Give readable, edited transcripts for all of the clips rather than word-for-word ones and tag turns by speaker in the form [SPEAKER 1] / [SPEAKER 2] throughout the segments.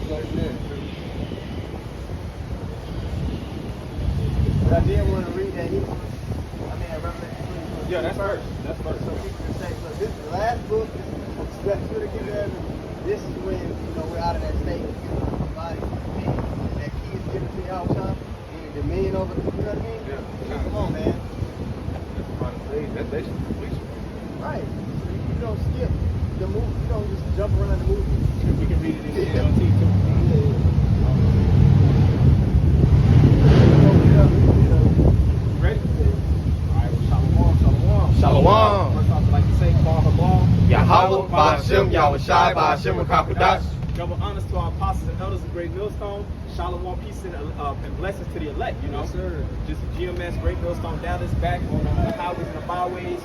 [SPEAKER 1] But I did want to read that Revelation 22.
[SPEAKER 2] Yeah, that's first. That's first.
[SPEAKER 1] So people can say, look, this is the last book. This is what you're going to get. This is when we're out of that state. Body, and that key is given to y'all, child. And dominion over, you know what I mean?
[SPEAKER 2] Yeah.
[SPEAKER 1] Come on, man.
[SPEAKER 2] That's basically completion.
[SPEAKER 1] Right. So you don't skip the movie. You don't just jump around the movie.
[SPEAKER 2] We can read it in the NLT too. Ready? Alright, well, shalom.
[SPEAKER 3] Shalom.
[SPEAKER 2] First off, I'd like to say,
[SPEAKER 3] Yahweh, Ba'ashem, Yahushai, Ba'ashem, Rakakudash.
[SPEAKER 2] double honors to our apostles and elders of Great Millstone. Shalom, peace, and blessings to the elect,
[SPEAKER 1] Yes, sir.
[SPEAKER 2] Just GMS, Great Millstone, down this back on the highways and the byways,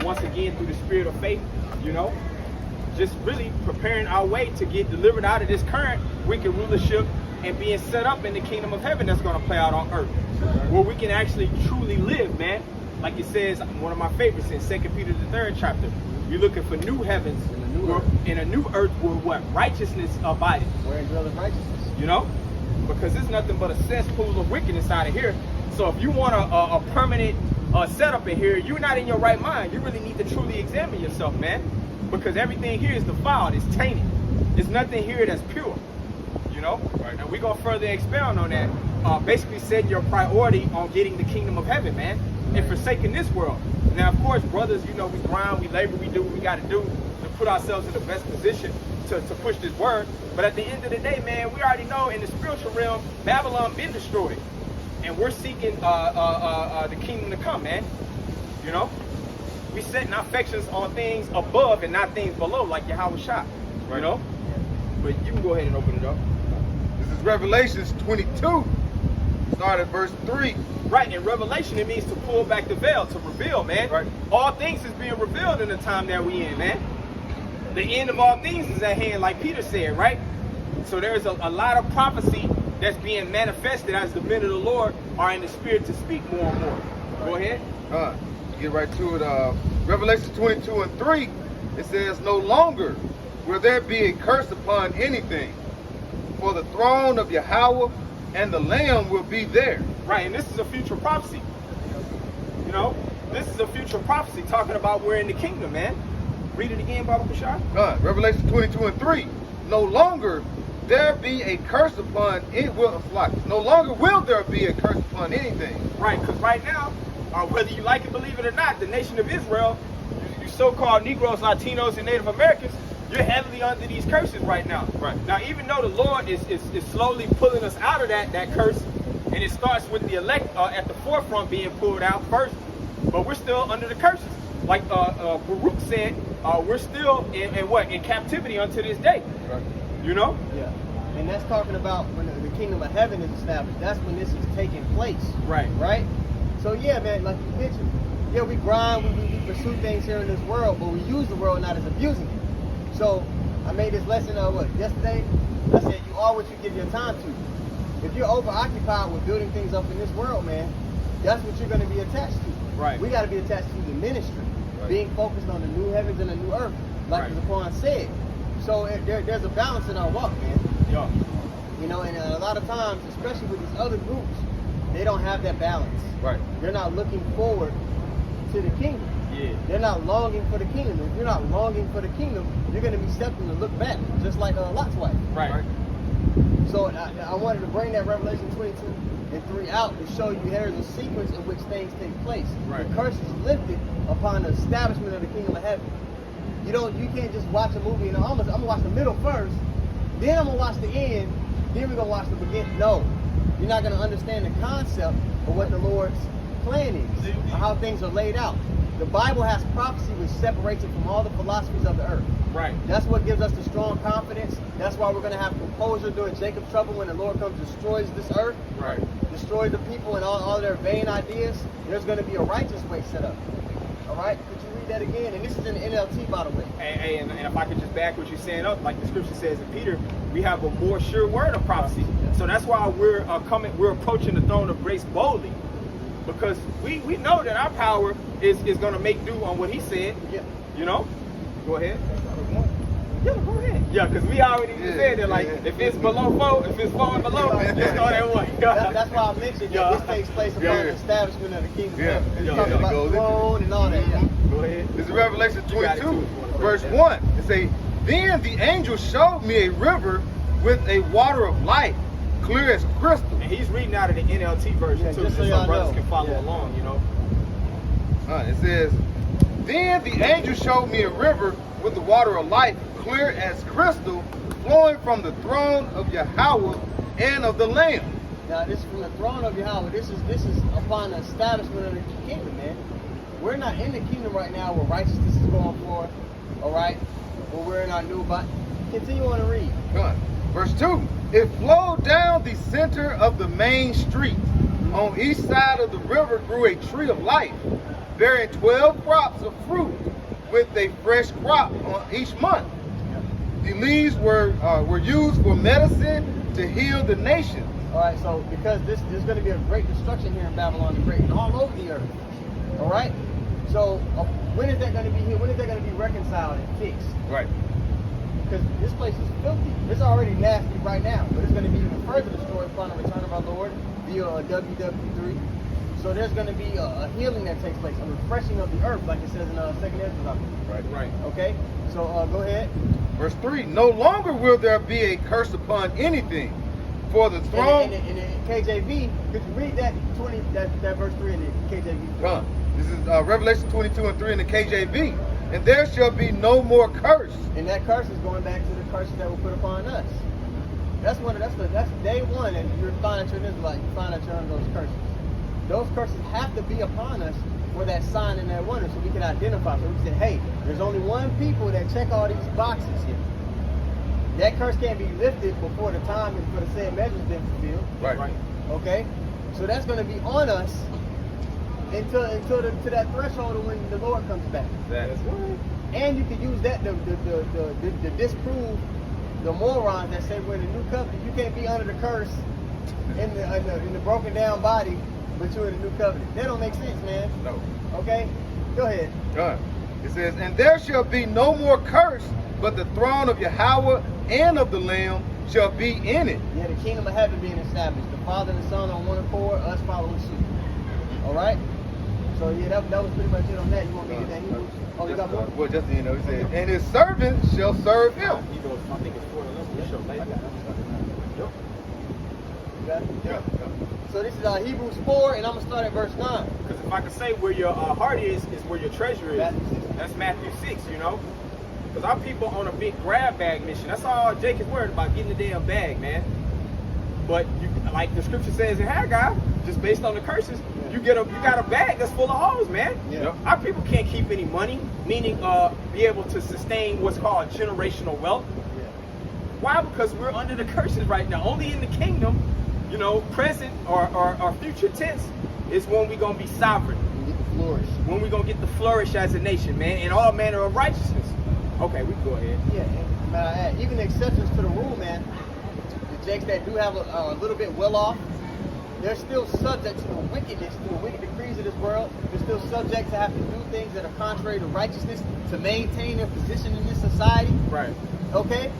[SPEAKER 2] once again through the spirit of faith, just really preparing our way to get delivered out of this current wicked rulership and being set up in the kingdom of heaven that's going to play out on earth, where we can actually truly live, man. Like it says, one of my favorites in 2 Peter the 3rd chapter, you're looking for new heavens and a new earth where what? Righteousness abideth.
[SPEAKER 1] Wherein dwelleth righteousness.
[SPEAKER 2] Because there's nothing but a cesspool of wickedness out of here. So if you want a permanent setup in here, you're not in your right mind. You really need to truly examine yourself, man. Because everything here is defiled, it's tainted. There's nothing here that's pure. Right. And we're going to further expound on that. Basically setting your priority on getting the kingdom of heaven, man. And forsaking this world. Now, of course, brothers, we grind, we labor, we do what we got to do to put ourselves in the best position to push this word. But at the end of the day, man, we already know in the spiritual realm, Babylon been destroyed. And we're seeking the kingdom to come, man. We setting our affections on things above and not things below, like Yahweh shot. Right. But you can go ahead and open it up.
[SPEAKER 3] This is Revelations 22. Start at verse 3.
[SPEAKER 2] Right, in Revelation, it means to pull back the veil, to reveal, man.
[SPEAKER 3] Right.
[SPEAKER 2] All things is being revealed in the time that we in, man. The end of all things is at hand, like Peter said, right? So there's a lot of prophecy that's being manifested as the men of the Lord are in the spirit to speak more and more. Right. Go ahead.
[SPEAKER 3] Get right to it. Revelation 22 and 3, it says, no longer will there be a curse upon anything, for the throne of Yahweh and the Lamb will be there.
[SPEAKER 2] Right, and this is a future prophecy. This is a future prophecy talking about we're in the kingdom, man. Read it again, Baba Kushar.
[SPEAKER 3] Revelation 22 and 3. No longer there be a curse upon it. No longer will there be a curse upon anything.
[SPEAKER 2] Right, because right now, whether you like it, believe it or not, the nation of Israel, you so-called Negroes, Latinos, and Native Americans, you're heavily under these curses right now.
[SPEAKER 3] Right.
[SPEAKER 2] Now, even though the Lord is slowly pulling us out of that curse, and it starts with the elect at the forefront being pulled out first, but we're still under the curses. Like Baruch said, we're still in captivity unto this day.
[SPEAKER 3] Right.
[SPEAKER 1] Yeah. And that's talking about when the kingdom of heaven is established. That's when this is taking place.
[SPEAKER 2] Right.
[SPEAKER 1] Right? So yeah, man, like you mentioned, yeah, we grind, we pursue things here in this world, but we use the world not as abusing it. So I made this lesson yesterday. I said you are what you give your time to. If you're overoccupied with building things up in this world, man, that's what you're going to be attached to.
[SPEAKER 2] Right.
[SPEAKER 1] We got to be attached to the ministry, being focused on the new heavens and the new earth, like the Quran said. So there's a balance in our walk, man.
[SPEAKER 2] Yeah.
[SPEAKER 1] And a lot of times, especially with these other groups, they don't have that balance.
[SPEAKER 3] Right.
[SPEAKER 1] They're not looking forward to the kingdom.
[SPEAKER 2] Yeah.
[SPEAKER 1] They're not longing for the kingdom. If you're not longing for the kingdom, you're going to be tempted to look back, just like Lot's wife.
[SPEAKER 2] Right.
[SPEAKER 1] So I wanted to bring that Revelation 22 and 3 out to show you here's a sequence in which things take place.
[SPEAKER 2] Right.
[SPEAKER 1] The curse is lifted upon the establishment of the kingdom of heaven. You can't just watch a movie and I'm gonna watch the middle first, then I'm gonna watch the end, then we're gonna watch the beginning. No, you're not gonna understand the concept of what the Lord's plan is, or how things are laid out. The Bible has prophecy which separates it from all the philosophies of the earth.
[SPEAKER 2] Right.
[SPEAKER 1] That's what gives us the strong confidence. That's why we're going to have composure during Jacob's trouble when the Lord comes and destroys this earth.
[SPEAKER 2] Right.
[SPEAKER 1] Destroys the people and all their vain ideas. There's going to be a righteous way set up. All right? Could you read that again? And this is in the NLT, by the way.
[SPEAKER 2] Hey, and if I could just back what you're saying up, like the scripture says in Peter, we have a more sure word of prophecy. So that's why we're approaching the throne of grace boldly. Because we know that our power is going to make do on what he said.
[SPEAKER 1] Yeah.
[SPEAKER 2] Go ahead. Yeah, go ahead. Yeah, because we already said that, like, if it's below 4, if it's 4 and below, just go that way.
[SPEAKER 1] That's why I mentioned that this takes place upon the establishment of the kingdom.
[SPEAKER 3] Yeah.
[SPEAKER 1] It's
[SPEAKER 3] Yeah.
[SPEAKER 1] talking about the throne and all that. Yeah.
[SPEAKER 2] Go ahead.
[SPEAKER 3] This is Revelation 22, verse 1. It say, then the angel showed me a river with a water of life, clear as crystal.
[SPEAKER 2] And he's reading out of the NLT version too,
[SPEAKER 1] just
[SPEAKER 2] so
[SPEAKER 1] y'all
[SPEAKER 2] brothers
[SPEAKER 1] know.
[SPEAKER 2] can follow along, you know.
[SPEAKER 3] It says, then the angel showed me a river with the water of life, clear as crystal, flowing from the throne of Yahweh and of the Lamb.
[SPEAKER 1] Now this is from the throne of Yahweh. This is upon the establishment of the kingdom, man. We're not in the kingdom right now where righteousness is going forth, all right? Where we're in our new body. Continue on to read.
[SPEAKER 3] Good. Verse 2, it flowed down the center of the main street. On each side of the river grew a tree of life, bearing 12 crops of fruit, with a fresh crop on each month. The leaves were used for medicine to heal the nation.
[SPEAKER 1] All right, so because there's going to be a great destruction here in Babylon the Great and all over the earth. All right? So when is that going to be here? When is that going to be reconciled and fixed?
[SPEAKER 3] Right.
[SPEAKER 1] Because this place is filthy. It's already nasty right now, but it's going to be even further destroyed upon the return of our Lord via WW3. So there's going to be a healing that takes place, a refreshing of the earth, like it says in 2nd Ezra.
[SPEAKER 3] Right.
[SPEAKER 1] Okay? So go ahead.
[SPEAKER 3] Verse 3, no longer will there be a curse upon anything, for the throne...
[SPEAKER 1] In the KJV, could you read that that verse 3 in the KJV?
[SPEAKER 3] This is Revelation 22 and 3 in the KJV. And there shall be no more curse.
[SPEAKER 1] And that curse is going back to the curses that were put upon us. That's day one, and you're finding out you're an Israelite, you find out you're under those curses. Those curses have to be upon us for that sign and that wonder, so we can identify. So we can say, hey, there's only one people that check all these boxes here. That curse can't be lifted before the time and for the said measures been fulfilled.
[SPEAKER 3] Right.
[SPEAKER 1] Okay? So that's going to be on us until to that threshold of when the Lord comes back.
[SPEAKER 3] That's right.
[SPEAKER 1] And you can use that to disprove the morons that say we're in the new covenant. You can't be under the curse in the broken down body, but you're in the new covenant. That don't make sense, man.
[SPEAKER 3] No.
[SPEAKER 1] Okay? Go ahead.
[SPEAKER 3] Good. It says, and there shall be no more curse, but the throne of Yahweh and of the Lamb shall be in it.
[SPEAKER 1] Yeah, the kingdom of heaven being established. The Father and the Son on one accord, us following suit. All right? So yeah, that was pretty much it on that. You want me to get that Hebrews? Oh, you got more?
[SPEAKER 3] Well, just so you know, he said, and his servants shall serve him.
[SPEAKER 2] He goes, I think it's 4 to 11. We show later.
[SPEAKER 1] You got it?
[SPEAKER 3] Yeah.
[SPEAKER 1] So this is Hebrews 4, and I'm going to start at verse 9.
[SPEAKER 2] Because if I could say where your heart is where your treasure is.
[SPEAKER 1] Matthew 6.
[SPEAKER 2] That's Matthew 6, you know? Because our people on a big grab bag mission. That's all Jake is worried about, getting the damn bag, man. But you, like the scripture says in Haggai, just based on the curses, you got a bag that's full of holes, man.
[SPEAKER 1] Yeah.
[SPEAKER 2] Our people can't keep any money, meaning be able to sustain what's called generational wealth.
[SPEAKER 1] Yeah.
[SPEAKER 2] Why? Because we're under the curses right now. Only in the kingdom, you know, present or future tense is when we're gonna be sovereign.
[SPEAKER 1] We get the flourish.
[SPEAKER 2] When we're gonna get the flourish as a nation, man, in all manner of righteousness. Okay, we can go ahead.
[SPEAKER 1] Yeah, and may I add, even the exceptions to the rule, man, the jakes that do have a little bit well off, they're still subject to the wickedness, to the wicked decrees of this world. They're still subject to have to do things that are contrary to righteousness to maintain their position in this society.
[SPEAKER 2] Right.
[SPEAKER 1] Okay?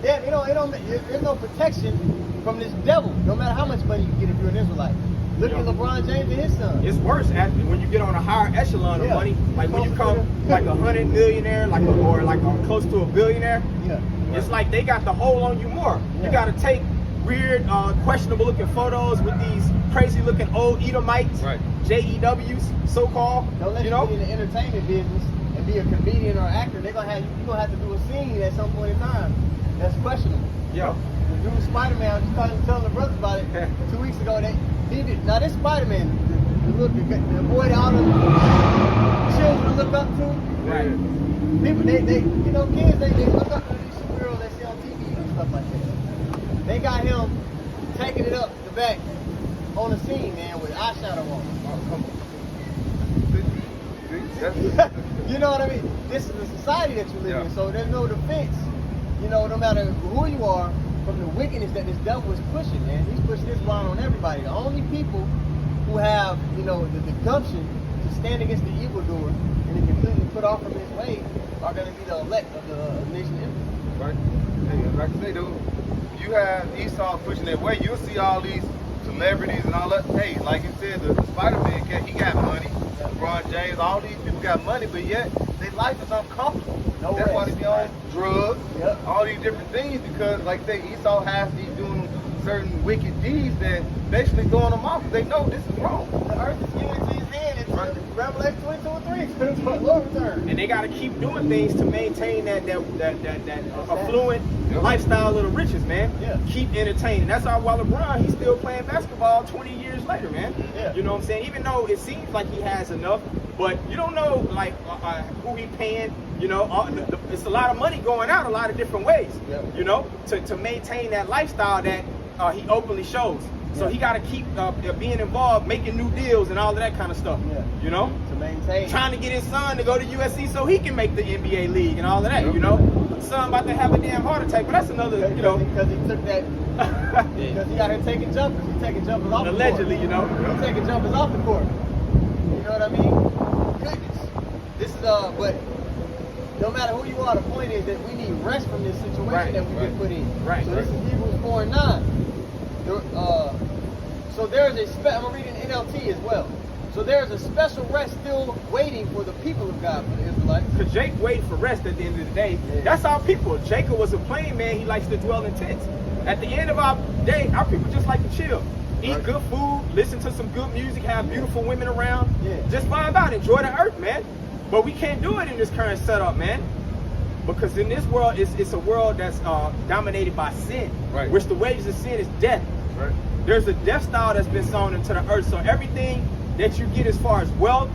[SPEAKER 1] Yeah, there's no protection from this devil, no matter how much money you get if you're an Israelite. Look at LeBron James and his son.
[SPEAKER 2] It's worse after when you get on a higher echelon of
[SPEAKER 1] Yeah.
[SPEAKER 2] money, like when you come like 100 millionaire, or close to a billionaire.
[SPEAKER 1] Yeah.
[SPEAKER 2] It's like they got the hold on you more.
[SPEAKER 1] Yeah.
[SPEAKER 2] You got to take weird, questionable looking photos with these crazy looking old Edomites,
[SPEAKER 3] Right.
[SPEAKER 2] JEWs, so called.
[SPEAKER 1] Don't let
[SPEAKER 2] you
[SPEAKER 1] you
[SPEAKER 2] know.
[SPEAKER 1] be in the entertainment business and be a comedian or actor. You're gonna have to do a scene at some point in time. That's questionable.
[SPEAKER 2] Yeah.
[SPEAKER 1] The dude Spider-Man, I was just telling the brothers about it 2 weeks ago. Now this Spider-Man, the boy that all the children look up to.
[SPEAKER 2] Right.
[SPEAKER 1] People, kids, they look up to these superheroes they see on TV and stuff like that. They got him taking it up the back on the scene, man, with eyeshadow on.
[SPEAKER 3] Oh, come on. See?
[SPEAKER 1] You know what I mean? This is the society that you live in,
[SPEAKER 3] Yeah.
[SPEAKER 1] so there's no defense. No matter who you are, from the wickedness that this devil is pushing, man. He's pushing this line on everybody. The only people who have, the gumption to stand against the evildoer and to completely put off from his way are going to be the elect of the nation of Israel.
[SPEAKER 3] Right. Hey, like I say though, you have Esau pushing that way, you'll see all these celebrities and all that. Hey, like you said, the Spider-Man cat, he got money. LeBron James, all these people got money, but yet their life is uncomfortable.
[SPEAKER 1] No
[SPEAKER 3] That's why
[SPEAKER 1] rest.
[SPEAKER 3] they be on drugs,
[SPEAKER 1] Yep.
[SPEAKER 3] all these different things, because like they Esau has these doing certain wicked deeds that basically throwing them off. They know this is wrong.
[SPEAKER 1] The earth is given into his hand. It's
[SPEAKER 3] Right.
[SPEAKER 1] Revelation 22:3. It's for the Lord return.
[SPEAKER 2] And they got to keep doing things to maintain that affluent
[SPEAKER 3] Yep.
[SPEAKER 2] lifestyle of the riches, man.
[SPEAKER 1] Yeah.
[SPEAKER 2] Keep entertaining. That's why while LeBron, he's still playing basketball 20 years later, man.
[SPEAKER 1] Yeah.
[SPEAKER 2] You know what I'm saying? Even though it seems like he has enough, but you don't know like who he paying. You know, it's a lot of money going out a lot of different ways.
[SPEAKER 1] Yep.
[SPEAKER 2] You know, to maintain that lifestyle that he openly shows. So
[SPEAKER 1] Yeah.
[SPEAKER 2] he got to keep being involved, making new deals and all of that kind of stuff.
[SPEAKER 1] Yeah.
[SPEAKER 2] You know?
[SPEAKER 1] To maintain.
[SPEAKER 2] Trying to get his son to go to USC so he can make the NBA league and all of that,
[SPEAKER 3] Yep.
[SPEAKER 2] you know? Son about to have a damn heart attack, but that's another, you know.
[SPEAKER 1] Because he took that. Because he out here taking jumpers. He's taking jumpers off
[SPEAKER 2] Allegedly,
[SPEAKER 1] the
[SPEAKER 2] you
[SPEAKER 1] court.
[SPEAKER 2] know.
[SPEAKER 1] He's taking jumpers off the court. You know what I mean? Goodness. This is but no matter who you are, the point is that we need rest from this situation
[SPEAKER 2] Right,
[SPEAKER 1] that we've been put in.
[SPEAKER 2] Right,
[SPEAKER 1] So this
[SPEAKER 2] right.
[SPEAKER 1] is Hebrews 4:9. So there's I'm gonna read in NLT as well. So there's a special rest still waiting for the people of God, for the Israelites.
[SPEAKER 2] Because Jake waited for rest at the end of the day.
[SPEAKER 1] Yeah.
[SPEAKER 2] That's our people. Jacob was a plain man. He likes to dwell in tents. At the end of our day, our people just like to chill. Eat
[SPEAKER 3] Right.
[SPEAKER 2] good food, listen to some good music, have beautiful women around.
[SPEAKER 1] Yeah.
[SPEAKER 2] Just vibe out, enjoy the earth, man. But we can't do it in this current setup, man. Because in this world, it's a world that's dominated by sin.
[SPEAKER 3] Right.
[SPEAKER 2] Which the wages of sin is death.
[SPEAKER 3] Right.
[SPEAKER 2] There's a death style that's been sown into the earth. So everything that you get as far as wealth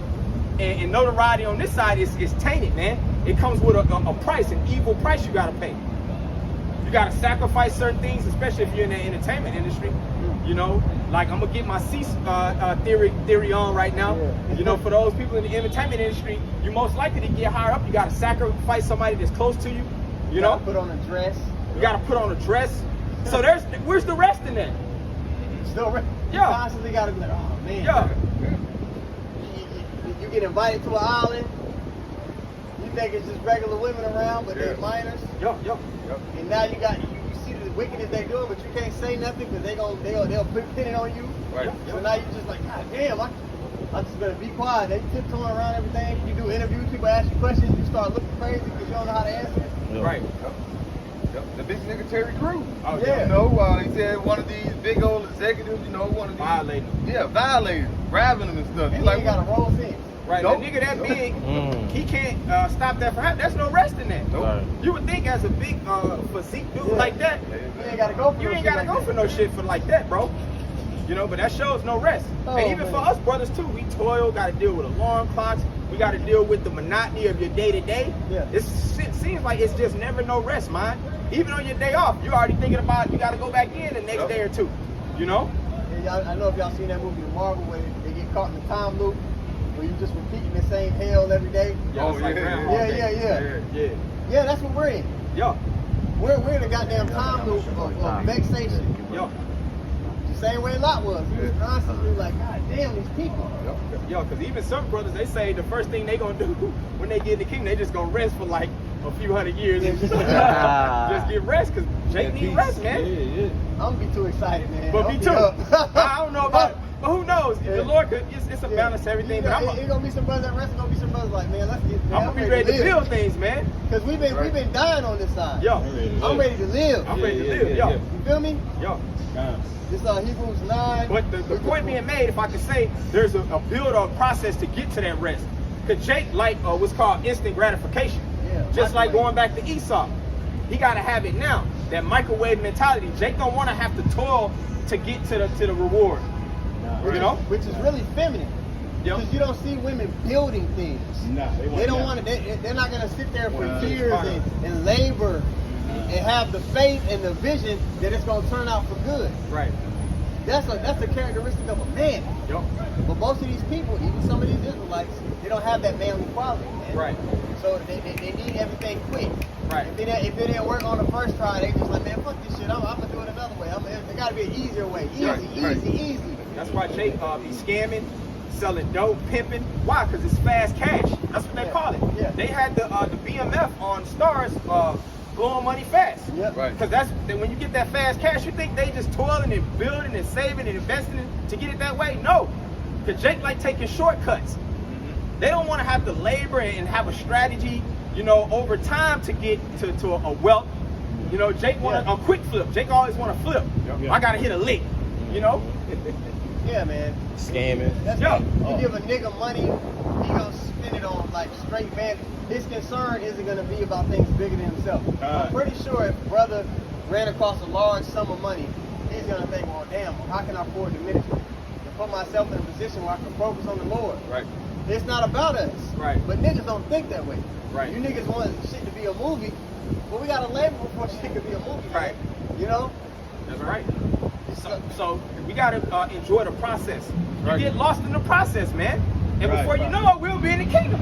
[SPEAKER 2] and notoriety on this side is tainted, man. It comes with a price, an evil price you gotta pay. You gotta sacrifice certain things, especially if you're in the entertainment industry. You know, like I'm gonna get my cease theory on right now.
[SPEAKER 1] Yeah.
[SPEAKER 2] You know, for those people in the entertainment industry, you're most likely to get higher up. You gotta sacrifice somebody that's close to you. You know,
[SPEAKER 1] Put on a dress.
[SPEAKER 2] you gotta put on a dress. So where's the rest in that?
[SPEAKER 1] Still rest. You
[SPEAKER 2] Yeah.
[SPEAKER 1] constantly gotta be like, oh man.
[SPEAKER 2] Yeah.
[SPEAKER 1] You get invited to an island. You think it's just regular women around, but
[SPEAKER 3] Yeah.
[SPEAKER 1] they're minors.
[SPEAKER 2] Yo.
[SPEAKER 1] And now you see the wickedness they're doing, but you can't say nothing because they'll pin it on you.
[SPEAKER 3] Right.
[SPEAKER 1] So now you just like, God damn, I'm just gonna be quiet. They tiptoeing around everything. You do interviews, people ask you questions, you start looking crazy because you don't know how to answer.
[SPEAKER 2] Right.
[SPEAKER 3] Yep. The big nigga Terry Crews.
[SPEAKER 2] Oh,
[SPEAKER 1] Yeah.
[SPEAKER 3] You know, he said one of these big old executives, you know, one of these
[SPEAKER 2] Violating.
[SPEAKER 3] Yeah, violated, grabbing them and stuff.
[SPEAKER 1] And
[SPEAKER 3] He's
[SPEAKER 1] he
[SPEAKER 3] like,
[SPEAKER 1] ain't got a roll sense.
[SPEAKER 2] Right,
[SPEAKER 3] Nope.
[SPEAKER 2] a nigga that big,
[SPEAKER 4] Mm.
[SPEAKER 2] he can't stop that from happening. There's no rest in that.
[SPEAKER 3] Nope.
[SPEAKER 4] Right.
[SPEAKER 2] You would think as a big physique dude
[SPEAKER 1] Yeah.
[SPEAKER 2] like that,
[SPEAKER 1] You ain't gotta go for
[SPEAKER 2] you
[SPEAKER 1] no
[SPEAKER 2] ain't
[SPEAKER 1] shit
[SPEAKER 2] gotta
[SPEAKER 1] like
[SPEAKER 2] go
[SPEAKER 1] that.
[SPEAKER 2] for no shit for like that, bro. You know, but that shows no rest.
[SPEAKER 1] Oh,
[SPEAKER 2] and even
[SPEAKER 1] man.
[SPEAKER 2] for us brothers too, we toil, gotta deal with alarm clocks, we gotta deal with the monotony of your day to day.
[SPEAKER 1] Yeah.
[SPEAKER 2] It seems like it's just never no rest, man. Even on your day off, you already thinking about you gotta go back in the next
[SPEAKER 3] Yep.
[SPEAKER 2] day or two. You know?
[SPEAKER 1] Yeah, I know if y'all seen that movie Marvel where they get caught in the time loop, where you just repeating the same hell every day.
[SPEAKER 3] Oh,
[SPEAKER 2] it's like
[SPEAKER 3] yeah.
[SPEAKER 2] Groundhog
[SPEAKER 1] Yeah,
[SPEAKER 2] Day.
[SPEAKER 1] yeah.
[SPEAKER 2] Yeah.
[SPEAKER 1] Yeah, that's what we're in.
[SPEAKER 2] Yo.
[SPEAKER 1] We're in a goddamn time loop of vexation.
[SPEAKER 2] Yo.
[SPEAKER 1] The same way Lot was. He was constantly like, God damn, these people.
[SPEAKER 2] Yo, because even some brothers, they say the first thing they gonna do when they get in the kingdom, they just gonna rest for like a few hundred years and just get rest, because Jake need rest, man.
[SPEAKER 1] I'm gonna be too excited, man.
[SPEAKER 2] But
[SPEAKER 1] I'll
[SPEAKER 2] me
[SPEAKER 1] be
[SPEAKER 2] too.
[SPEAKER 1] up.
[SPEAKER 2] I don't know about it, but who knows?
[SPEAKER 1] Yeah.
[SPEAKER 2] The Lord could, it's a balance to everything, but
[SPEAKER 1] It's gonna be some brothers that rest, and gonna be some brothers like, man, let's get.
[SPEAKER 2] I'm gonna be ready to build things, man.
[SPEAKER 1] Because we've been dying on this side.
[SPEAKER 2] Yo,
[SPEAKER 1] I'm ready to live.
[SPEAKER 2] I'm ready to live, yo.
[SPEAKER 1] You feel me?
[SPEAKER 2] Yo.
[SPEAKER 1] This Hebrews 9.
[SPEAKER 2] But the point being made, if I could say, there's a build-up process to get to that rest. Because Jake like what's called instant gratification.
[SPEAKER 1] Yeah,
[SPEAKER 2] Just like
[SPEAKER 1] microwave.
[SPEAKER 2] going back to Esau. He got to have it now. That microwave mentality. Jake don't want to have to toil to get to the reward. You know?
[SPEAKER 1] Which is really feminine.
[SPEAKER 2] Yep.
[SPEAKER 1] Because you don't see women building things. They don't want to. They're not gonna sit there for years and labor and have the faith and the vision that it's gonna turn out for good.
[SPEAKER 2] Right.
[SPEAKER 1] That's a characteristic of a man.
[SPEAKER 2] Yep.
[SPEAKER 1] But most of these people, even some of these Israelites, they don't have that manly quality, man.
[SPEAKER 2] Right.
[SPEAKER 1] So they need everything quick.
[SPEAKER 2] Right.
[SPEAKER 1] If it didn't work on the first try, they just like, man, fuck this shit. I'm gonna do it another way. There gotta be an easier way. Easy.
[SPEAKER 2] That's why Jake be scamming, selling dope, pimping. Why? Because it's fast cash. That's what they call it.
[SPEAKER 1] Yeah.
[SPEAKER 2] They had the BMF on Stars blowing money fast.
[SPEAKER 1] Yep.
[SPEAKER 3] Right.
[SPEAKER 2] Because that's when you get that fast cash, you think they just toiling and building and saving and investing to get it that way? No. Because Jake like taking shortcuts. They don't want to have to labor and have a strategy, you know, over time to get to a wealth. You know, Jake want a quick flip. Jake always want to flip.
[SPEAKER 3] Yep.
[SPEAKER 2] I gotta hit a lick. You know.
[SPEAKER 1] Yeah, man.
[SPEAKER 4] Scamming.
[SPEAKER 1] That's
[SPEAKER 2] Yo.
[SPEAKER 1] right. You give a nigga money, he gonna spend it on like straight van. His concern isn't gonna be about things bigger than himself. I'm pretty sure if brother ran across a large sum of money, he's gonna think, well, damn, how can I afford the ministry? To put myself in a position where I can focus on the Lord.
[SPEAKER 3] Right.
[SPEAKER 1] It's not about us.
[SPEAKER 2] Right.
[SPEAKER 1] But niggas don't think that way.
[SPEAKER 2] Right.
[SPEAKER 1] You niggas want shit to be a movie, but we gotta labor before shit can be a movie.
[SPEAKER 2] Right.
[SPEAKER 1] Man. You know?
[SPEAKER 2] That's right. So we gotta enjoy the process. You
[SPEAKER 3] Right.
[SPEAKER 2] get lost in the process, man. And
[SPEAKER 4] Right,
[SPEAKER 2] before you
[SPEAKER 4] right.
[SPEAKER 2] know it, we'll be in the kingdom.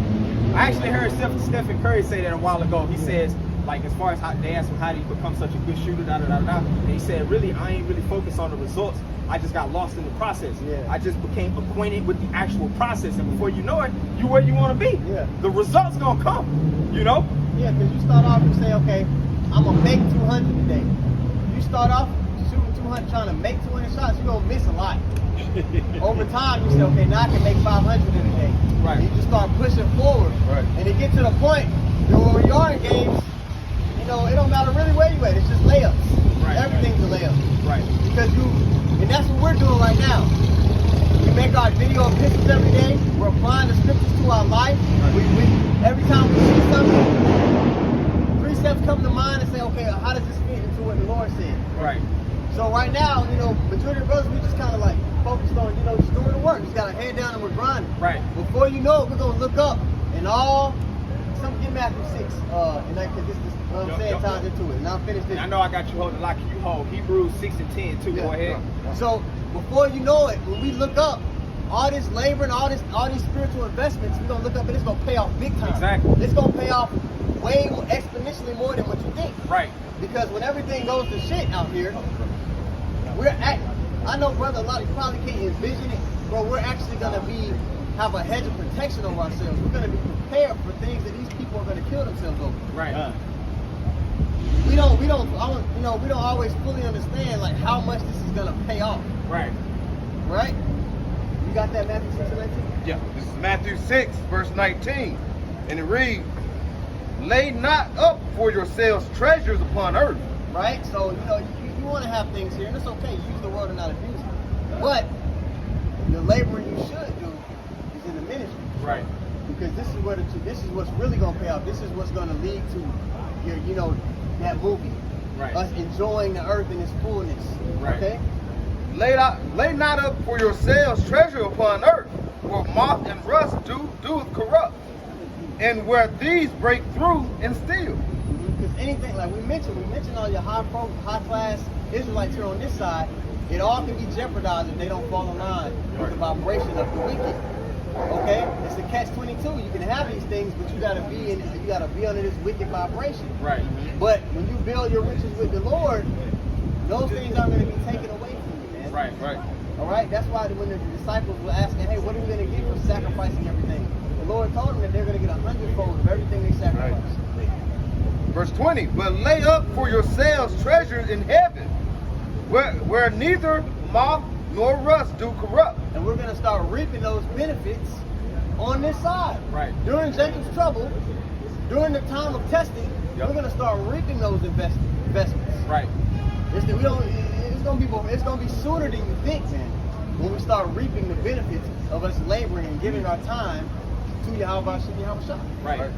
[SPEAKER 2] I actually heard Stephen Curry say that a while ago. He says, like, as far as how they asked him how did he become such a good shooter, and he said, really, I ain't really focused on the results. I just got lost in the process.
[SPEAKER 1] Yeah.
[SPEAKER 2] I just became acquainted with the actual process, and before you know it, you where you want to be.
[SPEAKER 1] Yeah.
[SPEAKER 2] The results gonna come. You know.
[SPEAKER 1] Yeah, because you start off and say, okay, I'm gonna make 200 today. You start off shooting 200, trying to make 200 shots, you're gonna miss a lot. Over time, you say, okay, now I can make 500 in a day.
[SPEAKER 2] Right.
[SPEAKER 1] And you just start pushing forward.
[SPEAKER 3] Right.
[SPEAKER 1] And it gets to the point, you know, when we are in games, you know, it don't matter really where you at. It's just layups.
[SPEAKER 2] Right.
[SPEAKER 1] Everything's a layup.
[SPEAKER 2] Right.
[SPEAKER 1] Because and that's what we're doing right now. We make our video epistles every day. We're applying the scriptures to our life. Every time we see something, precepts come to mind and say, okay, how does this fit into what the Lord said?
[SPEAKER 2] Right.
[SPEAKER 1] So right now, you know, majority of brothers, we just kind of like focused on, you know, just doing the work. Just got our head down and we're grinding.
[SPEAKER 2] Right.
[SPEAKER 1] Before you know it, we're going to look up and get Matthew 6. And that, cause this is what I'm saying, ties into it. And I'll finish this.
[SPEAKER 2] I know I got you holding like you hold Hebrews 6 and 10 too. Go ahead.
[SPEAKER 1] So before you know it, when we look up, all this labor and all these spiritual investments, we're gonna look up and it's gonna pay off big time.
[SPEAKER 2] Exactly.
[SPEAKER 1] It's gonna pay off way more, exponentially more than what you think.
[SPEAKER 2] Right.
[SPEAKER 1] Because when everything goes to shit out here, I know, brother, a lot of you probably can't envision it, but we're actually gonna have a hedge of protection over ourselves. We're gonna be prepared for things that these people are gonna kill themselves over.
[SPEAKER 2] Right.
[SPEAKER 1] We don't always fully understand like how much this is gonna pay off.
[SPEAKER 2] Right.
[SPEAKER 1] Right? You got that, Matthew 6 and 19?
[SPEAKER 3] Yeah. This is Matthew 6, verse 19. And it reads, lay not up for yourselves treasures upon earth.
[SPEAKER 1] Right? So, you know, you want to have things here, and it's okay. Use the word and not abuse it. But the laboring you should do is in the ministry.
[SPEAKER 2] Right.
[SPEAKER 1] Because this is what's really going to pay off. This is what's going to lead to your, you know, that movie.
[SPEAKER 2] Right.
[SPEAKER 1] Us enjoying the earth in its fullness.
[SPEAKER 2] Right.
[SPEAKER 1] Okay?
[SPEAKER 3] Lay not up for yourselves treasure upon earth, where moth and rust doeth corrupt, and where thieves break through and steal.
[SPEAKER 1] Because anything, like we mentioned all your high class Israelites here on this side, it all can be jeopardized if they don't fall in line with the vibration of the wicked. Okay? It's a catch-22. You can have these things, but you gotta be under this wicked vibration.
[SPEAKER 2] Right.
[SPEAKER 1] But when you build your riches with the Lord, those things aren't gonna be taken away from you, man.
[SPEAKER 2] Right.
[SPEAKER 3] Right.
[SPEAKER 1] All right? That's why when the disciples were asking, hey, what are we gonna get for sacrificing everything? The Lord told them that they're gonna get 100-fold of everything they sacrificed.
[SPEAKER 3] Verse 20, but lay up for yourselves treasures in heaven, where neither moth nor rust do corrupt.
[SPEAKER 1] And we're going to start reaping those benefits on this side.
[SPEAKER 2] Right.
[SPEAKER 1] During Jacob's trouble, during the time of testing, we're going to start reaping those investments.
[SPEAKER 2] Right.
[SPEAKER 1] It's going to be sooner than you think, man, when we start reaping the benefits of us laboring and giving our time to Yahweh Shah.
[SPEAKER 2] Right.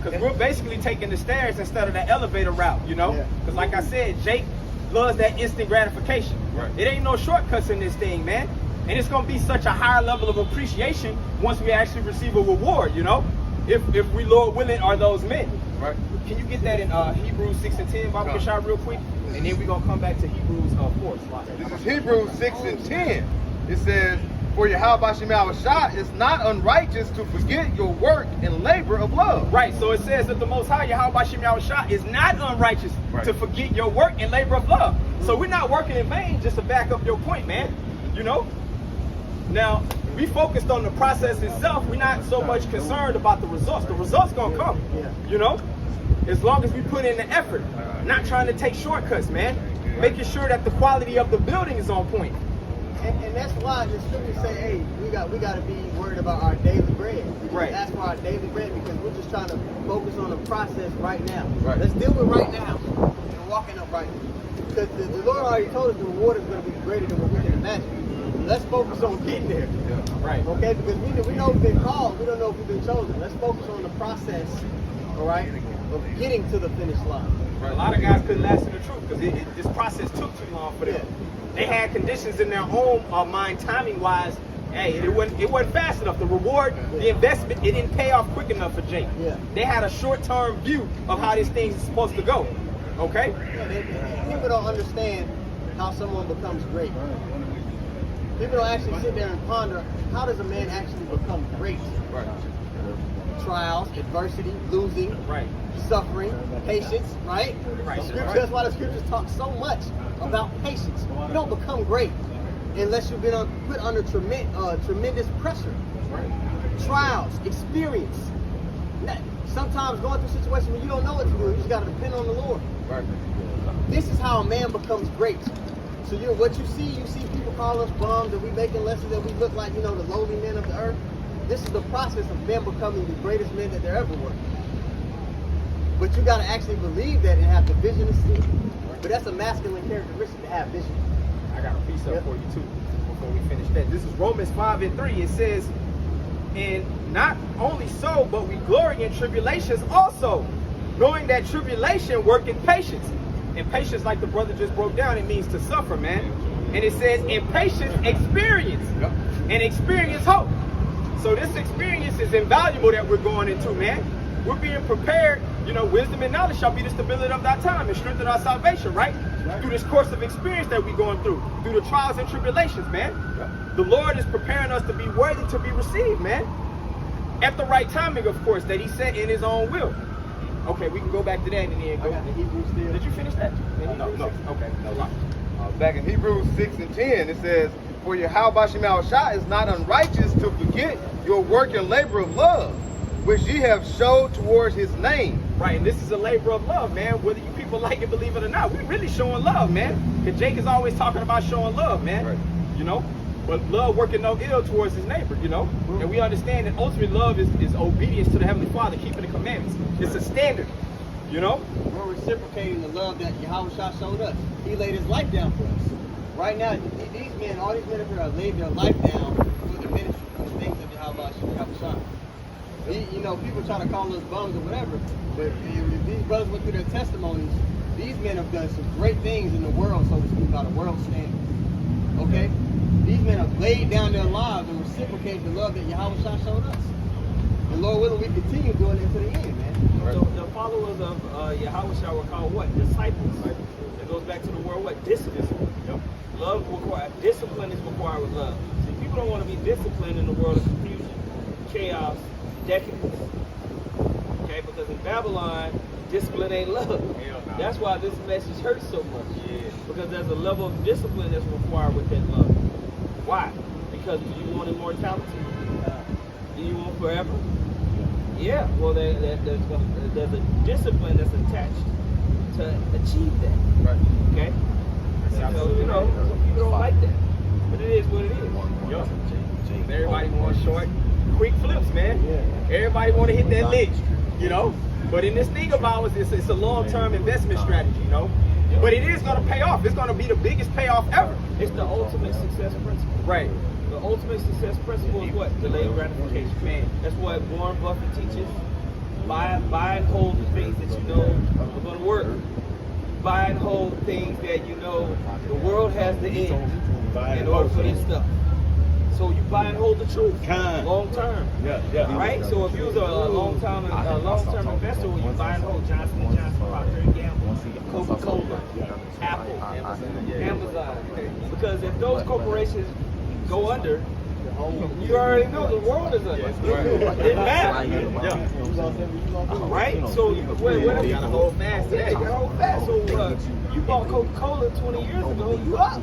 [SPEAKER 2] Because we're basically taking the stairs instead of the elevator route, you know?
[SPEAKER 1] Yeah.
[SPEAKER 2] Because like I said, Jake loves that instant gratification.
[SPEAKER 3] Right.
[SPEAKER 2] It ain't no shortcuts in this thing, man. And it's going to be such a higher level of appreciation once we actually receive a reward, you know? If we, Lord willing, are those men.
[SPEAKER 3] Right.
[SPEAKER 2] Can you get that in Hebrews 6 and 10, Baba Kashai, real quick? And then we're going to come back to Hebrews 4.
[SPEAKER 3] This is Hebrews 6 and 10. It says, for Yahweh Shah is not unrighteous to forget your work and labor of love.
[SPEAKER 2] Right, so it says that the Most High, Yahweh Shah, is not unrighteous to forget your work and labor of love. So we're not working in vain, just to back up your point, man. You know? Now, we focused on the process itself. We're not so much concerned about the results. The results gonna come, you know? as long as we put in the effort, not trying to take shortcuts, man. Making sure that the quality of the building is on point.
[SPEAKER 1] And that's why the scriptures say, hey, we got to be worried about our daily bread.
[SPEAKER 2] Right.
[SPEAKER 1] Ask for our daily bread because we're just trying to focus on the process right now.
[SPEAKER 3] Right.
[SPEAKER 1] Let's deal with right now and walking up right now. Because the Lord already told us the reward is going to be greater than what we can imagine. Let's focus on getting there.
[SPEAKER 2] Right.
[SPEAKER 1] Okay? Because we know we've been called. We don't know if we've been chosen. Let's focus on the process, all right, of getting to the finish line.
[SPEAKER 2] Right. A lot of guys couldn't last in the truth because this process took too long for them.
[SPEAKER 1] Yeah.
[SPEAKER 2] They had conditions in their own mind, timing-wise. Hey, it wasn't fast enough. The reward, the investment, it didn't pay off quick enough for Jake.
[SPEAKER 1] Yeah.
[SPEAKER 2] They had a short-term view of how this thing is supposed to go. Okay?
[SPEAKER 1] Yeah, people don't understand how someone becomes great. People don't actually sit there and ponder, how does a man actually become great?
[SPEAKER 3] Right.
[SPEAKER 1] Trials, adversity, losing,
[SPEAKER 2] Right.
[SPEAKER 1] suffering, patience, right?
[SPEAKER 2] Right.
[SPEAKER 1] That's why the scriptures talk so much about patience. You don't become great unless you've been put under tremendous pressure.
[SPEAKER 2] Right.
[SPEAKER 1] Trials, experience. Sometimes going through situations where you don't know what to do, you just got to depend on the Lord.
[SPEAKER 3] Right.
[SPEAKER 1] This is how a man becomes great. So what you see people call us bums and we making lessons that we look like, the lowly men of the earth. This is the process of them becoming the greatest men that there ever were. But you got to actually believe that and have the vision to see. But that's a masculine characteristic to have vision.
[SPEAKER 2] I got a piece up for you too before we finish that. This is Romans 5:3. It says, and not only so, but we glory in tribulations also, knowing that tribulation worketh patience. And patience, like the brother just broke down, it means to suffer, man. And it says, in patience, experience.
[SPEAKER 3] Yep.
[SPEAKER 2] And experience hope. So this experience is invaluable that we're going into, man. We're being prepared. Wisdom and knowledge shall be the stability of that time and strengthen our salvation, right? Through this course of experience that we're going through the trials and tribulations, man. The Lord is preparing us to be worthy to be received, man. At the right timing, of course, that he set in his own will. Okay, we can go back to that and then go. Did you finish that?
[SPEAKER 3] No.
[SPEAKER 2] Okay. No.
[SPEAKER 3] Back in Hebrews 6 and 10, it says, for Yahweh Shemal Shah is not unrighteous to forget your work and labor of love, which ye have showed towards his name.
[SPEAKER 2] Right, and this is a labor of love, man. Whether you people like it, believe it or not, we're really showing love, man. Because Jake is always talking about showing love, man.
[SPEAKER 3] Right.
[SPEAKER 2] But love working no ill towards his neighbor, And we understand that ultimate love is obedience to the Heavenly Father, keeping the commandments. It's a standard,
[SPEAKER 1] We're reciprocating the love that Yahweh Shah showed us. He laid his life down for us. Right now, these men, all these men up here have laid their life down for the ministry, for the things of Yahweh Shah. People try to call us bums or whatever, but if these brothers went through their testimonies, these men have done some great things in the world, so to speak, by the world standard. Okay? These men have laid down their lives and reciprocated the love that Yahweh Shah showed us. And Lord willing, we continue doing it to the end, man.
[SPEAKER 4] Right. The followers of Yahweh Shah were called what? Disciples. It goes back to the word what? Discipline.
[SPEAKER 3] Yep.
[SPEAKER 4] Love required. Discipline is required with love. See, people don't want to be disciplined in the world of confusion, chaos, decadence. Okay, because in Babylon, discipline ain't love. That's why this message hurts so much. Because there's a level of discipline that's required with that love. Why? Because do you want immortality? Do you want forever? Yeah. Well, there's a discipline that's attached to achieve that.
[SPEAKER 3] Right.
[SPEAKER 4] Okay. So some people don't like that, but it is what it is.
[SPEAKER 2] Everybody wants short, quick flips, man. Everybody want to hit that lick, But in this thing of ours, it's a long-term investment strategy, But it is going to pay off. It's going to be the biggest payoff ever.
[SPEAKER 4] It's the ultimate success principle.
[SPEAKER 2] Right.
[SPEAKER 4] The ultimate success principle is what? Delayed gratification. Man, that's what Warren Buffett teaches. Buy and hold the things that you know are going to work. Buy and hold things that you know the world has the end in order for this stuff. So you buy and hold the truth, long term. Right. So if you was a long term investor, you buy and hold Johnson & Johnson, Procter & Gamble, Coca-Cola, Apple, Amazon. Because if those corporations go under, you already know the world is under. It didn't matter. Right? So whatever you gotta hold fast. Yeah, you gotta hold fast. So you bought Coca-Cola 20 years ago, you up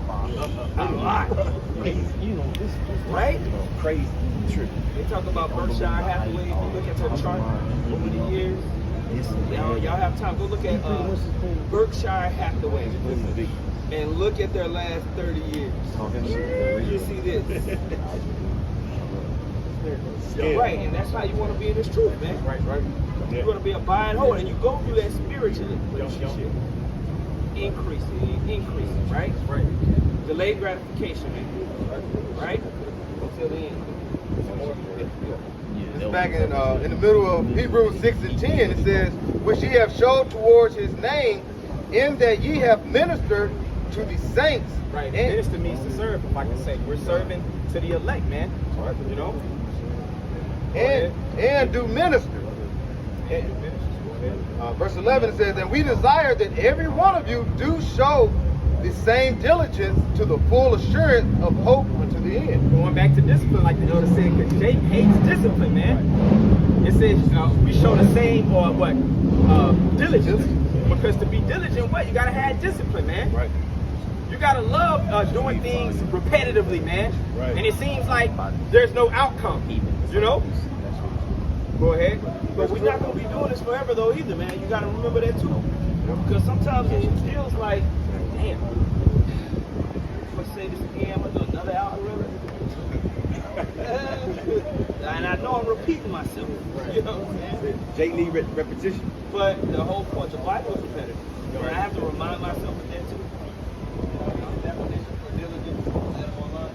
[SPEAKER 4] a lot. Right?
[SPEAKER 5] Crazy trip.
[SPEAKER 4] They talk about Berkshire Hathaway. If you look at their chart over the years, Y'all have time. Go look at Berkshire Hathaway and look at their last 30 years. You see this. Right, and that's how you want to be in this truth, man.
[SPEAKER 2] Right.
[SPEAKER 4] You want to be a buy and hold, and you go through that spiritually. Relationship. Increasing, right? Delayed gratification, man. Right? Until the end.
[SPEAKER 3] It's back in the middle of Hebrews 6 and 10. It says, which ye have showed towards his name, in that ye have ministered to the saints.
[SPEAKER 2] Right. Minister means to serve, if I can say. We're serving to the elect, man. You know?
[SPEAKER 3] And do minister. Verse 11 it says, and we desire that every one of you do show the same diligence to the full assurance of hope unto the end.
[SPEAKER 2] Going back to discipline, like the elder said, because Jake hates discipline, man. It says we show the same diligence. Because to be diligent, you gotta have discipline, man.
[SPEAKER 3] Right.
[SPEAKER 2] You gotta love doing things repetitively, man.
[SPEAKER 3] Right.
[SPEAKER 2] And it seems like there's no outcome, you know? Go ahead.
[SPEAKER 4] But we're not going to be doing this forever, though, either, man. You got to remember that, too. Because sometimes it feels like, damn, let's say this again, I'm going to do another algorithm. And I know I'm repeating myself. You know what I'm saying?
[SPEAKER 1] Jake need repetition.
[SPEAKER 4] But the whole point, the Bible is repetitive. And I have to remind myself of that, too. Definition for diligence on Adam Online.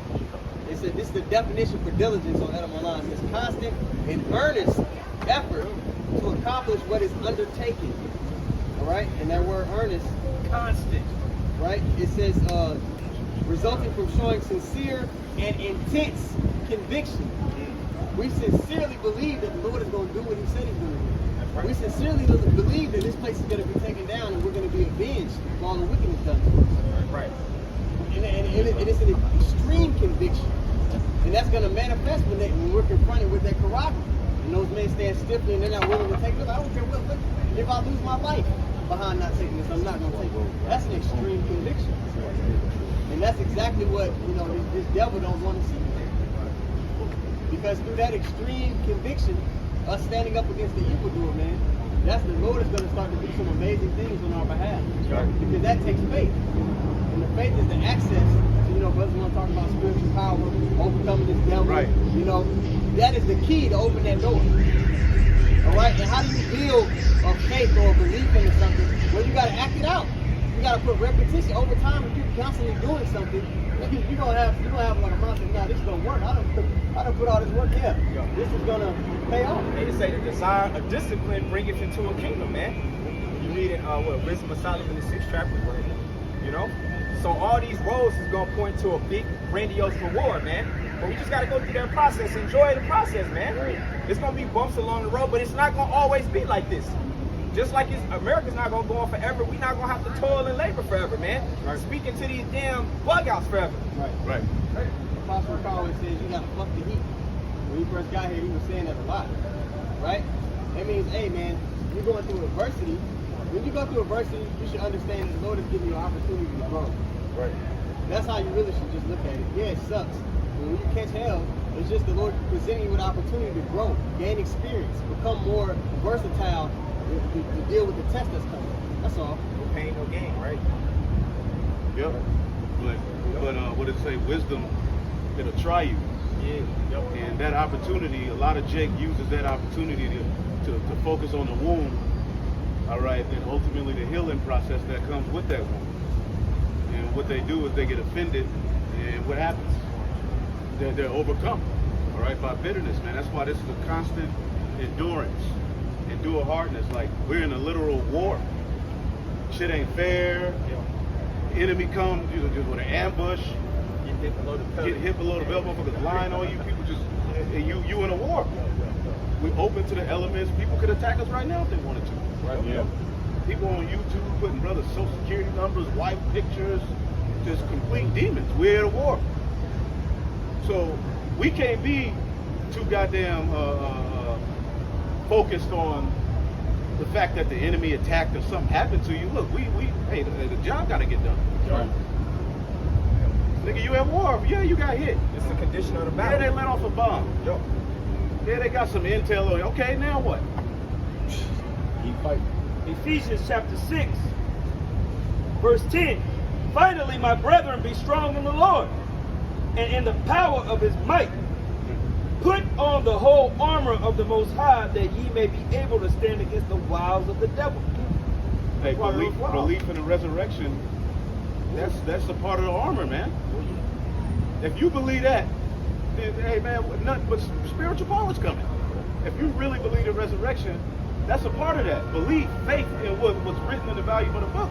[SPEAKER 1] They said this is the definition for diligence on Adam Online. It's constant and earnest effort to accomplish what is undertaken. All right, and that word earnest,
[SPEAKER 4] Constant.
[SPEAKER 1] right? It says resulting from showing sincere and intense conviction. We sincerely believe that the Lord is going to do what He said He's going to do. We sincerely believe that this place is going to be taken down and we're going to be avenged for all the wickedness done to us.
[SPEAKER 2] Right.
[SPEAKER 1] And it's an extreme conviction. And that's going to manifest when we're confronted with that karate. And those men stand stiffly and they're not willing to take it. I don't care what, if I lose my life behind not taking this, I'm not going to take it. That's an extreme conviction. And that's exactly what, this devil don't want to see. Because through that extreme conviction, us standing up against the evildoer, man, that's the Lord is going to start to do some amazing things on our behalf. Because that takes faith. And the faith is the access to, brothers want to talk about spiritual power, overcoming this devil.
[SPEAKER 3] Right.
[SPEAKER 1] That is the key to open that door. All right? And how do you build a faith or a belief into something? Well, you got to act it out. You got to put repetition. Over time, if you're constantly doing something, you're gonna have like a monster. Now this is gonna work. I don't put all this work. Yeah, this is gonna pay off.
[SPEAKER 2] They just say the desire of discipline bringeth into a kingdom, man. You read in Wisdom of Solomon, the 6th chapter, So all these roads is gonna point to a big, grandiose reward, man. But we just gotta go through that process, enjoy the process, man. There's gonna be bumps along the road, but it's not gonna always be like this. Just like America's not gonna go on forever, we're not gonna have to toil and labor forever, man.
[SPEAKER 3] Right.
[SPEAKER 2] Speaking to these damn bug outs forever.
[SPEAKER 3] Right.
[SPEAKER 1] Apostle Paul always says you gotta fuck the heat. When he first got here, he was saying that a lot, right? That means, hey man, you're going through adversity. When you go through adversity, you should understand that the Lord is giving you an opportunity to grow.
[SPEAKER 3] Right.
[SPEAKER 1] That's how you really should just look at it. Yeah, it sucks. But when you catch hell, it's just the Lord presenting you with an opportunity to grow, gain experience, become more versatile to deal with the test that's coming. That's all.
[SPEAKER 2] No pain, no gain, right?
[SPEAKER 3] Yep. But what did it say? Wisdom, it'll try you.
[SPEAKER 2] Yeah. Yep.
[SPEAKER 3] And that opportunity, a lot of Jake uses that opportunity to focus on the wound, all right, and ultimately the healing process that comes with that wound. And what they do is they get offended, and what happens? They're overcome, all right, by bitterness, man. That's why this is a constant endurance, endure hardness. Like, we're in a literal war. Shit ain't fair. Enemy comes, just with an ambush.
[SPEAKER 2] Get hit below the belt.
[SPEAKER 3] Get hit below the belt, motherfuckers lying on you. People just, you in a war. We're open to the elements. People could attack us right now if they wanted to. Right? Yeah. People on YouTube putting brothers' social security numbers, wife pictures, just complete demons. We're at a war. So we can't be too goddamn focused on the fact that the enemy attacked or something happened to you. Look, hey, the job got to get done.
[SPEAKER 2] Right.
[SPEAKER 3] Nigga, you at war. Yeah, you got hit.
[SPEAKER 2] It's the condition of the
[SPEAKER 3] Yeah,
[SPEAKER 2] battle.
[SPEAKER 3] they let off a bomb.
[SPEAKER 2] Yo.
[SPEAKER 3] Yeah, they got some intel on you. Okay, now what?
[SPEAKER 5] Keep fighting.
[SPEAKER 4] Ephesians chapter 6, verse 10. Finally, my brethren, be strong in the Lord and in the power of his might. Put on the whole armor of the Most High, that ye may be able to stand against the wiles of the devil.
[SPEAKER 5] Hey,
[SPEAKER 4] Part of the wiles.
[SPEAKER 5] belief in the resurrection, that's a part of the armor, man. If you believe that, then, hey man, nothing but spiritual power's coming. If you really believe in resurrection, that's a part of that. Belief, faith in what's written in the volume of the book.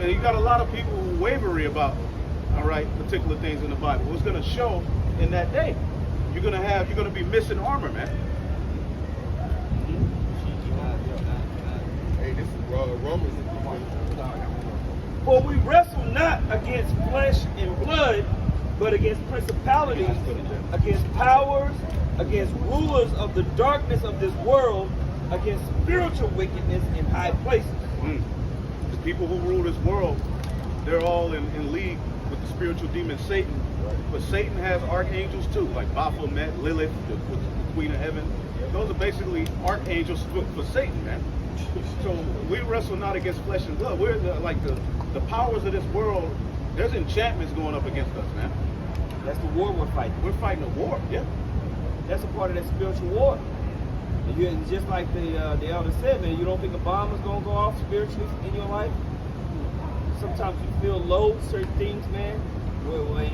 [SPEAKER 5] And you got a lot of people who wavery about, all right, particular things in the Bible. It's going to show in that day. You're going to be missing armor, man.
[SPEAKER 3] Hey, this is Romans.
[SPEAKER 4] For we wrestle not against flesh and blood, but against principalities, against powers, against rulers of the darkness of this world, against spiritual wickedness in high places.
[SPEAKER 5] The people who rule this world, they're all in league with the spiritual demon Satan. But Satan has archangels too, like Baphomet, Lilith, the queen of heaven. Those are basically archangels for Satan, man. So we wrestle not against flesh and blood. We're the powers of this world. There's enchantments going up against us, man.
[SPEAKER 4] That's the war we're fighting.
[SPEAKER 5] We're fighting a war, yeah.
[SPEAKER 4] That's a part of that spiritual war. And just like the elder said, man, you don't think a bomb is going to go off spiritually in your life? Sometimes you feel low, certain things, man,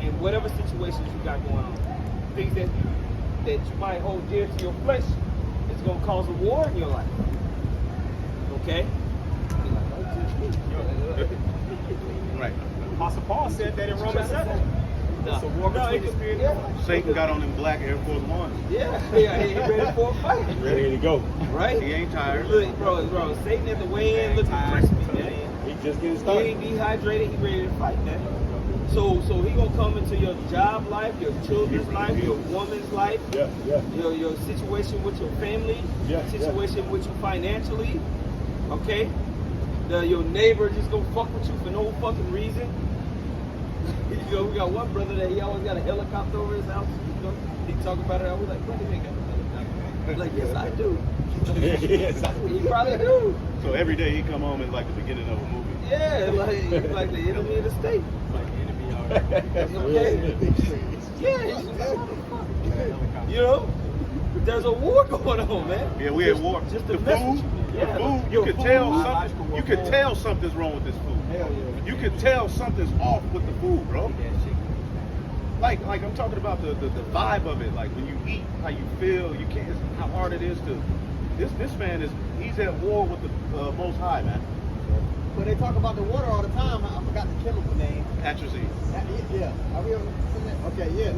[SPEAKER 4] in whatever situations you got going on. Things that you might hold dear to your flesh, it's going to cause a war in your life. Okay?
[SPEAKER 5] Right.
[SPEAKER 2] Apostle Paul said that in Romans 7. It's a war between the spirit and the flesh.
[SPEAKER 5] Satan got on them black Air Force Ones.
[SPEAKER 4] Yeah, he ready for a fight.
[SPEAKER 5] Ready to go.
[SPEAKER 4] Right?
[SPEAKER 5] He ain't tired.
[SPEAKER 4] Look, bro, Satan at the weigh-in looking crispy, man.
[SPEAKER 5] He just getting
[SPEAKER 4] He
[SPEAKER 5] started.
[SPEAKER 4] ain't dehydrated, he ready to fight, man. So he gonna come into your job life, your children's life, your woman's life, your situation with your family, situation with you financially, okay? Your neighbor just gonna fuck with you for no fucking reason. You know, we got one brother that he always got a helicopter over his house. You know, he talk about it. I was like, brother, you ain't got a helicopter. He's like, yes, I do.
[SPEAKER 5] Yes, I do.
[SPEAKER 4] He probably do.
[SPEAKER 5] So every day he come home is like the beginning of a movie.
[SPEAKER 4] Yeah, like the enemy of the state.
[SPEAKER 2] Like the enemy already.
[SPEAKER 4] Okay. Yeah. You know, there's a war going on, man.
[SPEAKER 5] Yeah, we at war.
[SPEAKER 4] Just
[SPEAKER 5] the
[SPEAKER 4] to mess with
[SPEAKER 5] food,
[SPEAKER 4] you.
[SPEAKER 5] the
[SPEAKER 4] Yeah.
[SPEAKER 5] food, you
[SPEAKER 4] Your
[SPEAKER 5] could
[SPEAKER 4] food.
[SPEAKER 5] tell something. You could tell something's wrong with this food.
[SPEAKER 1] Hell yeah.
[SPEAKER 5] You could tell something's off with the food, bro. Like I'm talking about the vibe of it. Like when you eat, how you feel. You can't. How hard it is to. This man he's at war with the Most High, man.
[SPEAKER 1] When they talk about the water all the time, I forgot the chemical name.
[SPEAKER 5] Atrazine.
[SPEAKER 1] Yeah. Are we on that? Okay, yeah.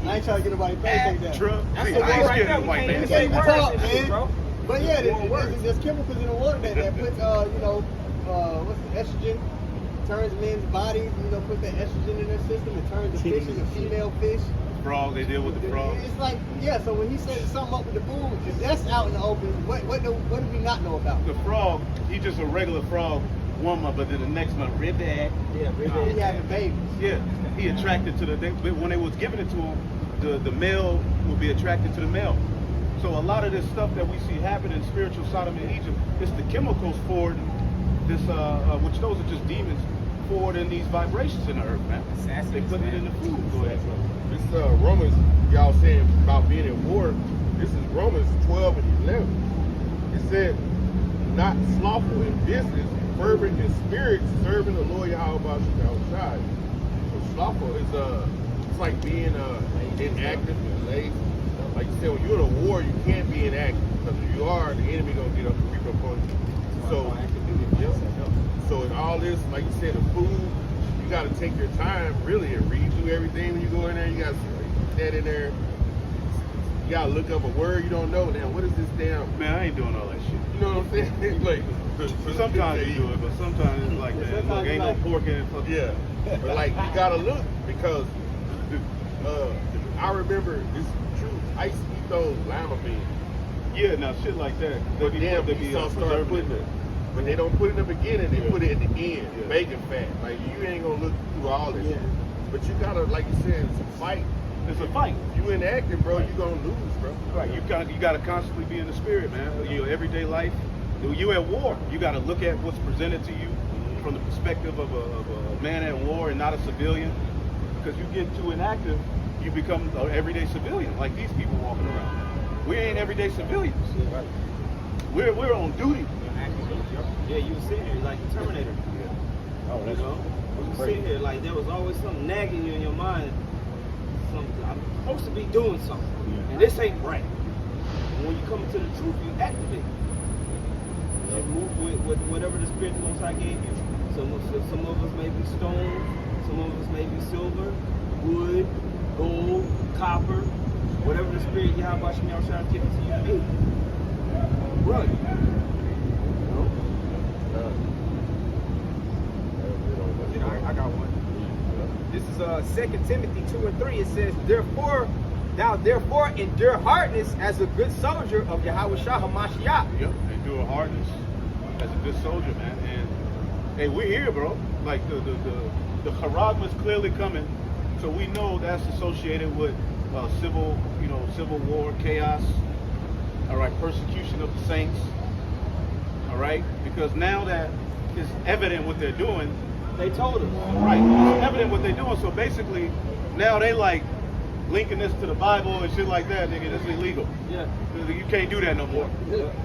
[SPEAKER 1] I ain't trying to get nobody paid down.
[SPEAKER 5] Truck.
[SPEAKER 2] That's
[SPEAKER 5] See,
[SPEAKER 2] the
[SPEAKER 5] I
[SPEAKER 2] word
[SPEAKER 5] ain't
[SPEAKER 2] right
[SPEAKER 5] scared
[SPEAKER 2] there.
[SPEAKER 5] of
[SPEAKER 2] We
[SPEAKER 5] white
[SPEAKER 2] can't
[SPEAKER 5] man.
[SPEAKER 2] even
[SPEAKER 1] say
[SPEAKER 2] say
[SPEAKER 1] words
[SPEAKER 2] words
[SPEAKER 1] in
[SPEAKER 2] in
[SPEAKER 1] this,
[SPEAKER 2] this, bro.
[SPEAKER 1] But yeah,
[SPEAKER 2] More words.
[SPEAKER 1] there's chemicals in the water that put what's the estrogen? Turns men's bodies, put that estrogen in their system. It turns the fish into female fish.
[SPEAKER 5] Frog. They deal with the frog.
[SPEAKER 1] It's like, yeah, so when he says something up with the food, if that's out in the open, what do we not know about?
[SPEAKER 5] The frog. He's just a regular frog woman, but then the next one, ribbit.
[SPEAKER 4] Yeah,
[SPEAKER 1] He having babies.
[SPEAKER 5] Yeah, he attracted to when they was giving it to him, the male would be attracted to the male. So a lot of this stuff that we see happen in spiritual Sodom and Egypt, it's the chemicals for this, which those are just demons forwarding these vibrations in the earth, man. They put it in the food. Go ahead, bro.
[SPEAKER 3] This Romans, y'all saying about being in war. This is Romans 12 and 11. It said, not slothful in business, fervent in spirit, serving the Lord Yahweh outside. So slothful is it's like being inactive and lazy. Like you said, when you're in a war, you can't be inactive because if you are, the enemy gonna get up and creep up on you. So, so in all this, like you said, the food, you got to take your time really and read through everything when you go in there. You got to put that in there. You got to look up a word you don't know. Now, what is this damn?
[SPEAKER 5] Man, I ain't doing all that shit.
[SPEAKER 3] You know what I'm saying? Like,
[SPEAKER 5] Sometimes you do it, but sometimes it's like, man, look, ain't no pork in it.
[SPEAKER 3] yeah. But like, you got to look because I remember this true. I used to eat those lima beans.
[SPEAKER 5] Yeah, now shit like that.
[SPEAKER 3] But then we start putting it. But they don't put it in the beginning, they put it in the end, bacon fat. Like, you ain't gonna look through all this. But you gotta, like you said, fight
[SPEAKER 5] It's a fight.
[SPEAKER 3] You inactive, bro, you gonna lose, bro.
[SPEAKER 5] Right. You gotta constantly be in the spirit, man. Your everyday life. You at war. You gotta look at what's presented to you from the perspective of a man at war and not a civilian. Because you get too inactive, you become an everyday civilian, like these people walking around. We ain't everyday civilians.
[SPEAKER 3] Right.
[SPEAKER 5] We're on duty.
[SPEAKER 4] Yeah, you were sitting here like the Terminator.
[SPEAKER 5] Yeah.
[SPEAKER 3] Oh,
[SPEAKER 4] You know? You were sitting here like there was always something nagging you in your mind. Something, I'm supposed to be doing something. And this ain't right. And when you come into the truth, you activate. You move with whatever the Spirit of the Most High gave you. Some of us may be stone, some of us may be silver, wood, gold, copper, whatever the Spirit Yahweh Shem Yahushua gives to you to be. Run.
[SPEAKER 2] I got one. This is 2 Timothy 2:3. It says, therefore endure hardness as a good soldier of Yahweh Shah HaMashiach.
[SPEAKER 5] Yep. Endure hardness as a good soldier, man. And hey, we're here, bro. Like the charagma is clearly coming, so we know that's associated with civil war, chaos. All right, persecution of the saints. All right, because now that it's evident what they're doing.
[SPEAKER 4] They told us.
[SPEAKER 5] Right, it's evident what they're doing. So basically, now they like linking this to the Bible and shit like that, nigga. That's illegal.
[SPEAKER 4] Yeah.
[SPEAKER 5] You can't do that no more.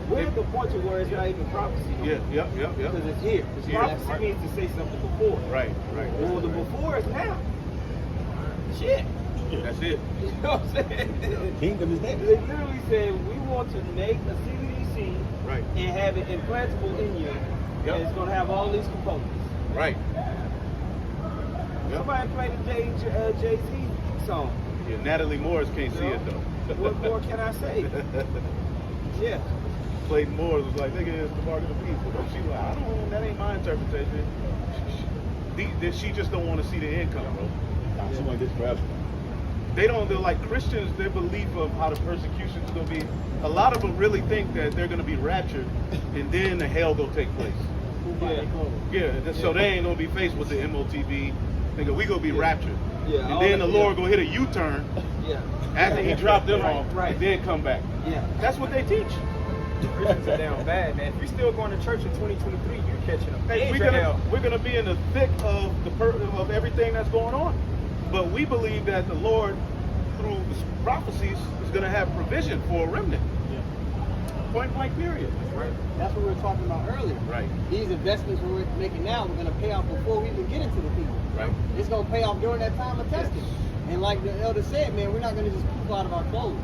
[SPEAKER 4] We're at the point to where it's not even prophecy. No more.
[SPEAKER 5] Yeah.
[SPEAKER 4] Because it's here. It's
[SPEAKER 5] Yeah.
[SPEAKER 4] prophecy means to say something before.
[SPEAKER 5] Right.
[SPEAKER 4] Well, the before is now. Shit.
[SPEAKER 5] That's it.
[SPEAKER 4] You know what I'm saying?
[SPEAKER 1] Kingdom is there.
[SPEAKER 4] They literally said, we want to make a CBDC
[SPEAKER 5] Right.
[SPEAKER 4] and have it implantable in you.
[SPEAKER 5] Yep.
[SPEAKER 4] And it's going to have all these components.
[SPEAKER 5] Right. Yep.
[SPEAKER 4] Somebody played a Jay-Z song.
[SPEAKER 5] Yeah, Natalie Morris can't see it though.
[SPEAKER 4] What more can I say? Yeah.
[SPEAKER 5] Clayton Moore was like, nigga, it's the mark of the beast. But she like, that ain't my interpretation. She just don't want to see the income, bro.
[SPEAKER 3] She want this forever.
[SPEAKER 5] They're like Christians, their belief of how the persecution is going to be, a lot of them really think that they're going to be raptured and then the hell will take place. So they ain't going to be faced with the MOTB. Nigga, we going to be raptured.
[SPEAKER 4] Yeah,
[SPEAKER 5] and then the Lord going to hit a U-turn after he dropped them off and then come back.
[SPEAKER 4] Yeah.
[SPEAKER 5] That's what they teach.
[SPEAKER 2] Christians are down bad, man. If you're still going to church in 2023, you're catching a
[SPEAKER 5] Hey,
[SPEAKER 2] major hell.
[SPEAKER 5] we're gonna be in the thick of of everything that's going on, but we believe that the Lord, through the prophecies, is gonna have provision for a remnant. Point blank, period.
[SPEAKER 1] Right. That's what we were talking about earlier.
[SPEAKER 5] Right.
[SPEAKER 1] These investments we're making now, we're going to pay off before we even get into the kingdom.
[SPEAKER 5] Right.
[SPEAKER 1] It's going to pay off during that time of testing. And like the elder said, man, we're not going to just poop out of our clothes.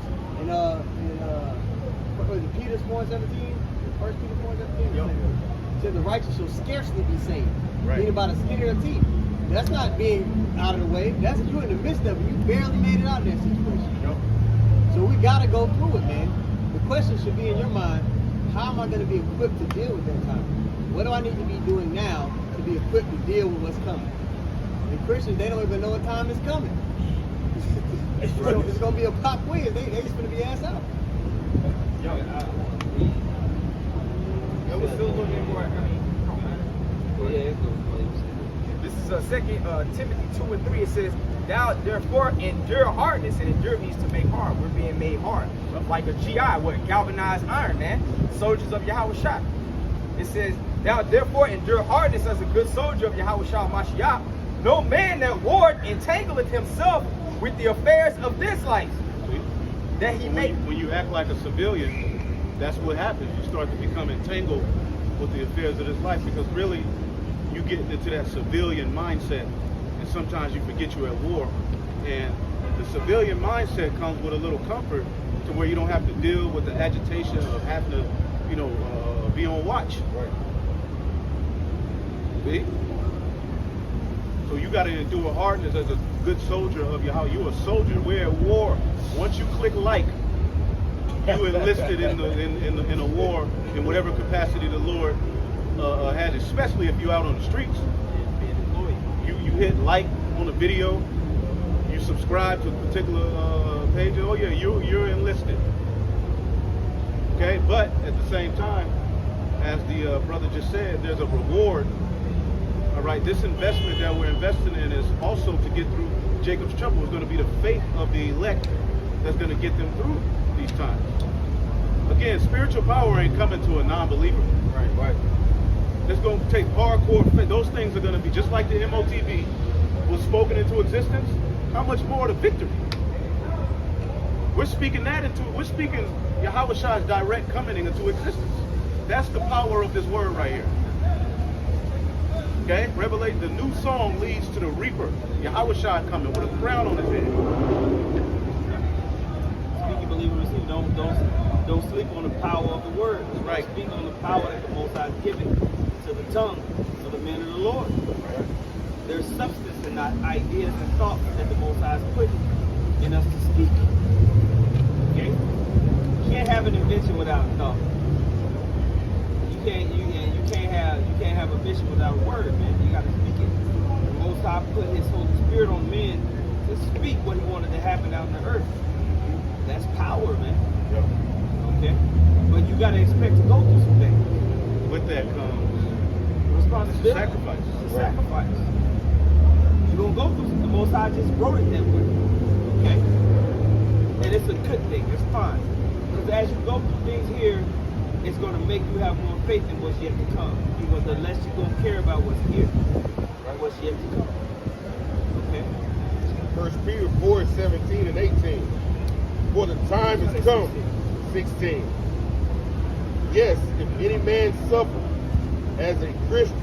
[SPEAKER 1] What was it, Peter 4:17? 1 Peter 4:17?
[SPEAKER 2] Yep.
[SPEAKER 1] It said the righteous shall scarcely be saved.
[SPEAKER 5] Right.
[SPEAKER 1] Meaning by the skin of their teeth. That's not being out of the way. That's you in the midst of it. You barely made it out of that situation.
[SPEAKER 5] Yep.
[SPEAKER 1] So we got to go through it, man. The question should be in your mind, how am I going to be equipped to deal with that time? What do I need to be doing now to be equipped to deal with what's coming? And Christians, they don't even know what time is coming. So it's going to be a pop quiz. They just going to be asked out.
[SPEAKER 2] We're still looking for This is 2 Timothy 2:3. It says, thou therefore endure hardness, and endure means to make hard. We're being made hard. Like a GI, galvanized iron, man. Soldiers of Yahweh Shah. It says, thou therefore endure hardness as a good soldier of Yahweh Shah Mashiach. No man that warred entangleth himself with the affairs of this life. That he may.
[SPEAKER 5] When you act like a civilian, that's what happens. You start to become entangled with the affairs of this life, because really you get into that civilian mindset, and sometimes you forget you're at war. And the civilian mindset comes with a little comfort to where you don't have to deal with the agitation of having to, be on watch.
[SPEAKER 3] Right.
[SPEAKER 5] See? So you got to endure hardness as a good soldier of Yahweh. You're a soldier. We're at war. Once you click like, you enlisted in a war in whatever capacity the Lord had, especially if you're out on the streets. You hit like on a video, you subscribe to a particular page. Oh yeah, you're enlisted. Okay, but at the same time, as the brother just said, there's a reward. All All right, this investment that we're investing in is also to get through Jacob's trouble. Is going to be the faith of the elect that's going to get them through these times. Again, spiritual power ain't coming to a non-believer.
[SPEAKER 3] Right.
[SPEAKER 5] It's going to take hardcore faith. Those things are going to be just like the MOTB was spoken into existence. How much more the victory? We're speaking Yahweh Shai's direct coming into existence. That's the power of this word right here. Okay? Revelation, the new song leads to the reaper. Yahweh Shai coming with a crown on his head.
[SPEAKER 4] Speaking believer receive. Don't sleep on the power of the word.
[SPEAKER 5] Right.
[SPEAKER 4] Speak on the power that the Most High has given to the tongue of the men of the Lord.
[SPEAKER 5] Right.
[SPEAKER 4] There's substance and not ideas and thoughts that the Most High has put in us to speak. Okay? You can't have an invention without a thought. You can't have a vision without a word, man. You gotta speak it. The Most High put his Holy Spirit on men to speak what he wanted to happen out in the earth. That's power, man.
[SPEAKER 5] Yep.
[SPEAKER 4] Okay? But you gotta expect to go through some things.
[SPEAKER 5] With that comes
[SPEAKER 4] Responsibility.
[SPEAKER 5] sacrifice.
[SPEAKER 4] It's a sacrifice. You're gonna go through some. The Most High just wrote it that way. Okay? And it's a good thing. It's fine. Because as you go through things here, it's going to make you have more faith in what's yet to come. Because the less you're going to care about what's here, right? What's yet to come. Okay?
[SPEAKER 6] 1 Peter 4:17 and 18. For the time is come. 16. Yes, if any man suffer as a Christian,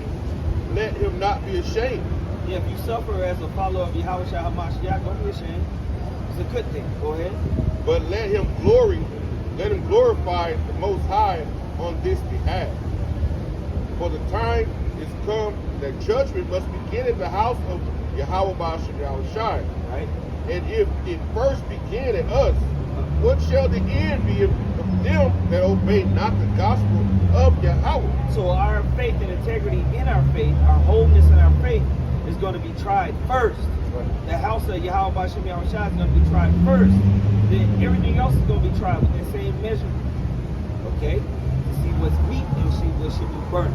[SPEAKER 6] let him not be ashamed.
[SPEAKER 4] Yeah, if you suffer as a follower of Yahweh Shai HaMashiach, don't be ashamed. It's a good thing. Go ahead.
[SPEAKER 6] But let him glorify the Most High on this behalf. For the time is come that judgment must begin at the house of Yahweh Ba'ashem Yahweh Shai.
[SPEAKER 4] Right?
[SPEAKER 6] And if it first begin at us, what shall the end be of them that obey not the gospel of Yahweh?
[SPEAKER 4] So our faith and integrity in our faith, our wholeness in our faith, is going to be tried first. The house of Yahweh Ba'ashem Yahweh Shai is going to be tried first. Then everything else is going to be tried with the same measure. Okay? To see what's weak and see what should be burnt.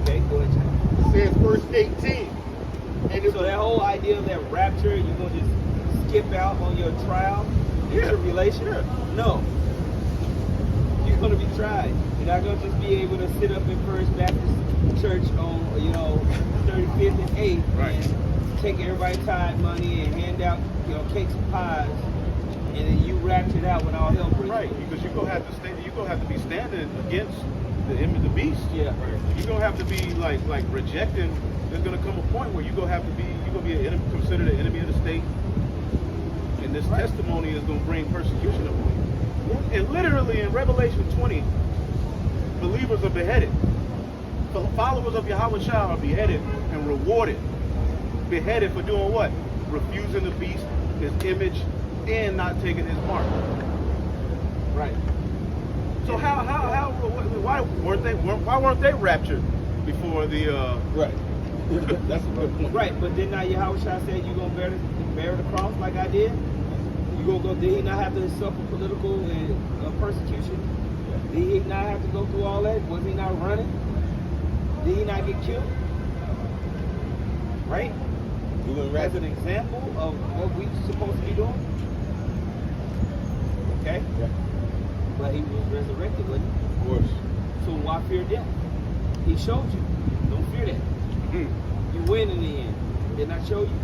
[SPEAKER 4] Okay, go ahead, Jack.
[SPEAKER 6] It says verse 18. And if
[SPEAKER 4] So that whole idea of that rapture, you're going to just skip out on your trial, your tribulation? No. You're going to be tried. You're not going to just be able to sit up in First Baptist Church on, 35th and 8th and take everybody's tithe money and hand out, cakes and pies, and then you raptured out when all hell breaks.
[SPEAKER 5] Right, because you're gonna have to stand. You're gonna have to be standing against the image of the beast.
[SPEAKER 4] Yeah.
[SPEAKER 5] You're gonna have to be like rejecting. There's gonna come a point where you're gonna be considered an enemy of the state, and this testimony is gonna bring persecution upon you. And literally in Revelation 20, believers are beheaded. The followers of Yahweh Shai are beheaded and rewarded. Beheaded for doing what? Refusing the beast, his image, and not taking his mark.
[SPEAKER 4] Right.
[SPEAKER 5] So why weren't they raptured before the
[SPEAKER 6] right. That's a good point.
[SPEAKER 4] Right, but did not Yahweh Shai say you're going to bear the cross like I did? You gonna go? Did he not have to suffer political and persecution? Did he not have to go through all that? Was he not running? Did he not get killed? Right? As an example of what we're supposed to be doing. Okay?
[SPEAKER 6] Yeah.
[SPEAKER 4] But he was resurrected, wasn't he?
[SPEAKER 6] Of course.
[SPEAKER 4] So why fear death? He showed you. Don't fear that. You win in the end. Didn't I show you?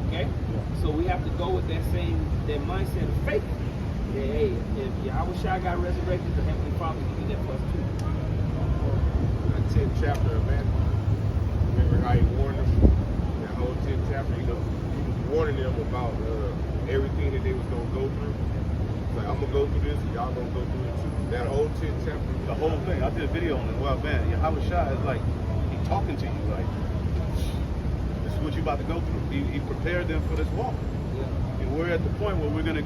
[SPEAKER 4] Okay? Yeah. So we have to go with that mindset of faith. That, hey, if Yahweh Shai got resurrected, the Heavenly Father can do that for us too.
[SPEAKER 6] The 10th chapter of Matthew. Remember how he warned them? That whole 10th chapter, he was warning them about everything that they was going to go through. It's like, I'm going to go through this, and y'all going to go through it too. That whole 10th chapter.
[SPEAKER 5] the whole thing. I did a video on it. Well, man, Yahweh Shai is like, he talking to you, like, this is what you about to go through. He prepared them for this walk.
[SPEAKER 4] Yeah.
[SPEAKER 5] And we're at the point where we're going to,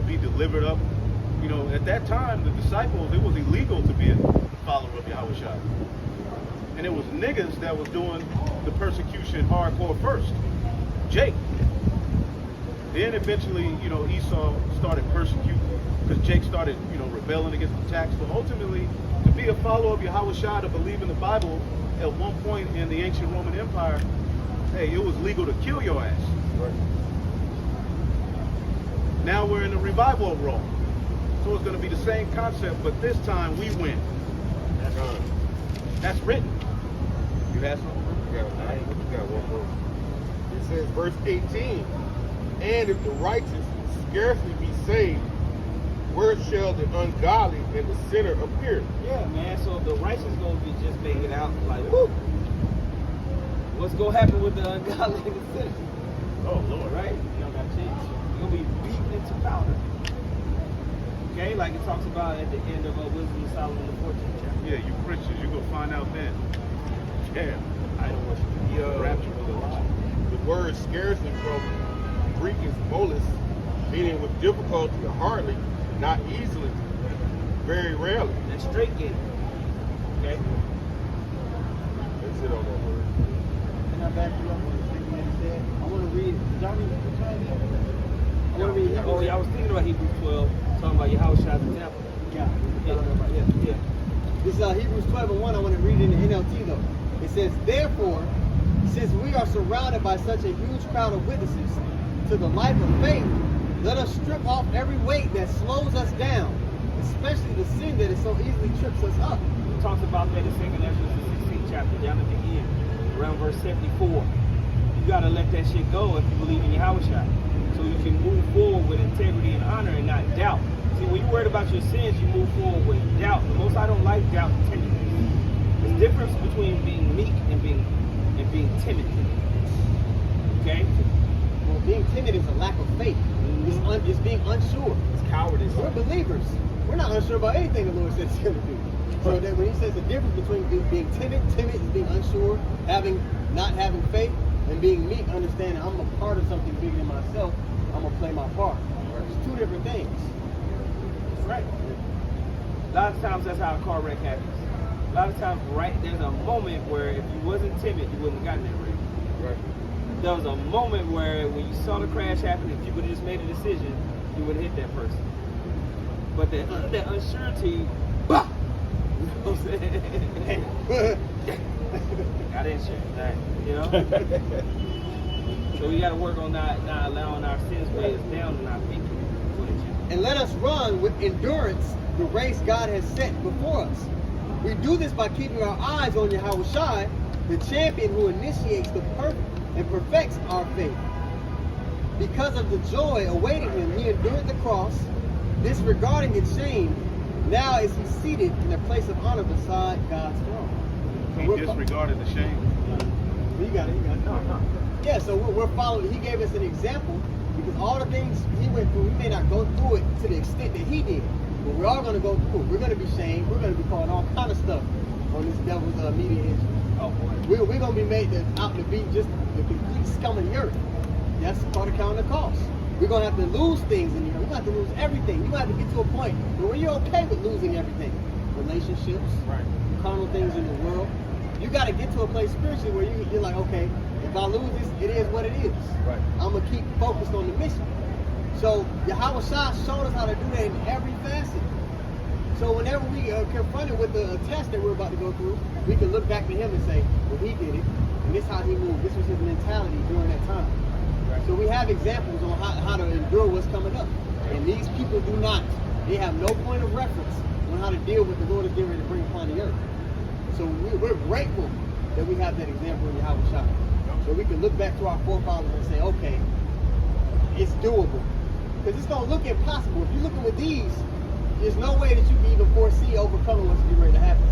[SPEAKER 5] be delivered up. At that time, the disciples, it was illegal to be a follower of Yahweh Shai. And it was niggas that was doing the persecution hardcore first. Jake. Then eventually, Esau started persecuting because Jake started, rebelling against the tax. But ultimately, the be a follower of Yahushua, to believe in the Bible, at one point in the ancient Roman Empire, hey, it was legal to kill your ass.
[SPEAKER 3] Right.
[SPEAKER 5] Now we're in the revival of Rome. So it's going to be the same concept, but this time we win. That's written. You have something?
[SPEAKER 6] You got one more. It says, verse 18, and if the righteous scarcely be saved, where shall the ungodly and the sinner appear?
[SPEAKER 4] Yeah, man. So the righteous gonna be just making out like, whoo. What's gonna happen with the ungodly and the sinner?
[SPEAKER 5] Oh, Lord.
[SPEAKER 4] Right? You don't got a chance. You're gonna be beaten into powder. Okay, like it talks about at the end of Wisdom of Solomon, the 14th chapter.
[SPEAKER 5] Yeah, you Christians, you're going to find out then. Yeah.
[SPEAKER 4] I don't worship.
[SPEAKER 6] The
[SPEAKER 5] Rapture was a lie.
[SPEAKER 6] The word scarcely from Greek is molus, meaning with difficulty or hardly, not easily, very rarely.
[SPEAKER 4] That's straight game. Okay?
[SPEAKER 6] That's it on that word.
[SPEAKER 1] Can I back you up on the thing that he said? I want to read. Did y'all read the time? I want to read.
[SPEAKER 4] Oh, yeah, I was thinking about Hebrews 12, talking about Yahushua's example.
[SPEAKER 1] Yeah.
[SPEAKER 4] Yeah.
[SPEAKER 1] This is Hebrews 12:1. I want to read it in the NLT though. It says, therefore, since we are surrounded by such a huge crowd of witnesses to the life of faith, let us strip off every weight that slows us down, especially the sin that so easily trips us up.
[SPEAKER 4] He talks about that in 2nd Ezra, the 16th chapter, down at the end, around verse 74. You got to let that shit go if you believe in Yahushua, so you can move forward with integrity and honor and not doubt. See, when you're worried about your sins, you move forward with doubt. The most I don't like doubt and timidity. There's a difference between being meek and being timid. Okay?
[SPEAKER 1] Well, being timid is a lack of faith. It's being unsure.
[SPEAKER 4] It's cowardice.
[SPEAKER 1] We're believers. We're not unsure about anything the Lord says He's going to do. So that when He says the difference between being timid is being unsure, not having faith, and being meek, understanding I'm a part of something bigger than myself. I'm gonna play my part. It's two different things.
[SPEAKER 4] Right. A lot of times that's how a car wreck happens. A lot of times, right, there's a moment where if you wasn't timid, you wouldn't have gotten that wreck.
[SPEAKER 6] Right.
[SPEAKER 4] There was a moment where when you saw the crash happen, if you would have just made a decision, you would have hit that person. But that uncertainty, bah! You know what I'm saying? Got insurance, right? You know? So we got to work on not allowing our sins weigh us down and our feet.
[SPEAKER 1] And let us run with endurance the race God has set before us. We do this by keeping our eyes on Yahushua, the champion who initiates the perfect and perfects our faith. Because of the joy awaiting him, he endured the cross, disregarding its shame. Now is he seated in a place of honor beside God's throne.
[SPEAKER 5] He disregarded the shame.
[SPEAKER 1] You got it. No. Yeah, so we're following. He gave us an example because all the things he went through, we may not go through it to the extent that he did, but we're all going to go through it. We're going to be shamed. We're going to be called all kind of stuff on this devil's media engine.
[SPEAKER 4] Oh boy.
[SPEAKER 1] We're going to be made out to be just the complete scum of the earth. That's part of counting the cost. We're going to have to lose things in here. We're going to have to lose everything. You're going to have to get to a point where you're okay with losing everything. Relationships,
[SPEAKER 4] right,
[SPEAKER 1] carnal things in the world. You got to get to a place spiritually where you're like, okay, if I lose this, it is what it is.
[SPEAKER 6] Right.
[SPEAKER 1] I'm going to keep focused on the mission. So Yahushua showed us how to do that in every facet. So whenever we are confronted with the test that we're about to go through, we can look back to him and say, well, he did it, and this is how he moved. This was his mentality during that time. Right. So we have examples on how to endure what's coming up. And these people do not. They have no point of reference on how to deal with the Lord is getting ready to bring upon the earth. So we're grateful that we have that example in Yahushua. So we can look back to our forefathers and say, okay, it's doable. Because it's going to look impossible. If you're looking with these, there's no way that you can even foresee overcoming what's getting ready to happen.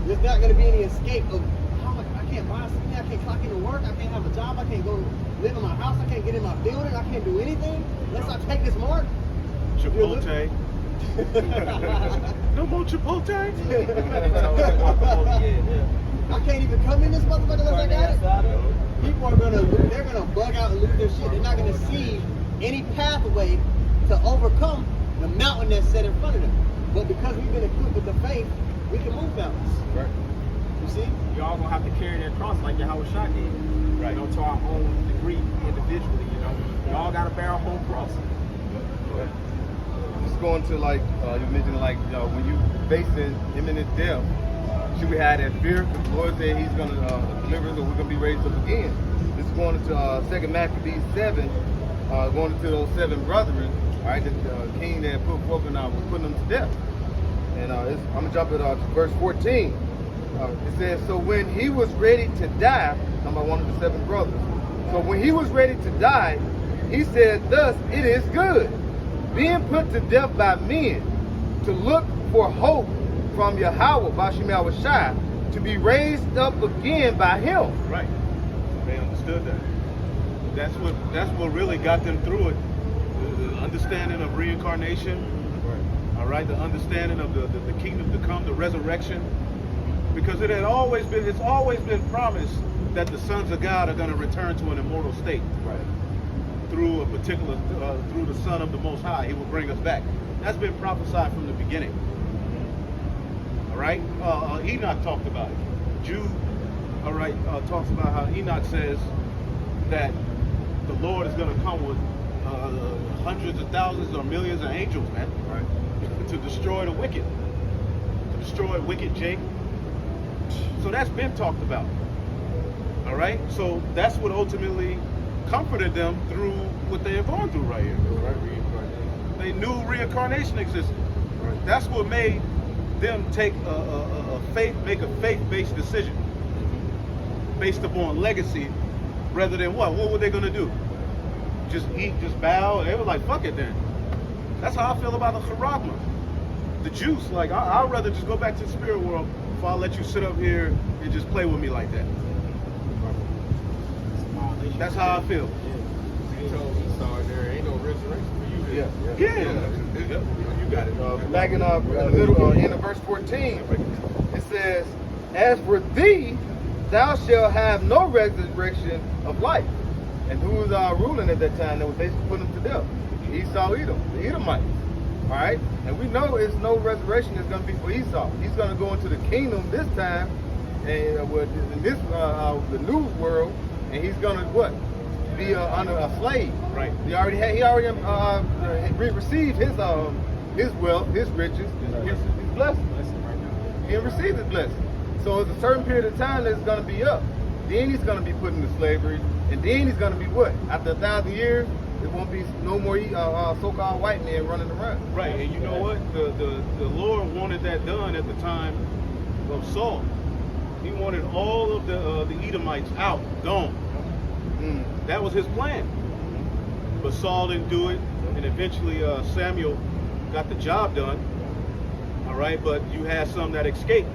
[SPEAKER 1] There's not going to be any escape of how much I can't buy something, I can't clock into work, I can't have a job, I can't go live in my house, I can't get in my building, I can't do anything unless I take this mark.
[SPEAKER 5] Chipotle. No more Chipotle.
[SPEAKER 1] I can't even come in this motherfucker unless I got it. People are they're gonna bug out and lose their shit. They're not gonna see any pathway to overcome the mountain that's set in front of them. But because we've been equipped with the faith, we can move mountains.
[SPEAKER 6] Right.
[SPEAKER 1] You see?
[SPEAKER 2] Y'all gonna have to carry that cross like Yahushua did. Right. You know, to our own degree individually, you know. We all gotta bear our whole cross.
[SPEAKER 3] this is going to like you mentioned like when you facing imminent death, should we have that fear? Because the Lord said He's going to deliver us, or we're going to be raised up again. This is going into 2 Maccabees 7, going into those 7 brethren, all right, the king that put forth and was putting them to death. And I'm going to jump to verse 14. It says, so when he was ready to die, talking about one of the 7 brothers. So when he was ready to die, he said, thus it is good, being put to death by men, to look for hope from Yahweh, Bashim Yahushai, to be raised up again by him.
[SPEAKER 5] Right. They understood that. That's what really got them through it. The understanding of reincarnation.
[SPEAKER 3] Right.
[SPEAKER 5] All right, the understanding of the kingdom to come, the resurrection. Because it's always been promised that the sons of God are going to return to an immortal state.
[SPEAKER 3] Right.
[SPEAKER 5] Through a particular, through the Son of the Most High, He will bring us back. That's been prophesied from the beginning. All right. Enoch talked about it. Jude, all right, talks about how Enoch says that the Lord is going to come with hundreds of thousands or millions of angels, man,
[SPEAKER 3] Right.
[SPEAKER 5] to destroy the wicked, to destroy wicked Jake. So that's been talked about. All right. So that's what ultimately comforted them through what they have gone through right here.
[SPEAKER 3] Right. Reincarnation.
[SPEAKER 5] They knew reincarnation existed.
[SPEAKER 3] Right.
[SPEAKER 5] That's what made them take make a faith-based decision based upon legacy, rather than what? What were they going to do? Just eat, just bow? They were like, fuck it then. That's how I feel about the charagma, the juice. Like I'd rather just go back to the spirit world if I let you sit up here and just play with me like that. That's how I feel.
[SPEAKER 6] He told Esau there ain't no resurrection for you.
[SPEAKER 3] Yeah.
[SPEAKER 5] Yeah.
[SPEAKER 6] You got it.
[SPEAKER 3] Back in the middle, end of verse 14, it says, as for thee, thou shalt have no resurrection of life. And who was ruling at that time that was basically putting him to death? Esau, Edom, the Edomites. All right? And we know it's no resurrection that's going to be for Esau. He's going to go into the kingdom this time, and in this the new world, and he's going to what? Be under a slave.
[SPEAKER 5] Right.
[SPEAKER 3] He already received his wealth, his riches, his blessings. He received his blessing. So it's a certain period of time that's going to be up. Then he's going to be put into slavery, and then he's going to be what? After 1,000 years, there won't be no more so-called white men running around.
[SPEAKER 5] Right, and you know what? The Lord wanted that done at the time of Saul. He wanted all of the Edomites out, gone. That was his plan. But Saul didn't do it, and eventually Samuel got the job done. All right, but you had some that escaped.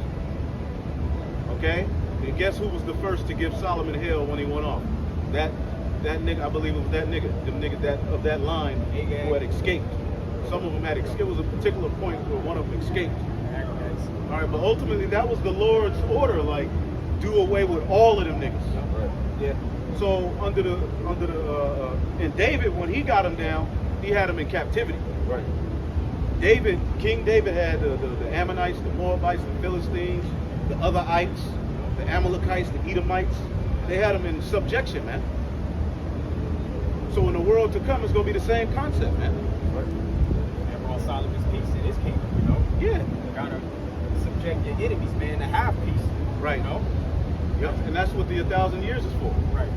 [SPEAKER 5] Okay, and guess who was the first to give Solomon hell when he went off? That nigga, I believe it was that nigga, the nigga of that line who had escaped. Some of them had escaped. It was a particular point where one of them escaped. All right, but ultimately that was the Lord's order, like do away with all of them niggas.
[SPEAKER 4] Yeah.
[SPEAKER 5] So and David, when he got him down, he had him in captivity.
[SPEAKER 3] Right.
[SPEAKER 5] King David had the Ammonites, the Moabites, the Philistines, the other ites, the Amalekites, the Edomites. They had them in subjection, man. So in the world to come, it's going to be the same concept, man.
[SPEAKER 3] Right.
[SPEAKER 2] And all Solomon's peace in his kingdom, you know?
[SPEAKER 5] Yeah.
[SPEAKER 2] Kind of subject your enemies, man, to have peace.
[SPEAKER 5] Right.
[SPEAKER 2] You know?
[SPEAKER 5] Yep. And that's what the 1,000 years is for.
[SPEAKER 2] Right.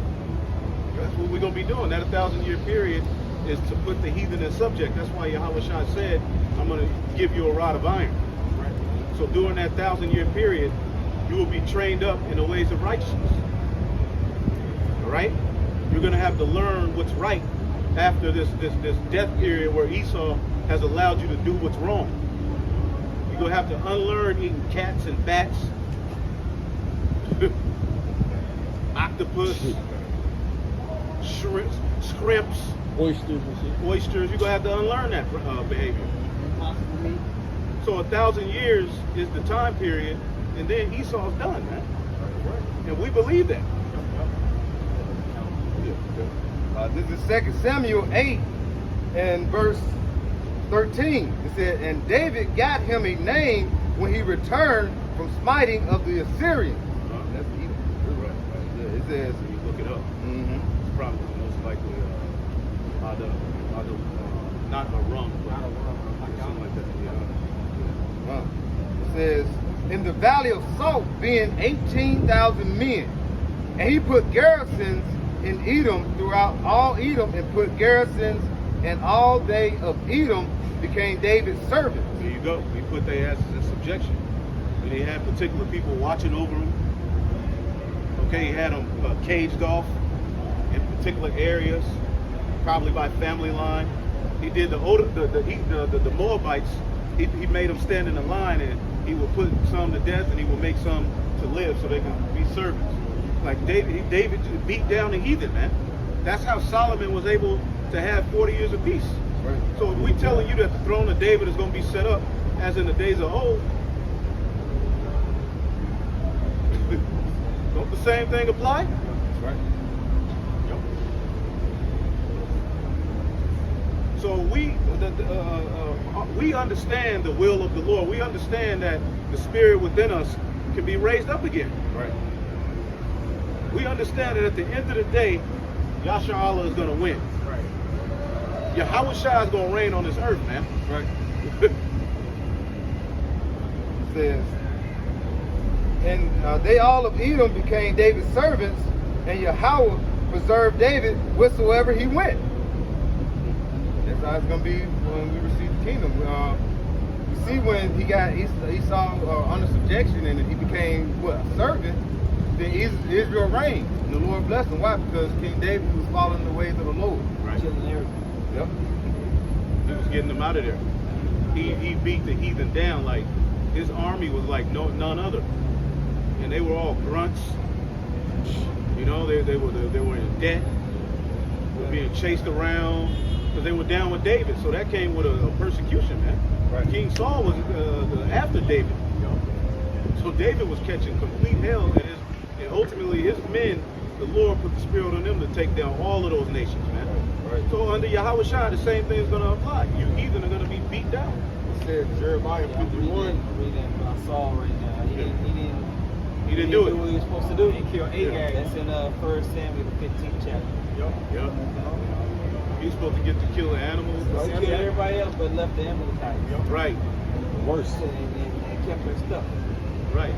[SPEAKER 5] That's what we're going to be doing. That 1,000-year period is to put the heathen in subject. That's why Yahweh Shai said, I'm going to give you a rod of iron.
[SPEAKER 2] Right.
[SPEAKER 5] So during that 1,000-year period, you will be trained up in the ways of righteousness. All right? You're going to have to learn what's right after this death period where Esau has allowed you to do what's wrong. You're going to have to unlearn eating cats and bats, octopus, shrimps,
[SPEAKER 4] Oysters.
[SPEAKER 5] oysters. You're going to have to unlearn that behavior. So 1,000 years is the time period, and then Esau's done, man. And we believe that.
[SPEAKER 3] This is 2 Samuel 8 and verse 13. It said, and David got him a name when he returned from smiting of the Assyrians. That's Edom.
[SPEAKER 5] Right.
[SPEAKER 3] Yeah, it says,
[SPEAKER 5] You look it up.
[SPEAKER 3] mm-hmm.
[SPEAKER 5] It's probably most likely Not a rum.
[SPEAKER 4] Not a rum.
[SPEAKER 5] Something like that. Yeah.
[SPEAKER 3] It says, in the valley of Salt being 18,000 men. And he put garrisons in Edom throughout all Edom, and put garrisons, and all they of Edom became David's servants.
[SPEAKER 5] There you go. He put their asses in subjection. And he had particular people watching over him. Okay, he had them caged off in particular areas, probably by family line. He did the Moabites. He made them stand in a line, and he would put some to death, and he would make some to live, so they can be servants. Like David beat down the heathen, man. That's how Solomon was able to have 40 years of peace.
[SPEAKER 3] Right.
[SPEAKER 5] So if we telling you that the throne of David is going to be set up as in the days of old, don't the same thing apply?
[SPEAKER 3] That's right.
[SPEAKER 5] Yep. So we understand the will of the Lord. We understand that the spirit within us can be raised up again.
[SPEAKER 3] Right.
[SPEAKER 5] We understand that at the end of the day, Yasha Allah is going to win.
[SPEAKER 4] Right.
[SPEAKER 5] Yahweh Shai is going to reign on this earth, man.
[SPEAKER 3] Right. It says, and they all of Edom became David's servants, and Yahweh preserved David wheresoever he went. That's how it's going to be when we receive the kingdom. You see, when he got Esau under subjection and he became a servant, then Israel reigned. And the Lord blessed him. Why? Because King David was following the ways of the Lord.
[SPEAKER 5] Right.
[SPEAKER 4] Killing everything.
[SPEAKER 3] Yep.
[SPEAKER 5] He was getting them out of there. He beat the heathen down. Like his army was like none other, and they were all grunts. You know, they were in debt, were being chased around because they were down with David. So that came with a persecution, man.
[SPEAKER 3] Right.
[SPEAKER 5] King Saul was after David. You know? So David was catching complete hell, and ultimately his men, the Lord put the spirit on them to take down all of those nations, man.
[SPEAKER 3] Right.
[SPEAKER 5] So under Yahweh Shai, the same thing is going to apply. You heathen are going to be beat down.
[SPEAKER 6] It said Jeremiah 51.
[SPEAKER 4] I'm reading Saul right now. He didn't
[SPEAKER 5] do it.
[SPEAKER 4] what he was supposed to do.
[SPEAKER 2] He killed Agag.
[SPEAKER 4] That's in 1 Samuel, the 15th chapter.
[SPEAKER 5] Yep. He's supposed to get to kill the animals.
[SPEAKER 4] So he killed everybody else, but left the Amalekites.
[SPEAKER 5] Right,
[SPEAKER 4] Worse. And kept their stuff.
[SPEAKER 5] right.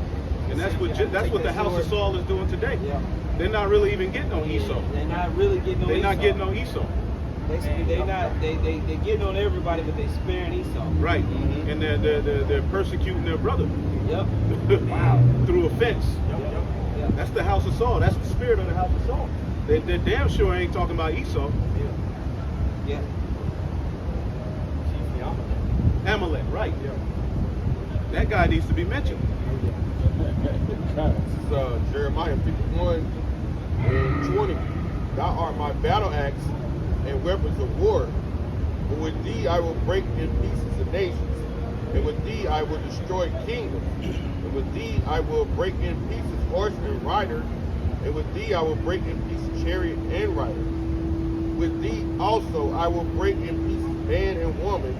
[SPEAKER 5] And that's what the house of Saul is doing today.
[SPEAKER 4] Yeah.
[SPEAKER 5] They're not really even getting on Esau.
[SPEAKER 4] They're not really getting on
[SPEAKER 5] They're
[SPEAKER 4] Esau.
[SPEAKER 5] not getting on Esau.
[SPEAKER 4] They getting on everybody, but they sparing Esau.
[SPEAKER 5] Right. And they're persecuting their brother.
[SPEAKER 4] Yep. Wow.
[SPEAKER 5] Through offense.
[SPEAKER 4] Yep.
[SPEAKER 5] That's the house of Saul. That's the spirit of the house of Saul. They're damn sure ain't talking about Esau.
[SPEAKER 4] Yeah.
[SPEAKER 5] Amalek, right. That guy needs to be mentioned.
[SPEAKER 6] This is Jeremiah 51 and 20. Thou art my battle axe and weapons of war. But with thee I will break in pieces the nations. And with thee I will destroy kingdoms. And with thee I will break in pieces horsemen and riders. And with thee I will break in pieces chariot and rider. With thee also I will break in pieces man and woman.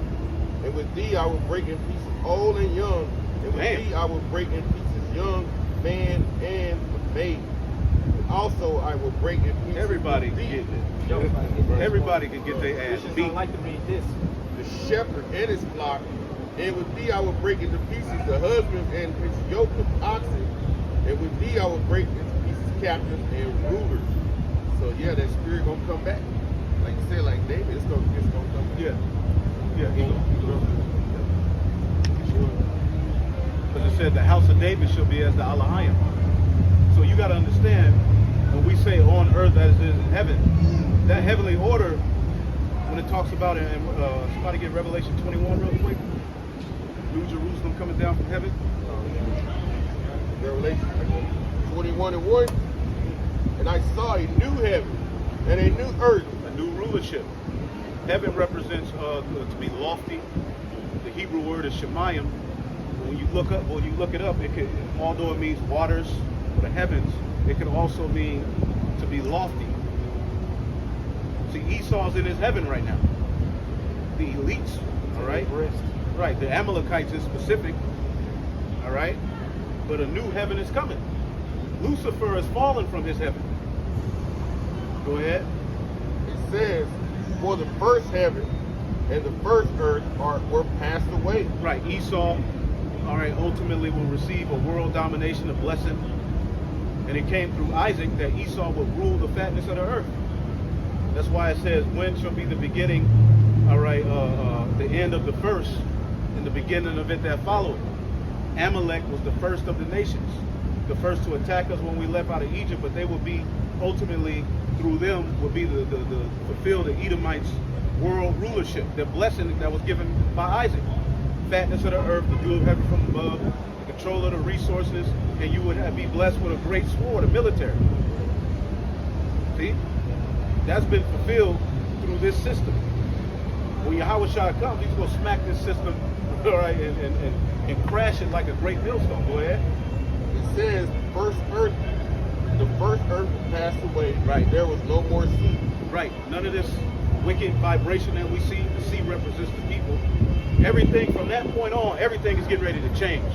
[SPEAKER 6] And with thee I will break in pieces old and young. And with thee I will break in pieces young man and maid. And also I will break in pieces
[SPEAKER 5] Everybody can get it. Everybody can get their ass beat.
[SPEAKER 2] I like to read this.
[SPEAKER 6] the shepherd and his flock. And with thee I will break into pieces the husband and his yoke of oxen. And with thee I will break into pieces captains and rulers. So yeah, that spirit gonna come back. Like you said, like David, it's gonna come back.
[SPEAKER 5] Yeah, he because it said the house of David shall be as the Alahayim. So you got to understand, when we say on earth as it is in heaven, that heavenly order, when it talks about it, and somebody get Revelation 21 real quick. New Jerusalem coming down from heaven.
[SPEAKER 6] Revelation 21 and 1. And I saw a new heaven and a new earth.
[SPEAKER 5] A new rulership. Heaven represents to be lofty. The Hebrew word is shemayim. When you look it up, it could, although it means waters or the heavens, it could also mean to be lofty. See, Esau's in his heaven right now. The elites, all right? Right, the Amalekites in specific, all right? But a new heaven is coming. Lucifer has fallen from his heaven. Go ahead.
[SPEAKER 6] It says, for the first heaven and the first earth were passed away.
[SPEAKER 5] Right, Esau, all right, ultimately will receive a world domination, a blessing. And it came through Isaac that Esau would rule the fatness of the earth. That's why it says, when shall be the beginning, all right, the end of the first, and the beginning of it that followed. Amalek was the first of the nations, the first to attack us when we left out of Egypt, but they would be ultimately, through them, would be the fulfill the Edomites' world rulership, the blessing that was given by Isaac. Fatness of the earth, the dew of heaven from above, the control of the resources, and you would be blessed with a great sword, a military. See? That's been fulfilled through this system. When Yahushua comes, he's going to smack this system, all right, and crash it like a great millstone. Go ahead.
[SPEAKER 6] It says, the first earth passed away.
[SPEAKER 5] Right.
[SPEAKER 6] There was no more sea.
[SPEAKER 5] Right. None of this wicked vibration that we see. The sea represents the people. Everything from that point on, everything is getting ready to change.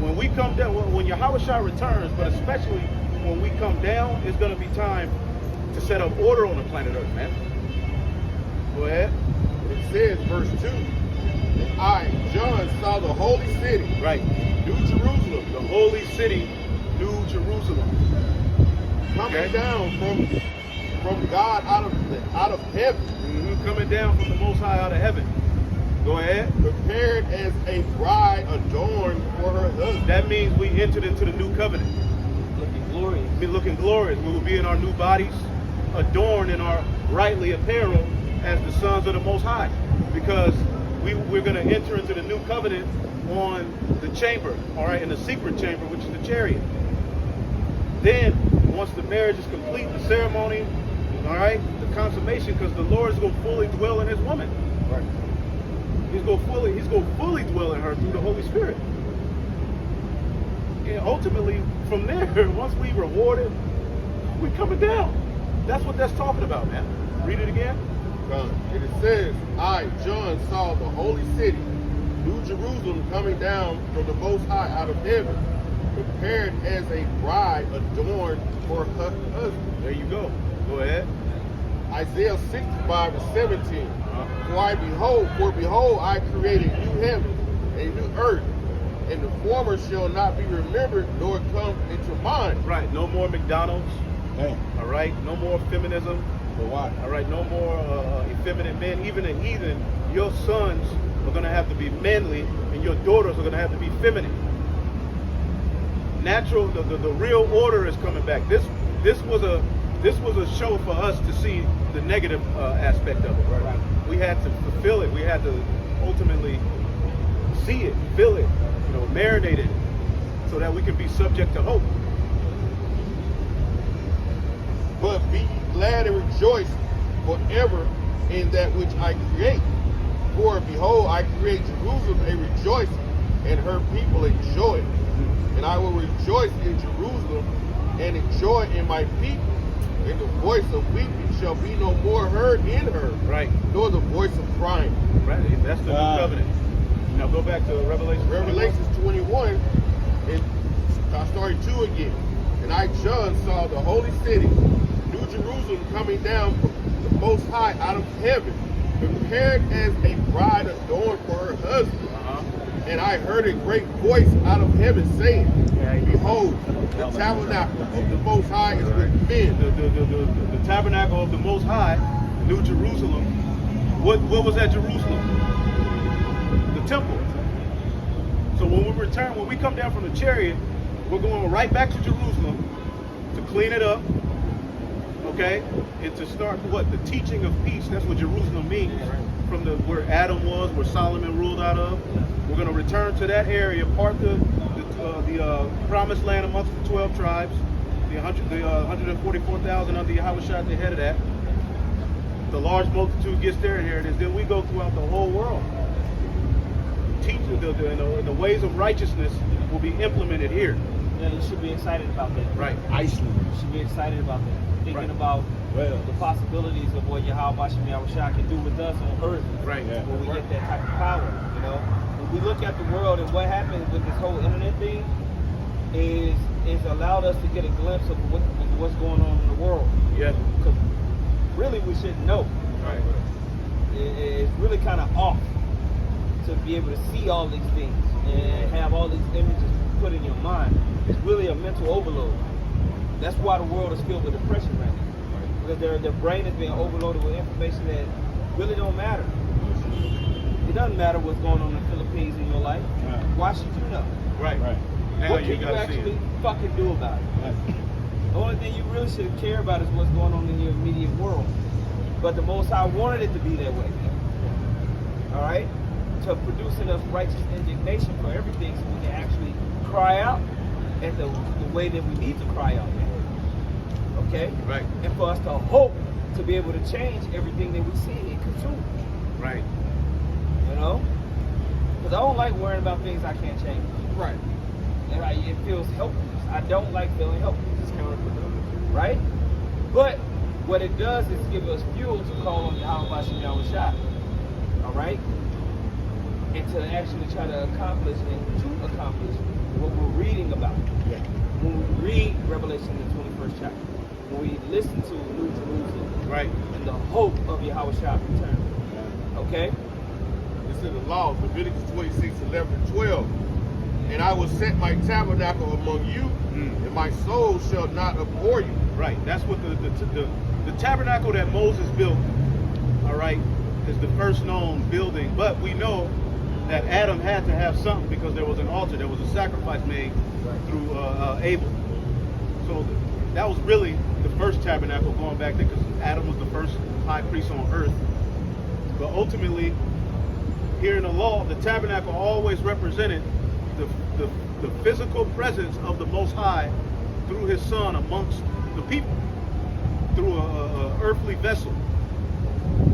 [SPEAKER 5] When we come down, when Yahushua returns, but especially when we come down, it's going to be time to set up order on the planet Earth, man. Go ahead.
[SPEAKER 6] It says, verse 2, and I, John, saw the holy city,
[SPEAKER 5] Right.
[SPEAKER 6] New Jerusalem,
[SPEAKER 5] The holy city, New Jerusalem.
[SPEAKER 6] coming down from God out of heaven,
[SPEAKER 5] Coming down from the Most High out of heaven. Go ahead.
[SPEAKER 6] prepared as a bride adorned for her husband.
[SPEAKER 5] That means we entered into the new covenant.
[SPEAKER 4] Looking glorious.
[SPEAKER 5] Be looking glorious. We will be in our new bodies, adorned in our rightly apparel as the sons of the Most High, because we're going to enter into the new covenant on the chamber, all right, in the secret chamber, which is the chariot. Then, once the marriage is complete, the ceremony, all right, the consummation, because the Lord is going to fully dwell in His woman.
[SPEAKER 6] Right.
[SPEAKER 5] He's going to fully dwell in her through the Holy Spirit. And ultimately, from there, once we rewarded, we coming down. That's what that's talking about, man. Read it again.
[SPEAKER 6] And it says, I, John, saw the holy city, New Jerusalem, coming down from the Most High out of heaven, prepared as a bride adorned for her husband.
[SPEAKER 5] There you go. Go ahead.
[SPEAKER 6] Isaiah 65 and 17. For behold, I created new heaven, a new earth, and the former shall not be remembered, nor come into mind.
[SPEAKER 5] Right. No more McDonald's. All right. No more feminism.
[SPEAKER 6] Why?
[SPEAKER 5] All right. No more effeminate men. Even in heathen, your sons are going to have to be manly, and your daughters are going to have to be feminine. Natural. The real order is coming back. This was a show for us to see the negative aspect of it. Right. We had to fulfill it. We had to ultimately see it, feel it, marinate it, so that we can be subject to hope.
[SPEAKER 6] But be glad and rejoice forever in that which I create. For behold, I create Jerusalem a rejoicing, and her people a joy. And I will rejoice in Jerusalem and enjoy in my people. And the voice of weeping shall be no more heard in her,
[SPEAKER 5] Right.
[SPEAKER 6] nor the voice of crying.
[SPEAKER 5] Right. That's the new covenant. Now go back to Revelation.
[SPEAKER 6] Revelations 21, and I started 2 again. And I, John, saw the holy city, New Jerusalem, coming down from the Most High out of heaven, prepared as a bride adorned for her husband. And I heard a great voice out of heaven saying, behold, the tabernacle of the Most High is with men.
[SPEAKER 5] The tabernacle of the Most High, New Jerusalem. What was that Jerusalem? The temple. So when we come down from the chariot, we're going right back to Jerusalem to clean it up, okay, and to start what? The teaching of peace. That's what Jerusalem means. From where Adam was, where Solomon ruled out of. We're going to return to that area, part the promised land amongst the 12 tribes, the 144,000 under Yahushua at the head of that. The large multitude gets their inheritance. Then we go throughout the whole world. Teach the ways of righteousness will be implemented here.
[SPEAKER 4] Yeah, you should be excited about that.
[SPEAKER 5] Right.
[SPEAKER 4] Iceland. You should be excited about that. Thinking about the possibilities of what Yahweh Shah can do with us on earth.
[SPEAKER 5] Right.
[SPEAKER 4] When we get that type of power, When we look at the world and what happened with this whole internet thing is allowed us to get a glimpse of what's going on in the world.
[SPEAKER 5] Yeah.
[SPEAKER 4] Because really we shouldn't know.
[SPEAKER 5] Right.
[SPEAKER 4] It's really kind of off to be able to see all these things and have all these images put in your mind. It's really a mental overload. That's why the world is filled with depression right now. Because their brain is being overloaded with information that really don't matter. It doesn't matter what's going on in the Philippines in your life.
[SPEAKER 5] Right.
[SPEAKER 4] Why should you know?
[SPEAKER 5] Right. Now
[SPEAKER 4] What
[SPEAKER 5] you
[SPEAKER 4] can you
[SPEAKER 5] gotta see
[SPEAKER 4] actually
[SPEAKER 5] it.
[SPEAKER 4] fucking do about it?
[SPEAKER 5] Right.
[SPEAKER 4] The only thing you really should care about is what's going on in your immediate world. But the Most High wanted it to be that way. All right? To produce in us righteous indignation for everything so we can actually cry out at the way that we need to cry out. Okay?
[SPEAKER 5] Right.
[SPEAKER 4] And for us to hope to be able to change everything that we see and consume.
[SPEAKER 5] Right.
[SPEAKER 4] You know? Because I don't like worrying about things I can't change.
[SPEAKER 5] Right.
[SPEAKER 4] And it feels helpless. I don't like feeling helpless. It's counterproductive. Right? But what it does is give us fuel to call on Yahweh Shah. All right? And to actually try to accomplish what we're reading about.
[SPEAKER 5] Yeah.
[SPEAKER 4] When we read Revelation in the 21st chapter, when we listen to New Jerusalem,
[SPEAKER 5] Right.
[SPEAKER 4] and the hope of Yahweh Shah's return. Okay?
[SPEAKER 6] It's in the law, Leviticus 26:11-12. And I will set my tabernacle among you, and my soul shall not abhor you.
[SPEAKER 5] Right. That's what the tabernacle that Moses built, all right, is the first known building. But we know that Adam had to have something because there was an altar. There was a sacrifice made through Abel. So that was really the first tabernacle going back there because Adam was the first high priest on earth. But ultimately, here in the law, the tabernacle always represented the physical presence of the Most High through His Son amongst the people, through a earthly vessel.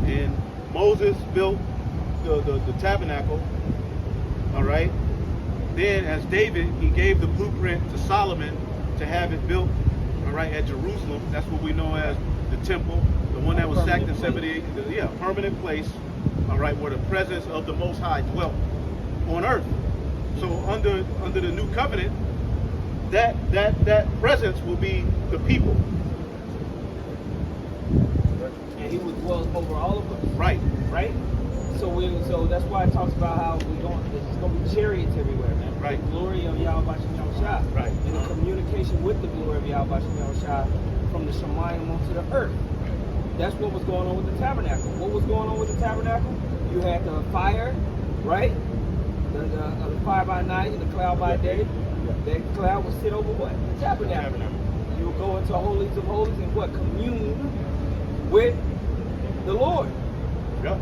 [SPEAKER 5] And Moses built the tabernacle, all right? Then as David, he gave the blueprint to Solomon to have it built, all right, at Jerusalem. That's what we know as the temple, the one that was sacked in 70, permanent place, all right, where the presence of the Most High dwelt on earth. So under the new covenant, that presence will be the people.
[SPEAKER 4] And He will dwell over all of us.
[SPEAKER 5] Right.
[SPEAKER 4] Right? So that's why it talks about how there's going to be chariots everywhere, man.
[SPEAKER 5] Right.
[SPEAKER 4] The glory of Yahweh Shah.
[SPEAKER 5] Right.
[SPEAKER 4] And the communication with the glory of Yahweh Shah from the Shemayim onto the earth. That's what was going on with the tabernacle. What was going on with the tabernacle? You had the fire, right? The fire by night and the cloud by day. That cloud would sit over what? The tabernacle. You would go into holies of holies and what? Commune with the Lord.
[SPEAKER 5] Yep.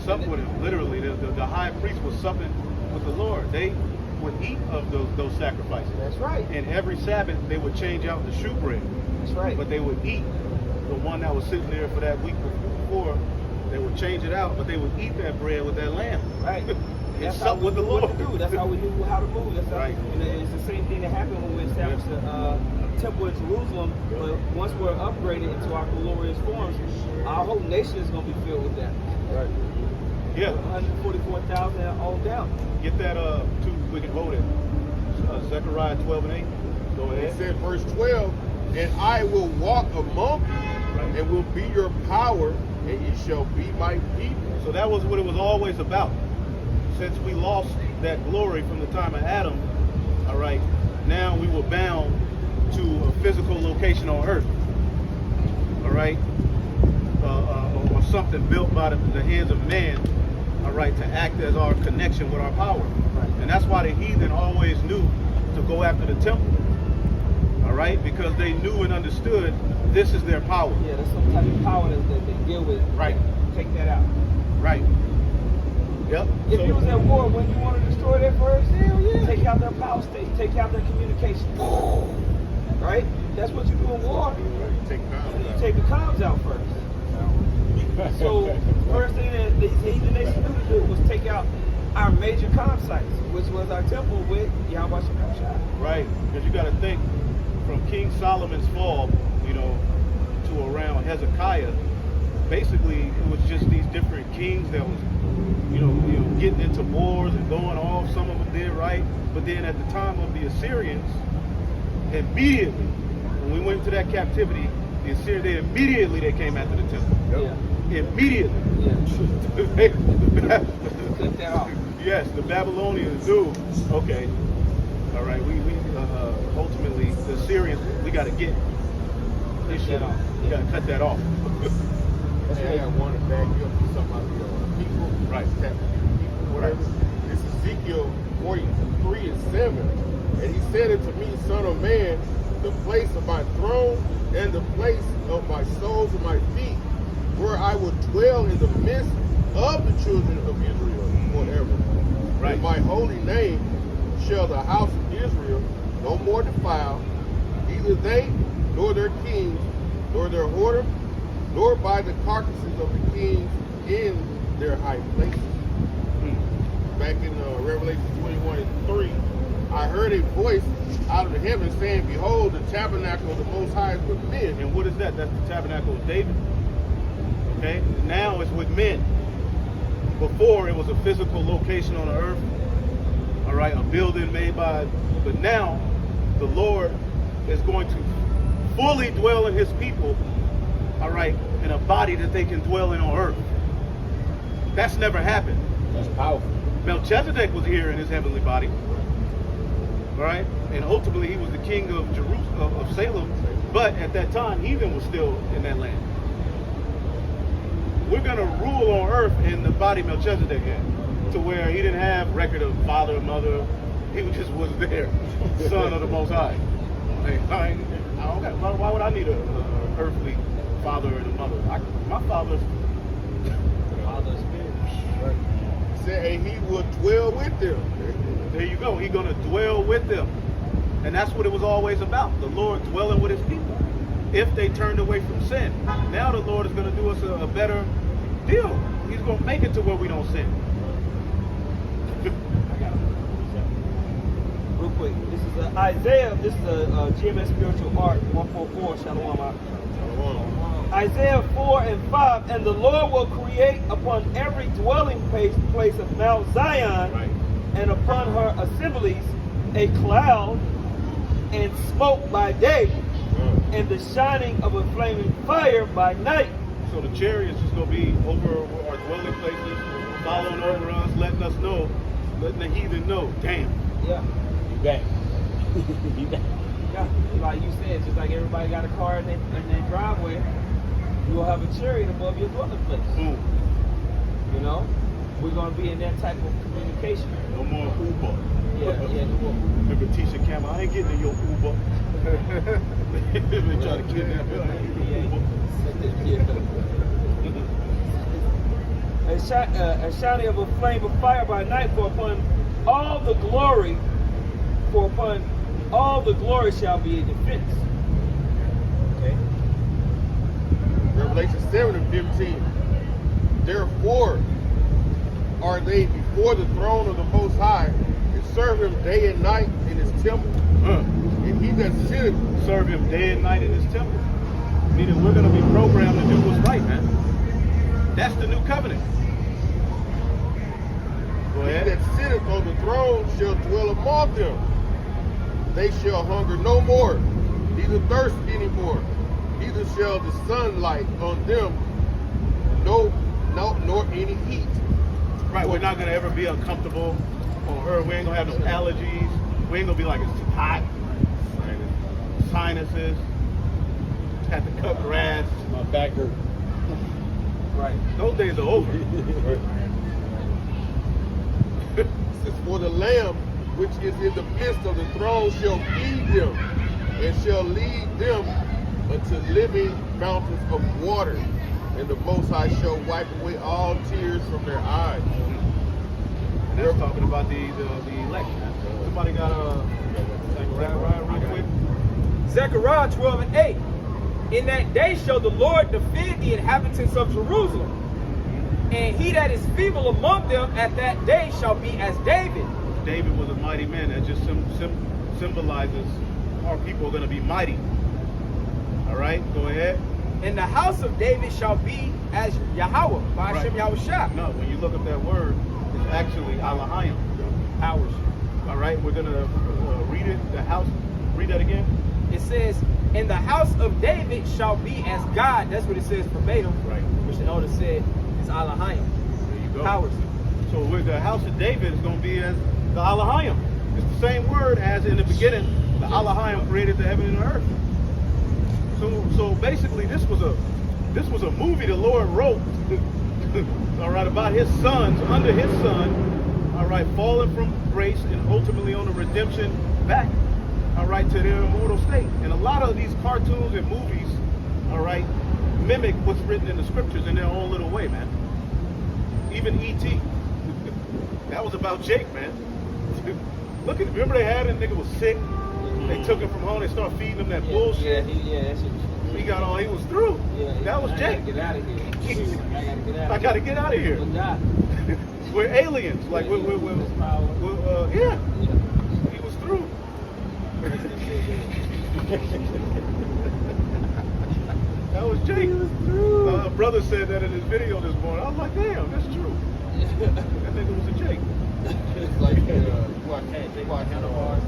[SPEAKER 5] Sup with Him. Literally, the high priest was supping with the Lord. They would eat of those sacrifices.
[SPEAKER 4] That's right.
[SPEAKER 5] And every Sabbath, they would change out the shewbread.
[SPEAKER 4] That's right.
[SPEAKER 5] But they would eat the one that was sitting there for that week before. They would change it out, but they would eat that bread with that lamb.
[SPEAKER 4] Right.
[SPEAKER 5] That's how we
[SPEAKER 4] knew
[SPEAKER 5] with the Lord.
[SPEAKER 4] what to do. That's how we knew how to move. That's how,
[SPEAKER 5] Right.
[SPEAKER 4] And it's the same thing that happened when we established the temple in Jerusalem. But once we're upgraded into our glorious forms, our whole nation is going to be filled with that.
[SPEAKER 5] Right. Yeah.
[SPEAKER 4] 144,000 all down.
[SPEAKER 5] Get that too. We can hold it. Zechariah 12:8. Go
[SPEAKER 6] It
[SPEAKER 5] ahead.
[SPEAKER 6] said, verse 12, and I will walk among you, and will be your power, and ye shall be my people.
[SPEAKER 5] So that was what it was always about. Since we lost that glory from the time of Adam, all right, now we were bound to a physical location on earth, all right, or something built by the hands of man, all right, to act as our connection with our power.
[SPEAKER 4] Right.
[SPEAKER 5] And that's why the heathen always knew to go after the temple, all right, because they knew and understood this is their power.
[SPEAKER 4] Yeah, there's some type of power that they deal with.
[SPEAKER 5] Right.
[SPEAKER 4] Take that out.
[SPEAKER 5] Right. Yep.
[SPEAKER 4] If
[SPEAKER 5] So-
[SPEAKER 4] you was at war, when you want to destroy that first, hell yeah. Take out their power station. Take out their communication. Right? That's what you do in war.
[SPEAKER 6] Take time.
[SPEAKER 4] You take the comms out first. So first thing that the heathen nation knew to do was take out our major comm sites, which was our temple with Yahweh Shah.
[SPEAKER 5] Right, because you got to think from King Solomon's fall, to around Hezekiah. Basically, it was just these different kings that was, getting into wars and going off. Some of them did right, but then at the time of the Assyrians, immediately when we went into that captivity, the Assyrians they came after the temple.
[SPEAKER 4] Yeah.
[SPEAKER 2] immediately.
[SPEAKER 4] Yeah. Cut that off.
[SPEAKER 5] Yes, the Babylonians knew. Okay, all right. We ultimately the Assyrians. We got to get this shit off. We got to cut that off.
[SPEAKER 6] That's why I want to back you up to something about the people.
[SPEAKER 5] Right.
[SPEAKER 6] People, whatever. This is Ezekiel 43 and 7. And he said unto me, Son of man, the place of my throne and the place of my soles of my feet, where I will dwell in the midst of the children of Israel forever.
[SPEAKER 5] Right.
[SPEAKER 6] In my holy name shall the house of Israel no more defile, neither they, nor their kings, nor their whoredom, nor by the carcasses of the kings in their high places. Back in Revelation 21 and 3, I heard a voice out of the heaven saying, Behold, the tabernacle of the Most High is with men.
[SPEAKER 5] And what is that? That's the tabernacle of David. Okay? Now it's with men. Before it was a physical location on the earth. All right, a building made by, but now the Lord is going to fully dwell in his people, all right, in a body that they can dwell in on earth. That's never happened.
[SPEAKER 4] That's powerful.
[SPEAKER 5] Melchizedek was here in his heavenly body. All right, and ultimately he was the king of Jerusalem, of Salem, but at that time heathen was still in that land. We're gonna rule on earth in the body Melchizedek had, to where he didn't have record of father or mother. He just was there, son of the Most High. Like, I don't got, why would I need a earthly father and a mother? My father's
[SPEAKER 6] Right. He said, and he will dwell with them.
[SPEAKER 5] There you go. He's going to dwell with them. And that's what it was always about. The Lord dwelling with his people. If they turned away from sin. Now the Lord is going to do us a better deal. He's going to make it to where we don't sin.
[SPEAKER 4] Real quick, this is Isaiah. This is a GMS Spiritual Art 144. Shalom. Isaiah 4 and 5. And the Lord will create upon every dwelling place of Mount Zion,
[SPEAKER 5] Right.
[SPEAKER 4] and upon her assemblies a cloud and smoke by day, and the shining of a flaming fire by night.
[SPEAKER 5] So the chariots is going to be over our dwelling places, following over us, letting us know, letting the heathen know, damn.
[SPEAKER 4] Yeah.
[SPEAKER 7] You back. You back.
[SPEAKER 4] Yeah. Like you said, just like everybody got a car in their driveway, you will have a chariot above your dwelling place.
[SPEAKER 5] Boom.
[SPEAKER 4] You know? We're going to be in that type of communication.
[SPEAKER 5] No more Uber.
[SPEAKER 4] Yeah, no more.
[SPEAKER 5] Remember Tisha Campbell, I ain't getting in your Uber. They try to kidnap her.
[SPEAKER 4] A shining of a flame of fire by night, for upon all the glory shall be a defense. Okay.
[SPEAKER 6] Revelation 7 and 15. Therefore are they before the throne of the Most High, and serve him day and night in his temple. And he that sitteth,
[SPEAKER 5] Serve him day and night in his temple. Meaning we're going to be programmed to do what's right, man. That's the new covenant. Go
[SPEAKER 6] he
[SPEAKER 5] ahead.
[SPEAKER 6] that sitteth on the throne shall dwell among them. They shall hunger no more, neither thirst any more, neither shall the sunlight on them nor any heat.
[SPEAKER 5] Right, we're not going to ever be uncomfortable on earth. We ain't going to have no allergies. We ain't going to be like it's too hot. Sinuses. Have to cut grass.
[SPEAKER 7] My back hurt.
[SPEAKER 4] Right.
[SPEAKER 5] Those days are over.
[SPEAKER 6] It says, for the Lamb which is in the midst of the throne shall feed them, and shall lead them unto living fountains of water. And the Most High shall wipe away all tears from their eyes.
[SPEAKER 5] And that's talking about the elect. Somebody got Zechariah real quick.
[SPEAKER 2] Zechariah 12 and 8. In that day shall the Lord defend the inhabitants of Jerusalem. And he that is feeble among them at that day shall be as David.
[SPEAKER 5] David was a mighty man. That just symbolizes our people are going to be mighty. All right, go ahead.
[SPEAKER 2] And the house of David shall be as Yahweh, by
[SPEAKER 5] Right.
[SPEAKER 2] Hashem Yahushua.
[SPEAKER 5] No, when you look up that word, it's actually Alahayim, powers. All right, we're going to read it, the house. Read that again.
[SPEAKER 2] it says, "And the house of David shall be as God." That's what it says verbatim.
[SPEAKER 5] Right.
[SPEAKER 2] Which the elder said is Elohim.
[SPEAKER 5] There you go.
[SPEAKER 2] Powers.
[SPEAKER 5] So with the house of David is going to be as the Elohim. It's the same word as in the beginning, the Elohim created the heaven and the earth. So basically, this was a movie the Lord wrote, all right, about his sons, under his son, all right, falling from grace and ultimately on the redemption back, all right, to their immortal state. And a lot of these cartoons and movies, all right, mimic what's written in the scriptures in their own little way, man. Even E.T. That was about Jake, man. Look at, remember they had him, nigga was sick. They took him from home. They started feeding him that bullshit.
[SPEAKER 4] That shit.
[SPEAKER 5] He got on. He was through. That was Jake.
[SPEAKER 4] I gotta get out of here.
[SPEAKER 5] I gotta get out of here. We're aliens. Like we're yeah. He was through. That was Jake. Brother said that in his video this morning. I was like, damn, that's true. That nigga was a Jake.
[SPEAKER 6] It's like watch Handlebars,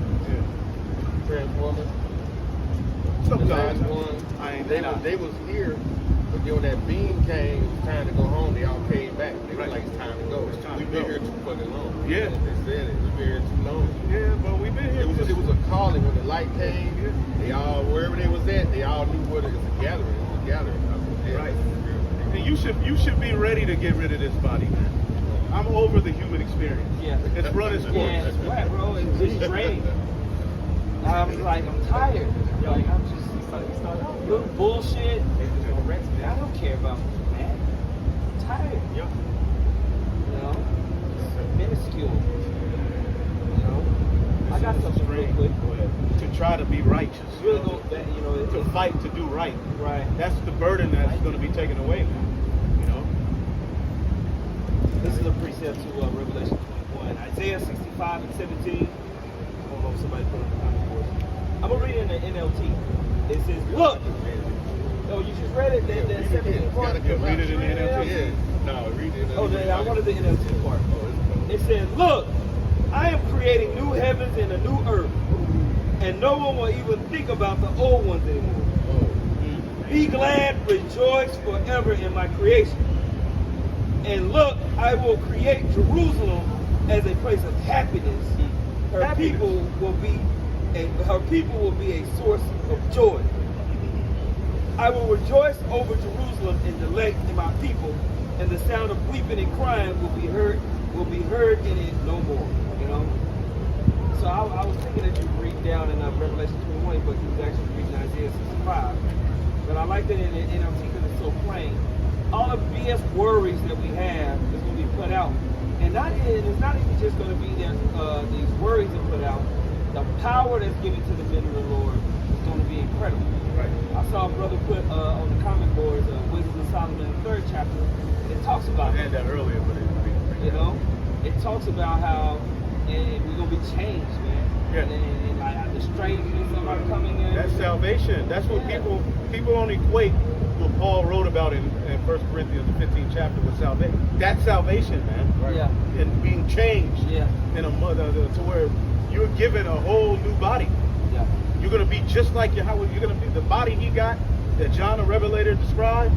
[SPEAKER 6] Transformers.
[SPEAKER 5] Sometimes
[SPEAKER 6] The last one, they was here, but then when that beam came, it was time to go home. They all came back. They were like, it's time to go.
[SPEAKER 5] It's time
[SPEAKER 6] We've
[SPEAKER 5] to
[SPEAKER 6] been
[SPEAKER 5] go.
[SPEAKER 6] here too fucking long.
[SPEAKER 5] Yeah.
[SPEAKER 6] They said it. We've been here too long.
[SPEAKER 5] Yeah, but we've been here.
[SPEAKER 6] It was a calling when the light came. They all, wherever they was at, they all knew what it was. A gathering. It was a gathering.
[SPEAKER 5] Right. And you should be ready to get rid of this body, man. I'm over the human experience.
[SPEAKER 4] Yeah.
[SPEAKER 5] It's run its course.
[SPEAKER 4] Yeah, it's wet, bro. It's draining. I'm tired. Like, I'm just little bullshit. I don't care about that. I'm tired.
[SPEAKER 5] Yep.
[SPEAKER 4] You know? It's minuscule. You know? I got something real quick.
[SPEAKER 5] Go ahead. To try to be righteous.
[SPEAKER 4] It's really go that, you know,
[SPEAKER 5] To fight to do right.
[SPEAKER 4] Right.
[SPEAKER 5] That's the burden that's going to be taken away, man. You know?
[SPEAKER 4] This is a precept to Revelation 21. Isaiah 65 and 17. I don't know if somebody put it in the comment for us. I'm going to read it in the NLT. It says, look. Oh, you just read it? That 17 part?
[SPEAKER 5] Read it in the NLT.
[SPEAKER 6] Yeah. No, read it.
[SPEAKER 4] Oh, I wanted the NLT part. It says, look, I am creating new heavens and a new earth, and no one will even think about the old ones anymore. Be glad, rejoice forever in my creation. And look, I will create Jerusalem as a place of happiness. Her people will be a source of joy. I will rejoice over Jerusalem and delight in my people, and the sound of weeping and crying will be heard in it no more. You know. So I was thinking that you read down in Revelation 21, but you was actually reading Isaiah 65. But I like that in NLT because it's so plain. All the BS worries that we have is going to be put out, and it's not even just going to be there. These worries are put out. The power that's given to the men of the Lord is going to be incredible.
[SPEAKER 5] Right.
[SPEAKER 4] I saw a brother put on the comment boards Wisdom of Solomon, the 3rd chapter, and it talks about
[SPEAKER 5] I had that earlier, but
[SPEAKER 4] you know, it talks about how we're gonna be changed, man.
[SPEAKER 5] Yeah.
[SPEAKER 4] And like the strangeness of our coming in.
[SPEAKER 5] that's salvation. That's what people don't equate what Paul wrote about in 1 Corinthians, the 15th chapter with salvation. That's salvation, man.
[SPEAKER 4] Right. Yeah.
[SPEAKER 5] And being changed in a mother to where you're given a whole new body.
[SPEAKER 4] Yeah.
[SPEAKER 5] You're gonna be just like you're gonna be the body he got that John the Revelator described.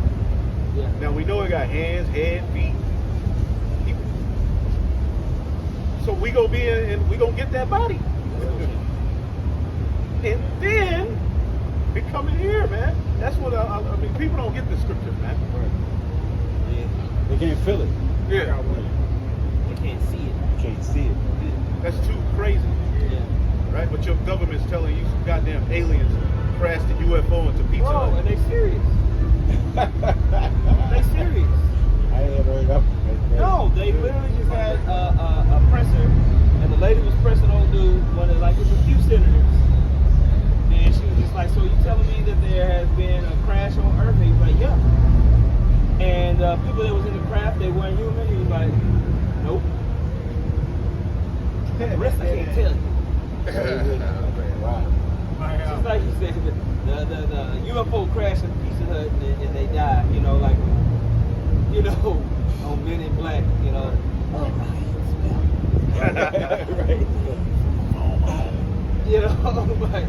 [SPEAKER 4] Yeah.
[SPEAKER 5] Now we know it got hands, head, feet. So we gonna be and we gonna get that body. And then we coming here, man. That's what I mean. People don't get the scripture, man.
[SPEAKER 7] They can't feel it.
[SPEAKER 5] Yeah,
[SPEAKER 4] They can't see it.
[SPEAKER 7] Can't see it.
[SPEAKER 5] that's too crazy,
[SPEAKER 4] Yeah.
[SPEAKER 5] right? But your government's telling you some goddamn aliens crashed the UFO into Pizza
[SPEAKER 4] Bro,
[SPEAKER 5] Hut.
[SPEAKER 4] and they serious. They serious.
[SPEAKER 7] I ain't heard that.
[SPEAKER 4] No, they literally just had a presser, and the lady was pressing on dude, it was a few senators. And she was just like, so you telling me that there has been a crash on Earth? And he was like, yeah. And people that was in the craft, they weren't human. He was like, nope. The rest I can't tell you.
[SPEAKER 7] Wow.
[SPEAKER 4] Just like you said, the UFO crashed in Pizza Hut and they died, on Men in Black,
[SPEAKER 7] Right.
[SPEAKER 4] like,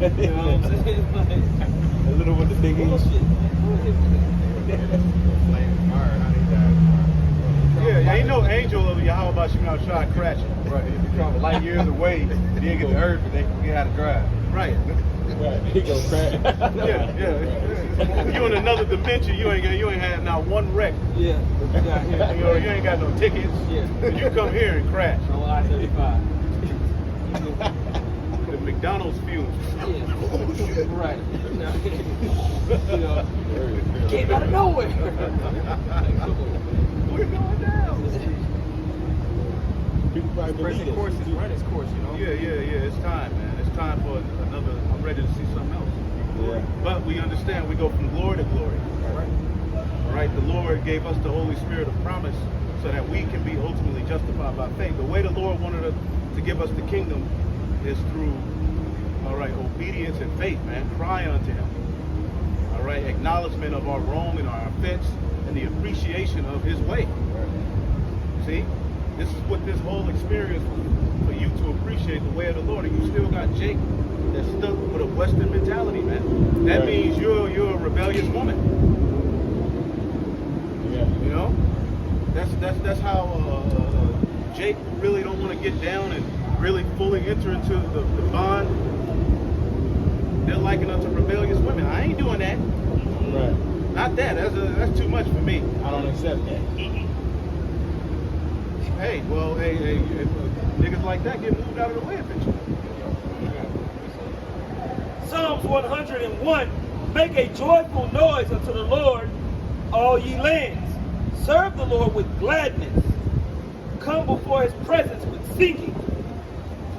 [SPEAKER 4] You know what I'm saying? Like,
[SPEAKER 7] A little with the big E.
[SPEAKER 4] bullshit.
[SPEAKER 5] Yeah, ain't no angel of Yahweh Bashim out shot crashing.
[SPEAKER 3] Right, you travel light years away, you didn't get to Earth, but they forget how to drive.
[SPEAKER 5] Right.
[SPEAKER 7] Right. He goes crash.
[SPEAKER 5] Yeah. You in another dimension, you ain't had not one wreck.
[SPEAKER 4] Yeah. Yeah,
[SPEAKER 5] You know, you ain't got no tickets.
[SPEAKER 4] Yeah.
[SPEAKER 5] And you come here and crash.
[SPEAKER 4] On I-35.
[SPEAKER 5] The McDonald's fumes.
[SPEAKER 4] Yeah. Right. You know, came out of nowhere.
[SPEAKER 5] We're going down.
[SPEAKER 7] People probably believe
[SPEAKER 2] Present
[SPEAKER 7] it.
[SPEAKER 2] course is run its course, you know.
[SPEAKER 5] Yeah. It's time, man. It's time for another. I'm ready to see something else.
[SPEAKER 7] Yeah.
[SPEAKER 5] But we understand we go from glory to glory. All right. The Lord gave us the Holy Spirit of promise so that we can be ultimately justified by faith. The way the Lord wanted us to give us the kingdom is through, all right, obedience and faith, man. Cry unto Him. All right, acknowledgement of our wrong and our offense and the appreciation of His way. See, this is what this whole experience was for you to appreciate the way of the Lord. And you still got Jake that's stuck with a Western mentality, man. That means you're a rebellious woman.
[SPEAKER 7] Yeah.
[SPEAKER 5] You know, that's how Jake really don't want to get down and really fully enter into the bond. They're liking unto rebellious women. I ain't doing that.
[SPEAKER 7] Right.
[SPEAKER 5] Not that. That's too much for me.
[SPEAKER 7] I don't accept that.
[SPEAKER 5] Hey, if niggas like that get moved out of the way eventually.
[SPEAKER 4] Psalms 101. Make a joyful noise unto the Lord, all ye lands. Serve the Lord with gladness. Come before His presence with singing.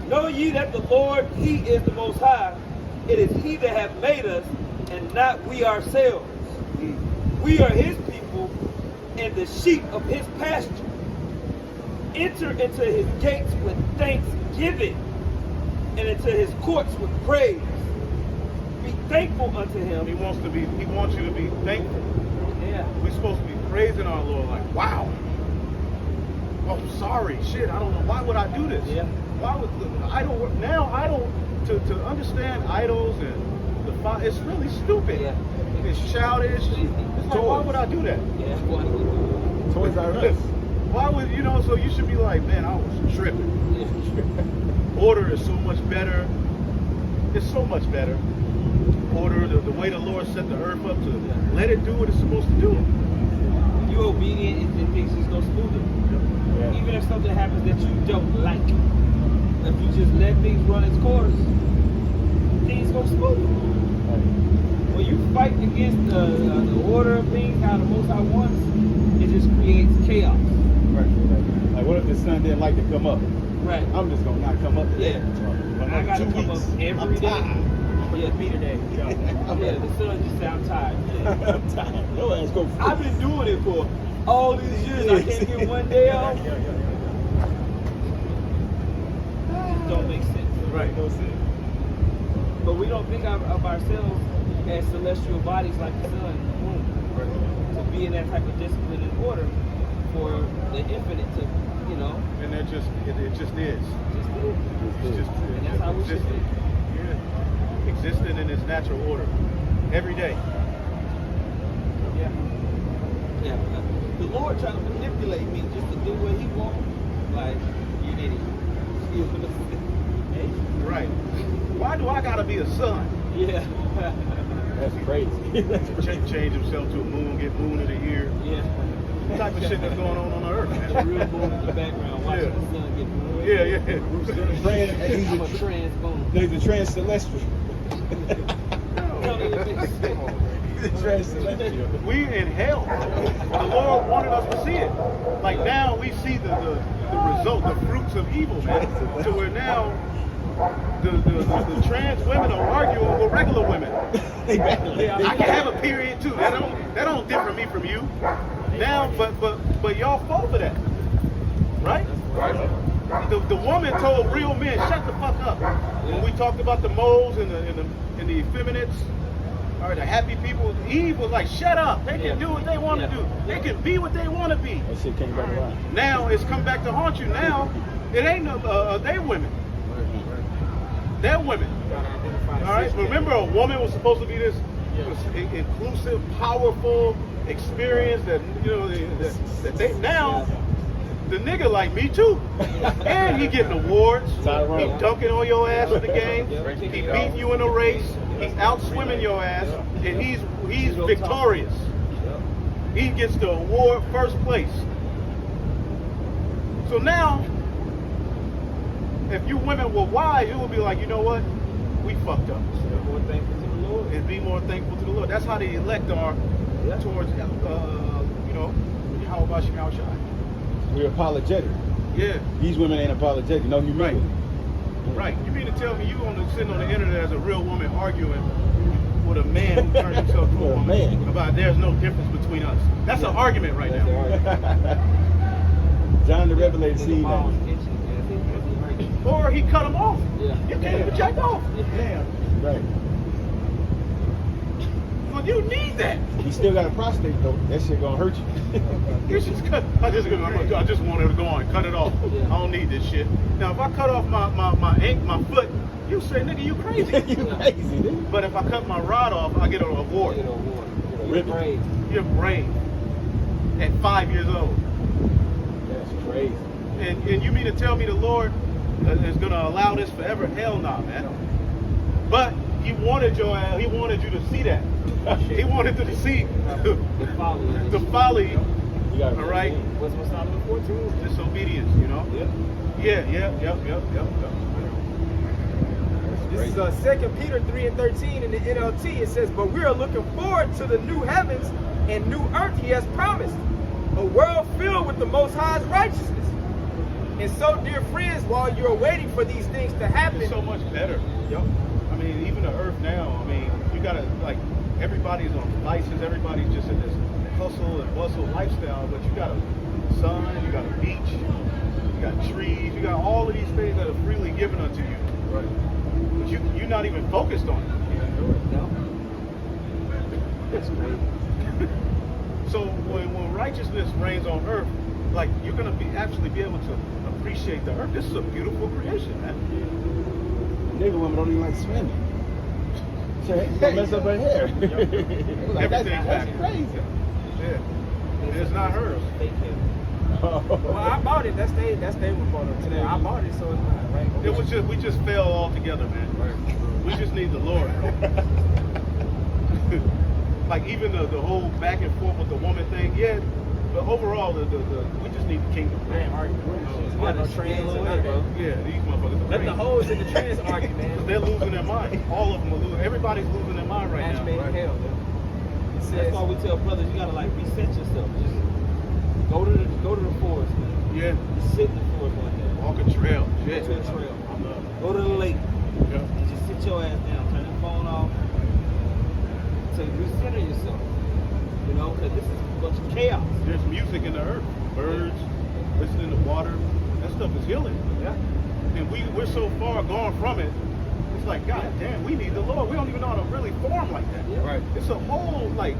[SPEAKER 4] Know ye that the Lord, He is the Most High. It is He that hath made us, and not we ourselves. We are His people, and the sheep of His pasture. Enter into His gates with thanksgiving, and into His courts with praise. Be thankful unto Him.
[SPEAKER 5] He wants you to be thankful.
[SPEAKER 4] Yeah.
[SPEAKER 5] We're supposed to be praising our Lord like, wow. Oh, sorry, shit, I don't know. Why would I do this?
[SPEAKER 4] Yeah.
[SPEAKER 5] Why would to understand idols and it's really stupid.
[SPEAKER 4] Yeah.
[SPEAKER 5] It's childish. It's like, why would I do that?
[SPEAKER 4] Yeah. Why do we do
[SPEAKER 7] Toys R Us.
[SPEAKER 5] Why would, so you should be like, man, I was tripping.
[SPEAKER 4] it? Yeah.
[SPEAKER 5] Order is so much better. It's so much better. Order, the way the Lord set the earth up to let it do what it's supposed to do.
[SPEAKER 4] You obedient and things just go smoother.
[SPEAKER 7] Yeah.
[SPEAKER 4] Even if something happens that you don't like, if you just let things run its course, things go smooth. When you fight against the order of things, how the Most High wants, it just creates chaos.
[SPEAKER 7] Right. Like, what if the sun didn't like to come up?
[SPEAKER 4] Right.
[SPEAKER 7] I'm just gonna not come up today.
[SPEAKER 4] Yeah. I gotta come up every day. Yeah, be today. Yeah, the sun just said I'm tired.
[SPEAKER 7] I'm tired. Your ass go free.
[SPEAKER 4] I've been doing it for all these years. I can't get one day off. It don't make sense.
[SPEAKER 5] Right.
[SPEAKER 7] No sense.
[SPEAKER 4] But we don't think of ourselves as celestial bodies like the sun and the moon. To be in that type of discipline and order for the infinite to,
[SPEAKER 5] And it just is.
[SPEAKER 4] just do it.
[SPEAKER 5] It's just
[SPEAKER 4] And that's how we should be.
[SPEAKER 5] Yeah. Existing in its natural order. Every day.
[SPEAKER 4] Yeah. Yeah. The Lord trying to manipulate me just to do what He wants. Like, you did it.
[SPEAKER 5] Right. Why do I gotta be a son?
[SPEAKER 4] Yeah.
[SPEAKER 7] That's crazy. That's crazy.
[SPEAKER 5] Change himself to a moon, get moon of the year.
[SPEAKER 4] Yeah.
[SPEAKER 5] What type of shit that's going on the earth,
[SPEAKER 4] The
[SPEAKER 5] man?
[SPEAKER 4] real moon in the background, watching the sun get blue.
[SPEAKER 5] Yeah.
[SPEAKER 4] I'm a trans moon.
[SPEAKER 7] He's a trans-celestial.
[SPEAKER 4] Tell me if it's
[SPEAKER 7] He's a trans-celestial.
[SPEAKER 5] We in hell. The Lord wanted us to see it. Like now we see the result, the fruits of evil, man. To where now the trans women are arguing with regular women.
[SPEAKER 7] Exactly.
[SPEAKER 5] I can have a period too. That don't differ me from you. Now, but y'all fall for that, right? The woman told real men, "Shut the fuck up." When we talked about the moles and the effeminates, or the happy people, Eve was like, "Shut up. They can do what they want to do. They can be what they want to be."
[SPEAKER 7] That shit came back around.
[SPEAKER 5] Now it's come back to haunt you. Now it ain't no they women. They're women. All right. Remember, a woman was supposed to be this inclusive, powerful experience that that they now. The nigga like me too, and he getting awards. He dunking on your ass in the game. He beating you in a race. He's out swimming your ass, and he's victorious. He gets the award first place. So now, if you women were wise, you would be like, you know what? We fucked up.
[SPEAKER 4] More thankful to the Lord.
[SPEAKER 5] And be more thankful to the Lord. That's how the elect are towards, how about you outside?
[SPEAKER 7] We're apologetic.
[SPEAKER 5] Yeah.
[SPEAKER 7] These women ain't apologetic. No humility.
[SPEAKER 5] Right. You mean to tell me you sitting on the internet as a real woman arguing with a man who turned himself to a woman about there's no difference between us? That's an argument right now.
[SPEAKER 7] John the Revelator seen that.
[SPEAKER 5] Or he cut him off.
[SPEAKER 4] Yeah.
[SPEAKER 5] You can't even check off.
[SPEAKER 7] Damn. Right.
[SPEAKER 5] Well, you need that.
[SPEAKER 7] He still got a prostate though. That shit gonna hurt you.
[SPEAKER 5] You just cut. I just want her to go on. Cut it off. I don't need this shit. Now, if I cut off my foot, you say, nigga, you crazy.
[SPEAKER 7] You crazy, nigga.
[SPEAKER 5] But if I cut my rod off, I get an award.
[SPEAKER 4] You're brave.
[SPEAKER 5] You're brave. At 5 years old.
[SPEAKER 7] That's crazy.
[SPEAKER 5] And you mean to tell me the Lord is going to allow this forever? Hell no, man. But he wanted you to see that. He wanted to see the folly. All right?
[SPEAKER 4] What's out of the 14?
[SPEAKER 5] Disobedience, you know?
[SPEAKER 4] Yep.
[SPEAKER 5] Yep.
[SPEAKER 2] This is 2 Peter 3:13 in the NLT. It says, but we are looking forward to the new heavens and new earth he has promised, a world filled with the Most High's righteousness. And so, dear friends, while you're waiting for these things to happen,
[SPEAKER 5] It's so much better.
[SPEAKER 2] Yep.
[SPEAKER 5] I mean, even the earth now, I mean, you gotta, like, everybody's on devices, everybody's just in this hustle and bustle lifestyle, but you got a sun, you got a beach, you got trees, you got all of these things that are freely given unto you. Right. But you're not even focused on it.
[SPEAKER 4] No. That's crazy.
[SPEAKER 5] So when righteousness reigns on earth, like, you're gonna actually be able to appreciate the earth. This is a beautiful creation, man.
[SPEAKER 7] Nigga women don't even like swimming. Shit, mess up her hair. Like, that's crazy.
[SPEAKER 5] Yeah. It's not hers.
[SPEAKER 2] well, I bought it. That's they report today. I bought it, so it's not right.
[SPEAKER 5] We just fell all together, man. We just need the Lord. Like, even the whole back and forth with the woman thing, yeah. But overall, we just need the kingdom.
[SPEAKER 2] Man, argument. No trans in there, bro.
[SPEAKER 5] Yeah, these motherfuckers.
[SPEAKER 2] Let the hoes in the trans argue, man.
[SPEAKER 5] They're losing their mind. All of them are losing. Everybody's losing their mind right
[SPEAKER 2] Match
[SPEAKER 5] now.
[SPEAKER 2] made in hell.
[SPEAKER 4] That's why we tell brothers you gotta like reset yourself. Just go to the forest, man.
[SPEAKER 5] Yeah.
[SPEAKER 4] Just sit in the forest one day.
[SPEAKER 5] Walk a trail. Shit.
[SPEAKER 4] Go to a trail. Go to the lake.
[SPEAKER 5] Yeah.
[SPEAKER 4] And just sit your ass down. Turn your phone off. So you recenter yourself. You know, because this is a bunch of chaos.
[SPEAKER 5] There's music in the earth. Birds, listening to water. That stuff is healing.
[SPEAKER 4] Yeah.
[SPEAKER 5] And we're so far gone from it. It's like, God damn, we need the Lord. We don't even know how to really form like that.
[SPEAKER 4] Yeah.
[SPEAKER 5] Right. It's a whole, like,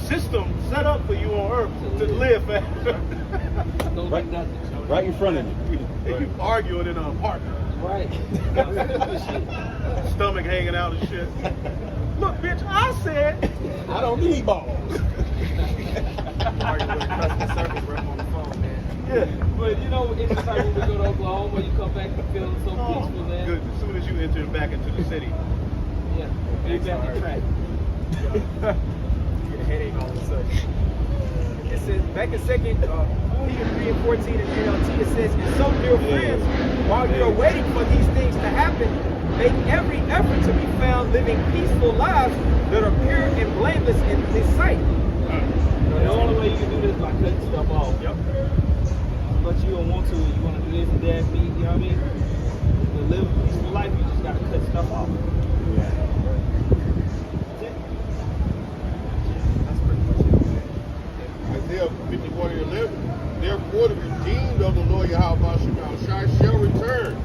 [SPEAKER 5] system set up for you on earth to live.
[SPEAKER 4] Don't do nothing.
[SPEAKER 7] Right in front of me.
[SPEAKER 5] And you arguing in an apartment.
[SPEAKER 4] Right.
[SPEAKER 5] Stomach hanging out and shit. Look, bitch, I said.
[SPEAKER 7] I don't need balls.
[SPEAKER 2] Arguing with a customer service rep on the phone, man.
[SPEAKER 5] Yeah.
[SPEAKER 4] But you know, it's just like when we go to Oklahoma, you come back and feeling so peaceful there.
[SPEAKER 5] Good. As soon as you enter back into the city.
[SPEAKER 4] Yeah. Get back on track.
[SPEAKER 2] You get a headache all of a sudden. It says back in 2 Peter 3:14 in NLT, it says, and so, dear friends, while you're waiting for these things to happen, make every effort to be found living peaceful lives that are pure and blameless in His sight.
[SPEAKER 4] The only way you can do this is by cutting stuff off.
[SPEAKER 2] Yep.
[SPEAKER 4] But you don't want to. You want to do this and that, you know what I mean? To live a peaceful life, you just got to cut stuff off.
[SPEAKER 2] That's pretty much it.
[SPEAKER 6] Isaiah 51:11. Therefore, the redeemed of the Lord Yahweh shall return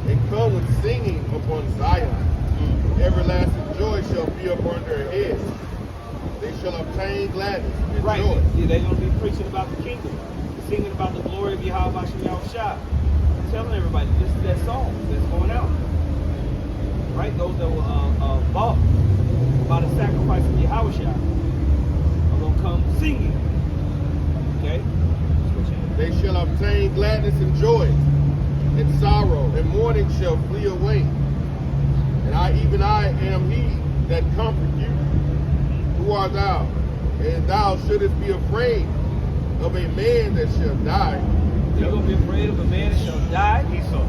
[SPEAKER 6] and come with singing upon Zion. Everlasting joy shall be upon their heads. They shall obtain gladness and
[SPEAKER 4] Right.
[SPEAKER 6] joy.
[SPEAKER 4] Yeah, they're going to be preaching about the kingdom, singing about the glory of Yahweh Shah, telling everybody this is that song that's going out. right? Those that were bought by the sacrifice of Yahushua are going to come singing. Okay?
[SPEAKER 6] They shall obtain gladness and joy, and sorrow, and mourning shall flee away. And even I am he that comfort you. Who art thou? And thou shouldest be afraid of a man that shall die.
[SPEAKER 4] You're going to be afraid of a man that shall die?
[SPEAKER 5] Esau.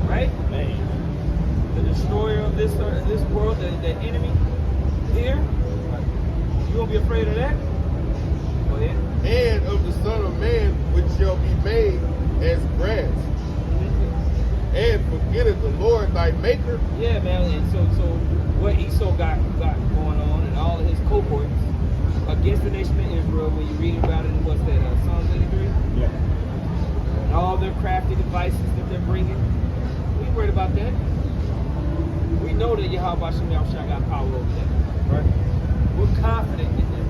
[SPEAKER 4] Right?
[SPEAKER 7] Man.
[SPEAKER 4] The destroyer of this world, that enemy here. You gonna be afraid of that? Go ahead.
[SPEAKER 6] And of the Son of Man, which shall be made as grass. And forgetteth the Lord thy Maker.
[SPEAKER 4] Yeah, man. And so what Esau got going on, and all of his cohorts against the nation of Israel, when you read about it in what's that, Psalms 83?
[SPEAKER 7] Yeah.
[SPEAKER 4] And all their crafty devices that they're bringing. We ain't worried about that. We know that Yahweh Shem Yahushua got power over that. Right? We're confident in that.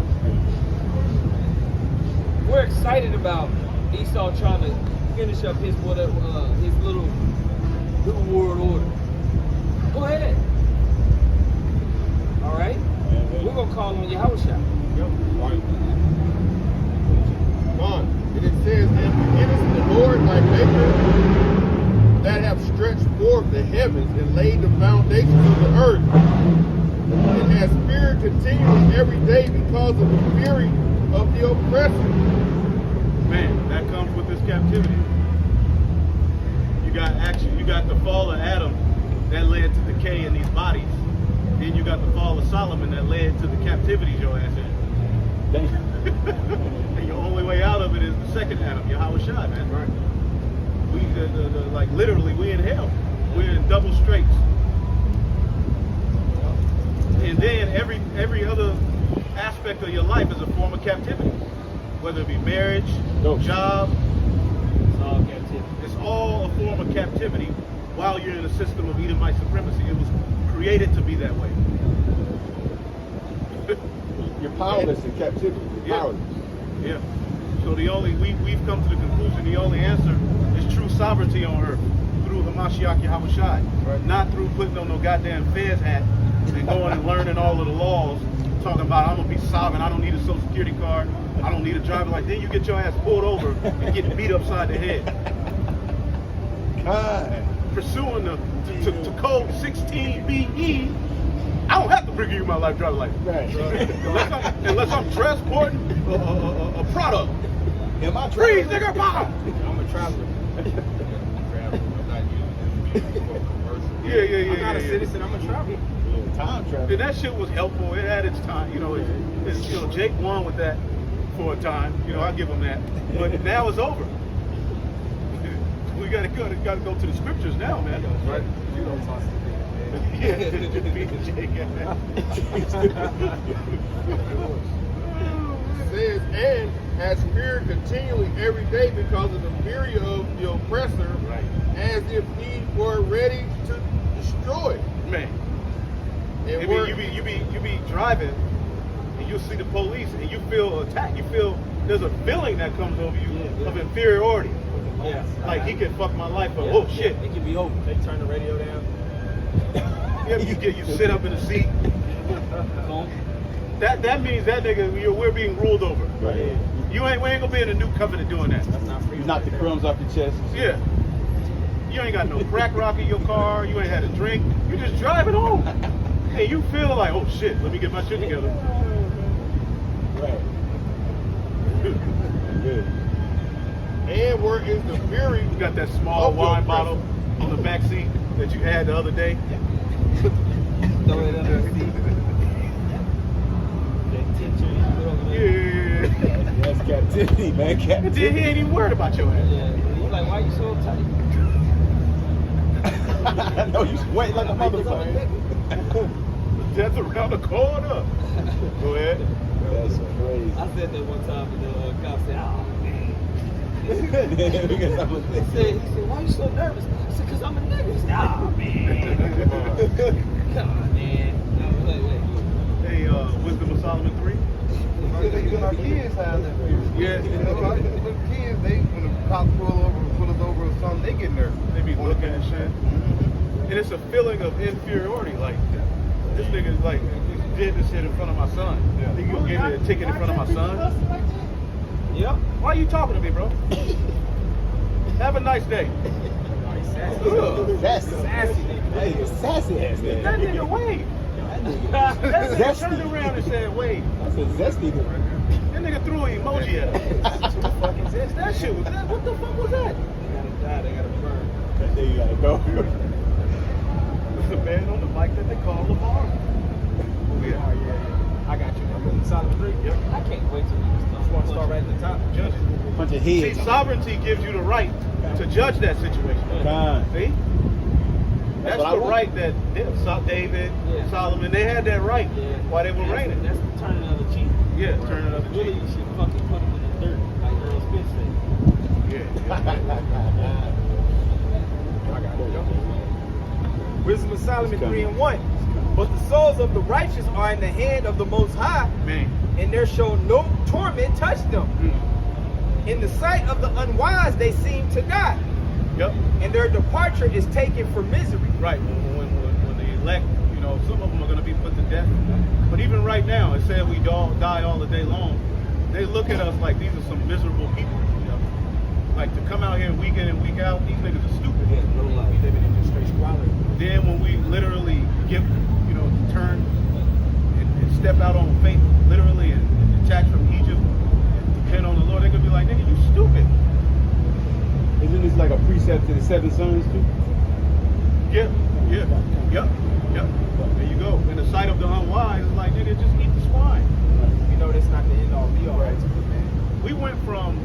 [SPEAKER 4] We're excited about Esau trying to finish up his little new world order. Go ahead. All right? We're going to call on Yahushua.
[SPEAKER 6] On. And it says, and forgetteth the Lord thy Maker, that have stretched forth the heavens and laid the foundations of the earth, and has feared continually every day because of the fury of the oppressor.
[SPEAKER 5] Man, that comes with this captivity. You got the fall of Adam that led to decay in these bodies. Then you got the fall of Solomon that led to the captivity your ass in. And your only way out of it is the second Adam, Yahushua, man. Right. We like literally we in hell. We're in double straits. And then every other aspect of your life is a form of captivity. Whether it be marriage, job,
[SPEAKER 4] It's all captivity.
[SPEAKER 5] it's all a form of captivity while you're in a system of Edomite supremacy. It was created to be that way.
[SPEAKER 7] You're powerless in captivity. You're powerless.
[SPEAKER 5] Yeah. So we've come to the conclusion the only answer is true sovereignty on earth through Hamashiach Yahushua. Right. Not through putting on no goddamn Fez hat and going and learning all of the laws, talking about I'm gonna be sovereign, I don't need a social security card, I don't need a driver. Like then you get your ass pulled over and get beat upside the head.
[SPEAKER 7] God.
[SPEAKER 5] Pursuing to code 16 BE, I don't have to bring you my life driver license.
[SPEAKER 7] Right.
[SPEAKER 5] unless I'm transporting a product.
[SPEAKER 7] Am I
[SPEAKER 5] Freeze, nigga, bomb!
[SPEAKER 4] I'm a traveler.
[SPEAKER 5] Yeah.
[SPEAKER 4] I'm not a citizen, I'm a traveler.
[SPEAKER 7] Time travel.
[SPEAKER 5] And that shit was helpful. It had its time. Jake won with that for a time. I give him that. But now it's over. We gotta go to the scriptures now, man.
[SPEAKER 1] Right? You don't toss it.
[SPEAKER 5] Yeah, Jake.
[SPEAKER 6] It says, and has feared continually every day because of the fury of the oppressor,
[SPEAKER 5] Right.
[SPEAKER 6] as if he were ready to destroy.
[SPEAKER 5] Man.
[SPEAKER 6] And
[SPEAKER 5] You be driving and you see the police and you feel attacked. You feel there's a feeling that comes over you of inferiority.
[SPEAKER 4] Yeah.
[SPEAKER 5] Like he can fuck my life up.
[SPEAKER 4] Yeah.
[SPEAKER 5] Oh shit.
[SPEAKER 4] It can be over. They turn the radio down.
[SPEAKER 5] Yeah, you sit up in the seat. That means that nigga we're being ruled over.
[SPEAKER 7] Right.
[SPEAKER 5] We ain't gonna be in a new covenant doing that.
[SPEAKER 4] That's not free.
[SPEAKER 7] You knock the crumbs off your chest.
[SPEAKER 5] Yeah. You ain't got no crack rock in your car. You ain't had a drink. You just driving home. And you feel like, oh shit, let me get my shit together.
[SPEAKER 7] Right. Good.
[SPEAKER 6] And where is the fury?
[SPEAKER 5] You got that small wine bottle on the back seat that you had the other day.
[SPEAKER 4] Throw it under the seat. That tension you put over there.
[SPEAKER 5] Yeah.
[SPEAKER 7] That's captivity, man.
[SPEAKER 5] And then
[SPEAKER 7] Captivity.
[SPEAKER 5] he ain't even worried about your ass.
[SPEAKER 4] Yeah. You're like, why you so tight?
[SPEAKER 7] No, you sweat like a motherfucker.
[SPEAKER 5] Death around the corner. Go ahead.
[SPEAKER 7] That's crazy.
[SPEAKER 4] I said that one time, and the cop said, "Oh man."
[SPEAKER 7] Because I'm a
[SPEAKER 4] He said, "Why you so nervous?" I said, "Cause I'm a nigga." He said, "Oh man, come on, man." I was like, wait.
[SPEAKER 5] Hey, Wisdom of Solomon 3.
[SPEAKER 1] Even our kids have that fear.
[SPEAKER 5] Yeah.
[SPEAKER 1] With kids, when the cops pull us over or something, they get nervous.
[SPEAKER 5] They be looking and shit. And it's a feeling of inferiority. Like, this nigga like did this shit in front of my son. Yeah. Think you gonna give me a ticket in front of my son?
[SPEAKER 4] Yep.
[SPEAKER 5] Why are you talking to me, bro? Have a nice day.
[SPEAKER 7] Sassy.
[SPEAKER 4] Sassy nigga.
[SPEAKER 7] That nigga sassy ass nigga.
[SPEAKER 5] That nigga waved.
[SPEAKER 7] That
[SPEAKER 5] That nigga
[SPEAKER 7] Zesty.
[SPEAKER 5] turned around and said, wave.
[SPEAKER 7] That's a zesty nigga.
[SPEAKER 5] That nigga threw an emoji at him. That shit was that. What the fuck was that?
[SPEAKER 4] They gotta die, they gotta burn.
[SPEAKER 7] That nigga gotta go.
[SPEAKER 5] The man on the mic that they call Lamar.
[SPEAKER 4] Yeah. I got you. I'm putting solid 3.
[SPEAKER 5] Yep.
[SPEAKER 4] I can't wait till we start. Start right at the top.
[SPEAKER 5] Judge it.
[SPEAKER 7] Bunch of
[SPEAKER 5] See,
[SPEAKER 7] heads.
[SPEAKER 5] sovereignty gives you the right to judge that situation.
[SPEAKER 7] Fine.
[SPEAKER 5] See? That's
[SPEAKER 7] what I
[SPEAKER 5] the
[SPEAKER 7] want.
[SPEAKER 5] right that David,
[SPEAKER 4] Yeah.
[SPEAKER 5] Solomon, they had that right
[SPEAKER 4] Yeah.
[SPEAKER 5] while they were reigning.
[SPEAKER 4] That's the turning of the cheek.
[SPEAKER 5] Yeah, turning up the
[SPEAKER 4] Really,
[SPEAKER 5] cheek.
[SPEAKER 4] you should fucking put him in the dirt, like Earl Smith said.
[SPEAKER 5] Yeah.
[SPEAKER 2] I got it. Wisdom of Solomon 3:1. But the souls of the righteous are in the hand of the Most High,
[SPEAKER 5] Man.
[SPEAKER 2] and there shall no torment touch them. In the sight of the unwise, they seem to die,
[SPEAKER 5] Yep.
[SPEAKER 2] and their departure is taken for misery.
[SPEAKER 5] Right. When the elect, you know, some of them are going to be put to death. But even right now, it said we die all the day long. They look at us like these are some miserable people. You know? Like to come out here week in and week out, these niggas are stupid.
[SPEAKER 4] Yeah, no lie. We living in just straight squalor.
[SPEAKER 5] Then when we literally give, you know, turn and step out on faith, literally, and detach from Egypt, and depend on the Lord, they're gonna be like, nigga, you stupid.
[SPEAKER 7] Isn't this like a precept to the 7 sons too?
[SPEAKER 5] Yep. There you go. In the sight of the unwise, it's like, nigga, just eat the swine.
[SPEAKER 2] You know that's not the end all be all, right?
[SPEAKER 5] We went from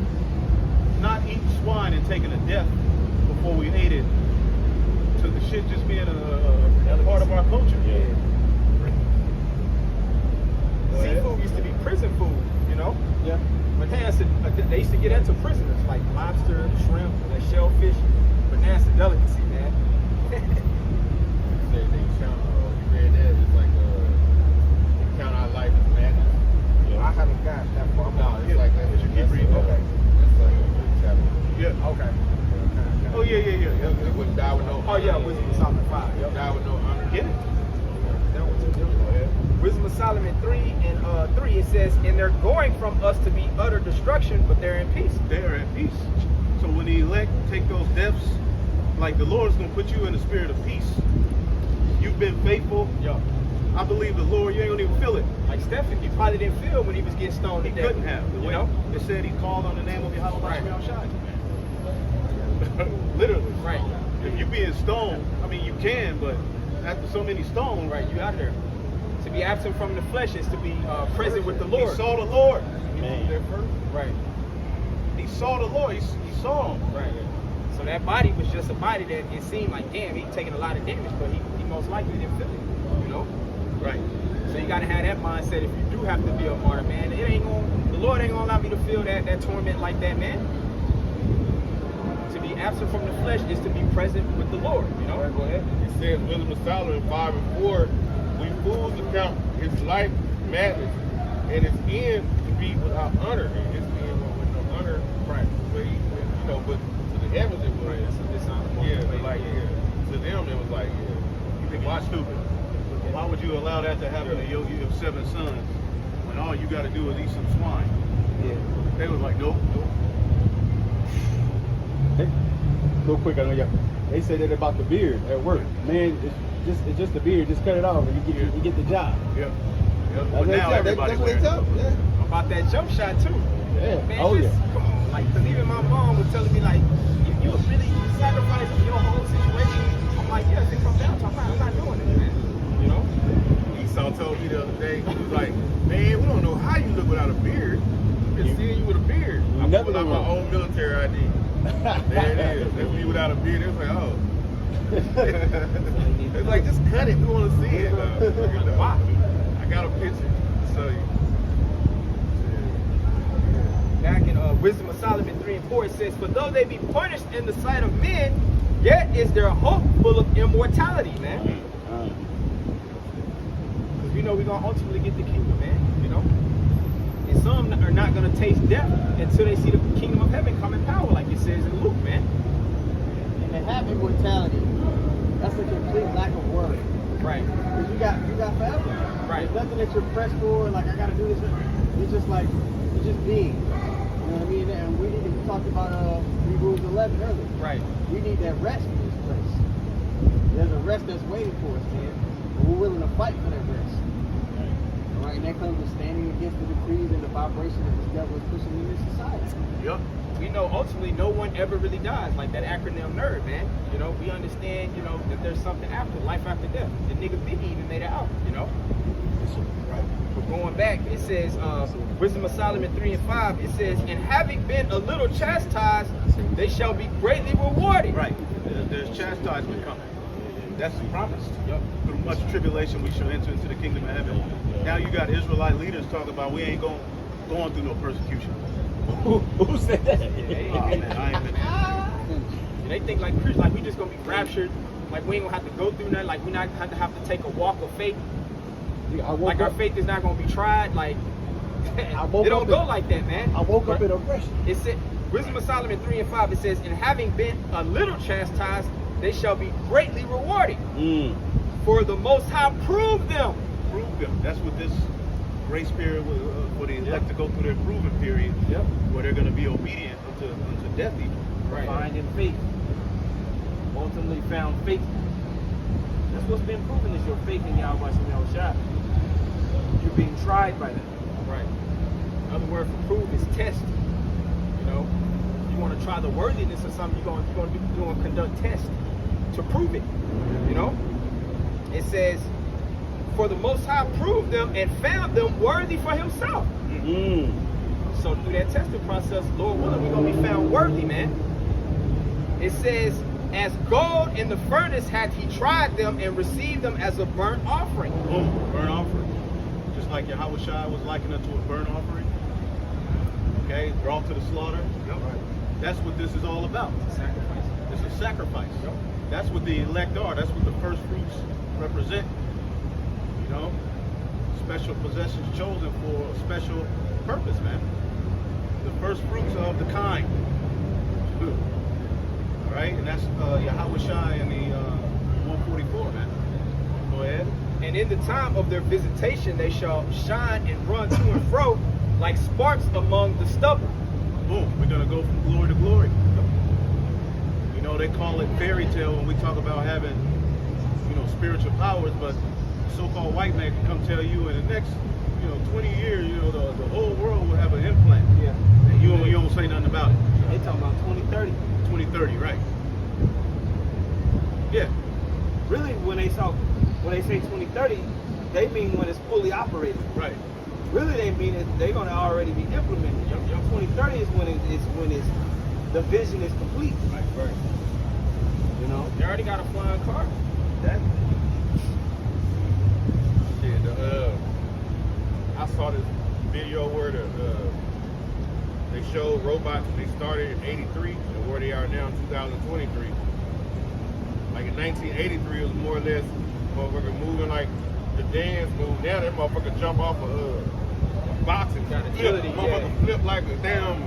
[SPEAKER 5] not eating swine and taking a death before we ate it to the shit just being a part of our culture.
[SPEAKER 2] Seafood used to be prison food, you know?
[SPEAKER 7] Yeah.
[SPEAKER 2] But now they used to get into prisoners, like lobster, shrimp, and shellfish. But now it's a delicacy, man.
[SPEAKER 6] They count, you read that, it's like, they count our life as madness.
[SPEAKER 2] I haven't got that far.
[SPEAKER 6] No, it's like that.
[SPEAKER 5] You should keep reading.
[SPEAKER 6] Okay. That's like a good chapter.
[SPEAKER 5] Yeah.
[SPEAKER 2] Okay.
[SPEAKER 5] Oh, yeah.
[SPEAKER 6] They wouldn't die with no
[SPEAKER 2] Oh, yeah, Wisdom of Solomon 5. Yep.
[SPEAKER 6] Die with no honor.
[SPEAKER 5] Get it?
[SPEAKER 2] That one's a different one. Wisdom of Solomon 3:3, it says, and they're going from us to be utter destruction, but they're in peace.
[SPEAKER 5] They are at peace. So when the elect take those deaths, like the Lord is going to put you in the spirit of peace. You've been faithful.
[SPEAKER 2] Yo,
[SPEAKER 5] I believe the Lord, you ain't going to even feel it.
[SPEAKER 2] like Stephen, you probably didn't feel when he was getting stoned
[SPEAKER 5] He
[SPEAKER 2] to death.
[SPEAKER 5] couldn't have.
[SPEAKER 2] You know?
[SPEAKER 5] It said he called on the name of Yahweh
[SPEAKER 2] Right.
[SPEAKER 5] Shai. Literally.
[SPEAKER 2] Right.
[SPEAKER 5] If you being stoned, I mean, you can, but after so many stones,
[SPEAKER 2] Right, you out there. To be absent from the flesh is to be present with the Lord.
[SPEAKER 5] He saw the Lord.
[SPEAKER 7] Man.
[SPEAKER 2] Right,
[SPEAKER 5] He saw the Lord. He saw him.
[SPEAKER 2] right. So that body was just a body that it seemed like, damn, he's taking a lot of damage, but he most likely didn't feel it, you know?
[SPEAKER 5] Right.
[SPEAKER 2] So you gotta have that mindset if you do have to be a martyr, man. The Lord ain't gonna allow me to feel that torment like that, man. To be absent from the flesh is to be present with the Lord, you know? Go ahead.
[SPEAKER 6] It says, Wisdom of Solomon 5:4, we fools account his life madness, and his end to be without honor, and his end with no honor.
[SPEAKER 2] Right.
[SPEAKER 6] But he, you know, but to the heavens it was.
[SPEAKER 2] Right, it's a dishonorable
[SPEAKER 6] Yeah,
[SPEAKER 2] way.
[SPEAKER 6] but like, yeah. To them it was like, yeah.
[SPEAKER 5] You think why stupid? Why would you allow that to happen to you have 7 sons when all you got to do is eat some swine?
[SPEAKER 2] Yeah.
[SPEAKER 5] They was like, nope.
[SPEAKER 7] Hey, real quick, I know y'all. They said that about the beard at work. Man, it's just the beard. Just cut it off, and you get the job.
[SPEAKER 5] Yep.
[SPEAKER 7] That's
[SPEAKER 5] But
[SPEAKER 7] what they
[SPEAKER 5] now
[SPEAKER 7] tell.
[SPEAKER 5] everybody
[SPEAKER 7] That's what they
[SPEAKER 5] wears
[SPEAKER 7] tell.
[SPEAKER 5] it.
[SPEAKER 7] Yeah.
[SPEAKER 2] About that jump shot too.
[SPEAKER 7] Yeah.
[SPEAKER 2] Man,
[SPEAKER 7] Oh
[SPEAKER 2] just,
[SPEAKER 7] yeah.
[SPEAKER 2] come on. Like, cause even my mom was telling me like, you really sacrifice your whole situation. I'm like, yeah, if it comes down to I'm not doing it, man. You know?
[SPEAKER 6] Esau told me the other day, he was like, man, we don't know how you look without a beard. We can see you with a beard. I
[SPEAKER 7] never
[SPEAKER 6] pulled out my
[SPEAKER 7] know.
[SPEAKER 6] own military ID. There it is. That's me without a beard. It was like, oh. It's like, just cut it. We want to see it.
[SPEAKER 2] Why?
[SPEAKER 6] I got a picture to show you.
[SPEAKER 2] Back in Wisdom of Solomon 3:4, it says, for though they be punished in the sight of men, yet is their hope full of immortality, man. Because we know we're going to ultimately get the kingdom, man, you know? And some are not going to taste death until they see the kingdom of heaven come in power, like it says in Luke, man.
[SPEAKER 1] And they have immortality. That's a complete lack of worry.
[SPEAKER 2] Right.
[SPEAKER 1] Because you got forever.
[SPEAKER 2] Right.
[SPEAKER 1] There's nothing that you're pressed for, like I gotta do this. It's just like, it's just being. You know what I mean? And we talked about Hebrews 11 earlier.
[SPEAKER 2] Right.
[SPEAKER 1] We need that rest in this place. There's a rest that's waiting for us, man. And we're willing to fight for that rest. All right, and that comes with standing against the decrees and the vibration that this devil is pushing in this society.
[SPEAKER 2] Yep. We know ultimately no one ever really dies, like that acronym nerd, man. You know, we understand, you know, that there's something after, life after death. The nigga Biggie even made it out, you know?
[SPEAKER 7] Right.
[SPEAKER 2] But going back, it says, Wisdom of Solomon 3 and 5, it says, and having been a little chastised, they shall be greatly rewarded.
[SPEAKER 5] Right. There's chastisement coming. That's promised.
[SPEAKER 2] Yep.
[SPEAKER 5] Through much tribulation, we shall enter into the kingdom of heaven. Now you got Israelite leaders talking about we ain't going through no persecution.
[SPEAKER 7] Who said that?
[SPEAKER 5] Oh, man, I ain't been.
[SPEAKER 2] And they think like Christians, like we just gonna be raptured, like we ain't gonna have to go through nothing, like we not have to take a walk of faith. Like our faith is not gonna be tried. Like it don't go like that, man.
[SPEAKER 7] I woke up in oppression.
[SPEAKER 2] It said, Wisdom of Solomon 3 and 5, it says, and having been a little chastised, they shall be greatly rewarded. For the Most High proved them.
[SPEAKER 5] Prove them. That's what this grace period for the elect to go through their proving period, where they're going to be obedient unto death even.
[SPEAKER 2] Right.
[SPEAKER 4] Find in faith. Ultimately found faith. That's what's been proven is your faith in Yahweh Shah. You're being tried by them.
[SPEAKER 2] Right. Another word for prove is test. You know, you want to try the worthiness of something, you're going to conduct tests to prove it. You know, it says, for the Most High proved them and found them worthy for Himself. So through that testing process, Lord willing, we're going to be found worthy, man. It says, as gold in the furnace hath He tried them and received them as a burnt offering.
[SPEAKER 5] Boom, burnt offering. Just like Yahweh Shai was likened unto a burnt offering. Okay, brought to the slaughter. Yep. Right. That's what this is all about.
[SPEAKER 2] Sacrifice.
[SPEAKER 5] It's a sacrifice.
[SPEAKER 2] Yep.
[SPEAKER 5] That's what the elect are. That's what the first fruits represent. You know, special possessions chosen for a special purpose, man. The first fruits of the kind. All right, and that's Yahweh Shai in the 144, man. Go ahead.
[SPEAKER 2] And in the time of their visitation, they shall shine and run to and fro like sparks among the stubble.
[SPEAKER 5] Boom, we're going to go from glory to glory. You know, they call it fairy tale when we talk about having, you know, spiritual powers, but so-called white man can come tell you in the next, 20 years, the whole world will have an implant.
[SPEAKER 4] Yeah.
[SPEAKER 5] And you don't say nothing about it.
[SPEAKER 4] They talking about 2030.
[SPEAKER 5] 2030, right. Yeah.
[SPEAKER 4] Really, when they say 2030, they mean when it's fully operating.
[SPEAKER 5] Right.
[SPEAKER 4] Really, they mean they're going to already be implemented. 2030 is when the vision is complete.
[SPEAKER 5] Right.
[SPEAKER 4] You know,
[SPEAKER 2] They already got a flying car.
[SPEAKER 6] I saw this video where they showed robots. They started in '83 and where they are now in 2023. Like in 1983, it was more or less motherfucker moving like the dance move. Now that motherfucker jump off a boxing kind of flip.
[SPEAKER 2] agility,
[SPEAKER 6] Motherfucker flip like a damn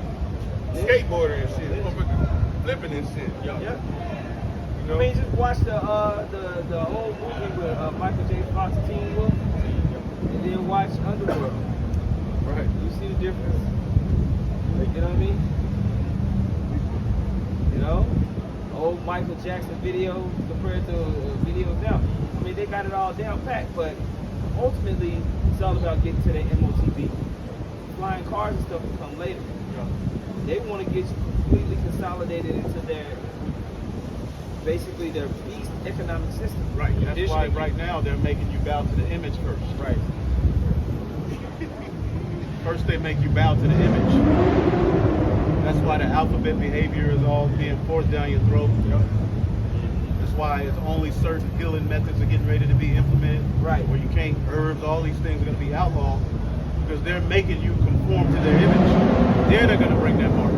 [SPEAKER 6] skateboarder and shit. Motherfucker flipping and shit.
[SPEAKER 2] Yeah.
[SPEAKER 6] You know?
[SPEAKER 4] I mean, just watch the whole movie with Michael J. Fox and Teen Wolf, and then watch Underworld.
[SPEAKER 6] Right.
[SPEAKER 4] You see the difference? Like, you know what I mean? You know, old Michael Jackson videos compared to videos now. I mean, they got it all down packed, but ultimately, it's all about getting to the MOTV. Flying cars and stuff will come later. They want to get you completely consolidated into basically their beast economic system.
[SPEAKER 5] Right. That's why right now they're making you bow to the image first.
[SPEAKER 2] Right.
[SPEAKER 5] First they make you bow to the image. That's why the alphabet behavior is all being forced down your throat. That's why it's only certain healing methods are getting ready to be implemented.
[SPEAKER 4] Right.
[SPEAKER 5] Where you can't, herbs, all these things are going to be outlawed because they're making you conform to their image. Then they're going to bring that mark.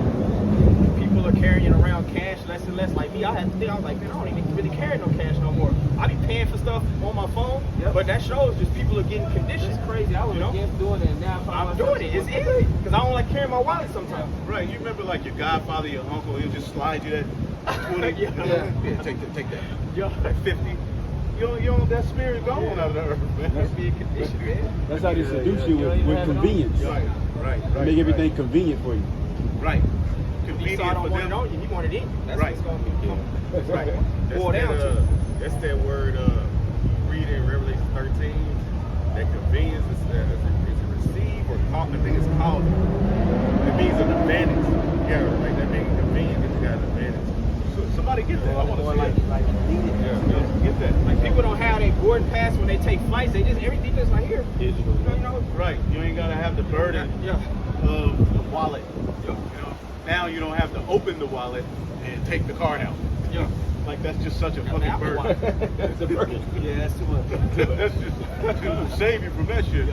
[SPEAKER 2] People are carrying around cash less and less. Like me, I had to think, I was like, man, I don't even really carry no cash no more. I be paying for stuff on my phone, but that shows just people are getting conditioned.
[SPEAKER 4] It's crazy. I was against doing it, and now
[SPEAKER 2] I'm doing it. It's easy because I don't like carrying my wallet sometimes.
[SPEAKER 5] Right. You remember like your godfather, your uncle, he'll just slide you that 20,
[SPEAKER 2] Yeah.
[SPEAKER 5] take that.
[SPEAKER 2] Yo.
[SPEAKER 5] 50. You don't that spirit gone out of the earth, man.
[SPEAKER 2] That's being conditioned, man.
[SPEAKER 7] That's how they seduce you
[SPEAKER 2] You don't
[SPEAKER 7] with,
[SPEAKER 2] even
[SPEAKER 7] with
[SPEAKER 2] have it on.
[SPEAKER 7] convenience.
[SPEAKER 5] Right.
[SPEAKER 7] Make everything convenient for you.
[SPEAKER 5] Right.
[SPEAKER 2] Esau
[SPEAKER 5] Convenient
[SPEAKER 2] don't
[SPEAKER 5] for
[SPEAKER 2] want it
[SPEAKER 5] them.
[SPEAKER 2] on you. He want it in you. That's
[SPEAKER 5] Right.
[SPEAKER 2] what's going to be.
[SPEAKER 5] That's right.
[SPEAKER 2] Boil down to.
[SPEAKER 6] That's that word, read in Revelation 13, that convenience is receive or call, I think it's called. It means an advantage. Yeah, right. That means convenient because you got an advantage.
[SPEAKER 5] So somebody get that. I want to
[SPEAKER 4] Or
[SPEAKER 5] see
[SPEAKER 4] like
[SPEAKER 5] it.
[SPEAKER 4] needed.
[SPEAKER 5] Yeah, get that.
[SPEAKER 2] Like people don't have their boarding pass when they take flights. They just everything just like here.
[SPEAKER 7] Digital.
[SPEAKER 2] You know.
[SPEAKER 5] Right. You ain't gotta have the burden
[SPEAKER 2] Yeah.
[SPEAKER 5] of the wallet. You know. Now you don't have to open the wallet and take the card out.
[SPEAKER 2] Yeah.
[SPEAKER 5] Like that's just such a
[SPEAKER 2] Got the
[SPEAKER 5] fucking
[SPEAKER 2] Apple
[SPEAKER 5] burden.
[SPEAKER 2] Watch.
[SPEAKER 7] It's a burden.
[SPEAKER 4] Yeah, that's too much.
[SPEAKER 5] That's just to save you from that shit.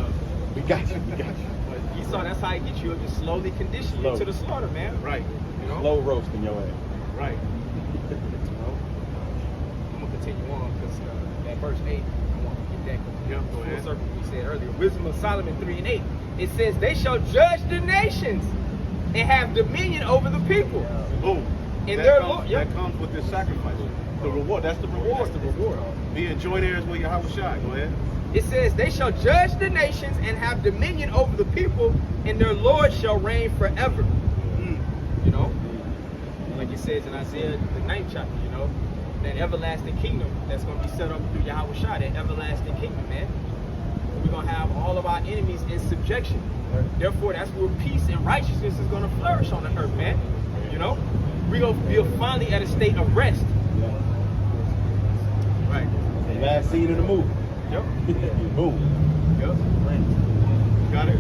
[SPEAKER 7] We got you.
[SPEAKER 2] But Esau, that's how he gets you. Just slowly condition you
[SPEAKER 7] Slow.
[SPEAKER 2] to the slaughter, man.
[SPEAKER 5] Right.
[SPEAKER 2] You know.
[SPEAKER 7] Low roasting your ass.
[SPEAKER 5] Right.
[SPEAKER 2] I'm gonna continue on because that verse 8, I want to get that
[SPEAKER 5] Yeah, go
[SPEAKER 2] full
[SPEAKER 5] ahead.
[SPEAKER 2] circle we said earlier. Wisdom of Solomon 3:8. It says they shall judge the nations and have dominion over the people.
[SPEAKER 5] Boom.
[SPEAKER 2] And
[SPEAKER 5] that
[SPEAKER 2] their
[SPEAKER 5] comes,
[SPEAKER 2] Lord- yeah.
[SPEAKER 5] that comes with this sacrifice. The reward. That's the reward.
[SPEAKER 2] That's the reward.
[SPEAKER 5] Being joint heirs with Yahweh Shai. Go ahead.
[SPEAKER 2] It says they shall judge the nations and have dominion over the people, and their Lord shall reign forever. You know, like it says in Isaiah the 9th chapter. You know, that everlasting kingdom that's going to be set up through Yahweh Shai. That everlasting kingdom, man. We're going to have all of our enemies in subjection. Therefore, that's where peace and righteousness is going to flourish on the earth, man. You know, we're going to be finally at a state of rest. Right.
[SPEAKER 7] Last scene of the movie.
[SPEAKER 2] Yep.
[SPEAKER 7] Boom.
[SPEAKER 2] Yep.
[SPEAKER 5] Got it.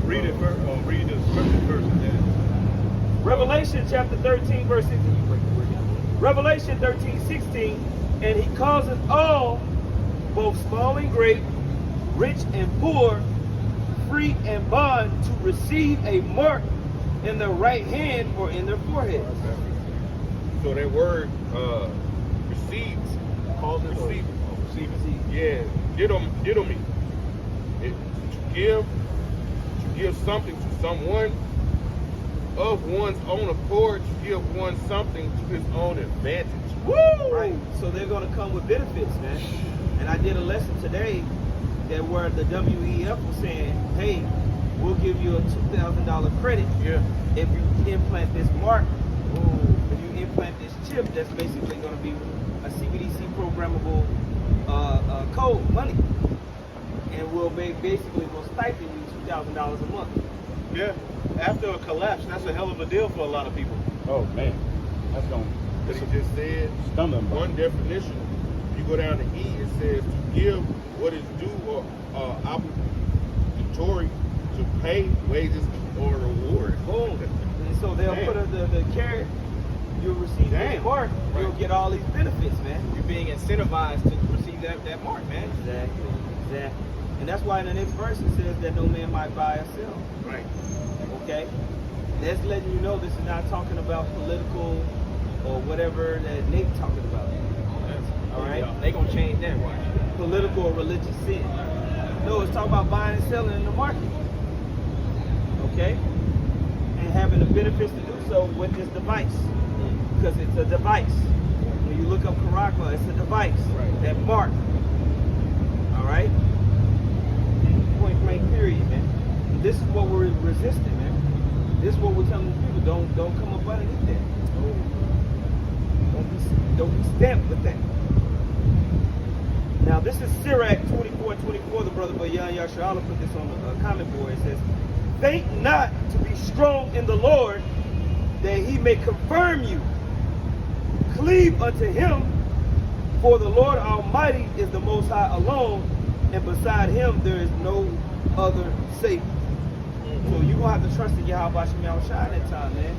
[SPEAKER 5] Read it first. Read the scripture first. And then.
[SPEAKER 4] Revelation chapter 13, verse 16. Revelation 13:16, and he causeth all, both small and great, rich and poor, free and bond, to receive a mark in their right hand or in their foreheads.
[SPEAKER 6] So that word receives, receive. Yeah, didomi. To give something to someone of one's own accord, to give one something to his own advantage.
[SPEAKER 4] Woo! Right. So they're going to come with benefits, man. And I did a lesson today that where the WEF was saying, hey, we'll give you a $2,000 credit if you implant this mark. If you implant this chip, that's basically going to be a CBDC programmable code money. And we'll basically will stipend you $2,000 a month.
[SPEAKER 5] Yeah. After a collapse, that's a hell of a deal for a lot of people.
[SPEAKER 7] Oh man, that's gonna.
[SPEAKER 6] But he just said
[SPEAKER 7] Stumbling block.
[SPEAKER 6] one definition. If you go down to E, it says to give what is due or obligatory, to pay wages or reward.
[SPEAKER 4] Boom. And so they'll put the carrot, you'll receive that mark, you'll get all these benefits, man.
[SPEAKER 2] You're being incentivized to receive that mark, man.
[SPEAKER 4] Exactly. And that's why in the next verse it says that no man might buy or sell.
[SPEAKER 5] Right.
[SPEAKER 4] Okay? That's letting you know this is not talking about political or whatever that Nate's talking about. All right?
[SPEAKER 2] They gonna change that, watch.
[SPEAKER 4] Political or religious sin. No, it's talking about buying and selling in the market. Okay? And having the benefits to do so with this device. Because it's a device. When you look up Karaka, it's a device.
[SPEAKER 2] Right.
[SPEAKER 4] That mark. All right? Point blank period, man. And this is what we're resisting, man. This is what we're telling people. Don't come up underneath that. Don't be stamped with that. Now this is Sirach 24:24. The brother Bayan Yasharala put this on the comment board. It says, "Think not to be strong in the Lord, that he may confirm you. Cleave unto him, for the Lord Almighty is the Most High alone, and beside him there is no other Savior." So you're going to have to trust in Yahweh Shem Yahushua at that time, man.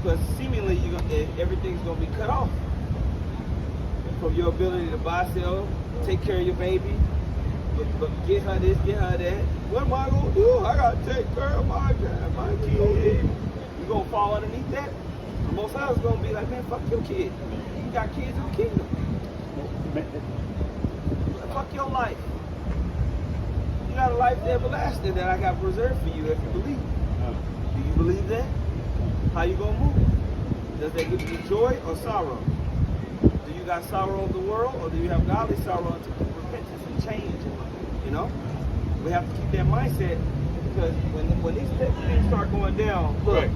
[SPEAKER 4] Because seemingly everything's going to be cut off. From your ability to buy, sell, take care of your baby, get her this, get her that. What am I going to do? I got to take care of my kid. You going to fall underneath that? The Most High is going to be like, man, fuck your kid. You got kids in the kingdom. Fuck your life. You got a life everlasting that I got reserved for you if you believe. Do you believe that? How you gonna move? Does that give you joy or sorrow? Do you got sorrow of the world, or do you have godly sorrow unto repentance and change? You know, we have to keep that mindset, because when these things start going down, look,
[SPEAKER 5] Right.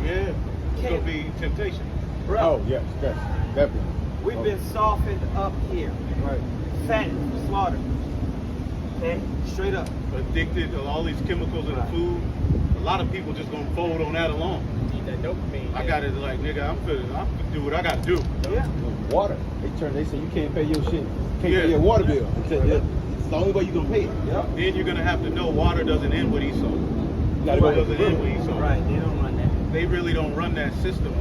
[SPEAKER 5] Yeah. It's gonna be temptation.
[SPEAKER 4] bro,
[SPEAKER 7] Oh, yes, definitely.
[SPEAKER 4] we've been softened up here,
[SPEAKER 7] Right.
[SPEAKER 4] fattened for slaughter. Okay, straight up.
[SPEAKER 5] Addicted to all these chemicals in the
[SPEAKER 4] Right.
[SPEAKER 5] food. A lot of people just gonna fold on that alone.
[SPEAKER 2] Need that dopamine.
[SPEAKER 5] I got it like, nigga, I'm gonna do what I gotta do.
[SPEAKER 4] Yeah.
[SPEAKER 7] Water. They say you can't pay your shit. Can't
[SPEAKER 5] Yeah.
[SPEAKER 7] pay your water bill. It's the only way you can pay it.
[SPEAKER 4] Yep.
[SPEAKER 5] Then you're gonna have to know water doesn't end with Esau.
[SPEAKER 7] You gotta go
[SPEAKER 4] Right.
[SPEAKER 7] with the
[SPEAKER 5] Doesn't end
[SPEAKER 7] river.
[SPEAKER 5] with Esau.
[SPEAKER 4] Right. They don't run that.
[SPEAKER 5] They really don't run that system.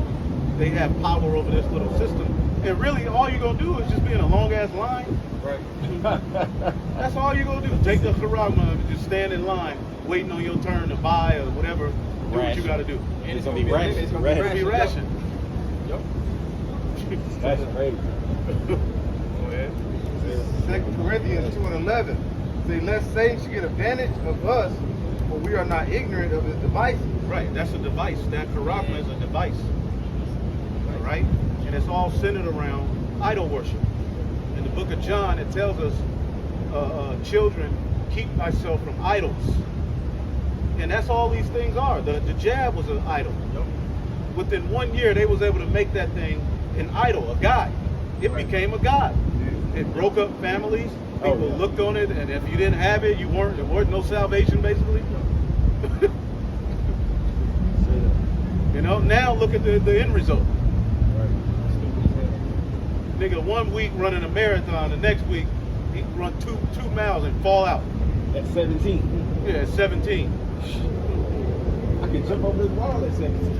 [SPEAKER 5] They have power over this little system. And really all you're gonna do is just be in a long ass line.
[SPEAKER 7] Right.
[SPEAKER 5] That's all you're gonna do. Take the charagma and just stand in line, waiting on your turn to buy or whatever. Do what you gotta do.
[SPEAKER 2] And
[SPEAKER 7] It's gonna be ration.
[SPEAKER 2] It's gonna be
[SPEAKER 5] It's gonna be
[SPEAKER 2] ration.
[SPEAKER 5] ration.
[SPEAKER 7] That's crazy.
[SPEAKER 5] Go ahead.
[SPEAKER 3] 2 Corinthians 2:11 say, lest Satan should get advantage of us, for we are not ignorant of his devices.
[SPEAKER 5] Right, that's a device. That charagma is a device. All right? And it's all centered around idol worship. In the book of John, it tells us, children, keep thyself from idols. And that's all these things are. The jab was an idol. Within 1 year, they was able to make that thing an idol, a god. It became a god. It broke up families. People looked on it, and if you didn't have it, there was no salvation, basically. You know, now look at the end result. Nigga, 1 week running a marathon, the next week he run two miles and fall out.
[SPEAKER 7] At 17.
[SPEAKER 5] Yeah, at 17.
[SPEAKER 7] I can jump over this wall at 17.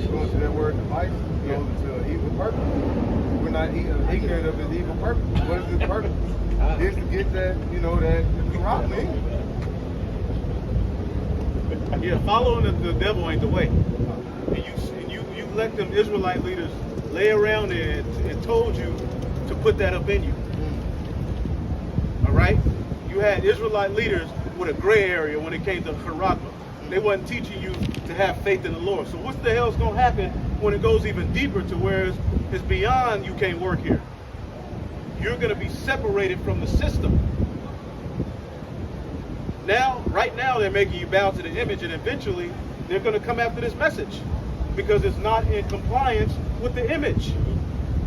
[SPEAKER 3] Going to that word device, goes to evil purpose. We're not ignorant of his evil purpose. What is his purpose? It's to get that, that charagma in.
[SPEAKER 5] Yeah, following the devil ain't the way. And you let them Israelite leaders lay around there and told you to put that up in you. All right? You had Israelite leaders with a gray area when it came to charagma. They wasn't teaching you to have faith in the Lord. So what the hell's going to happen when it goes even deeper to where it's beyond you can't work here? You're going to be separated from the system. Right now they're making you bow to the image, and eventually they're going to come after this message because it's not in compliance with the image.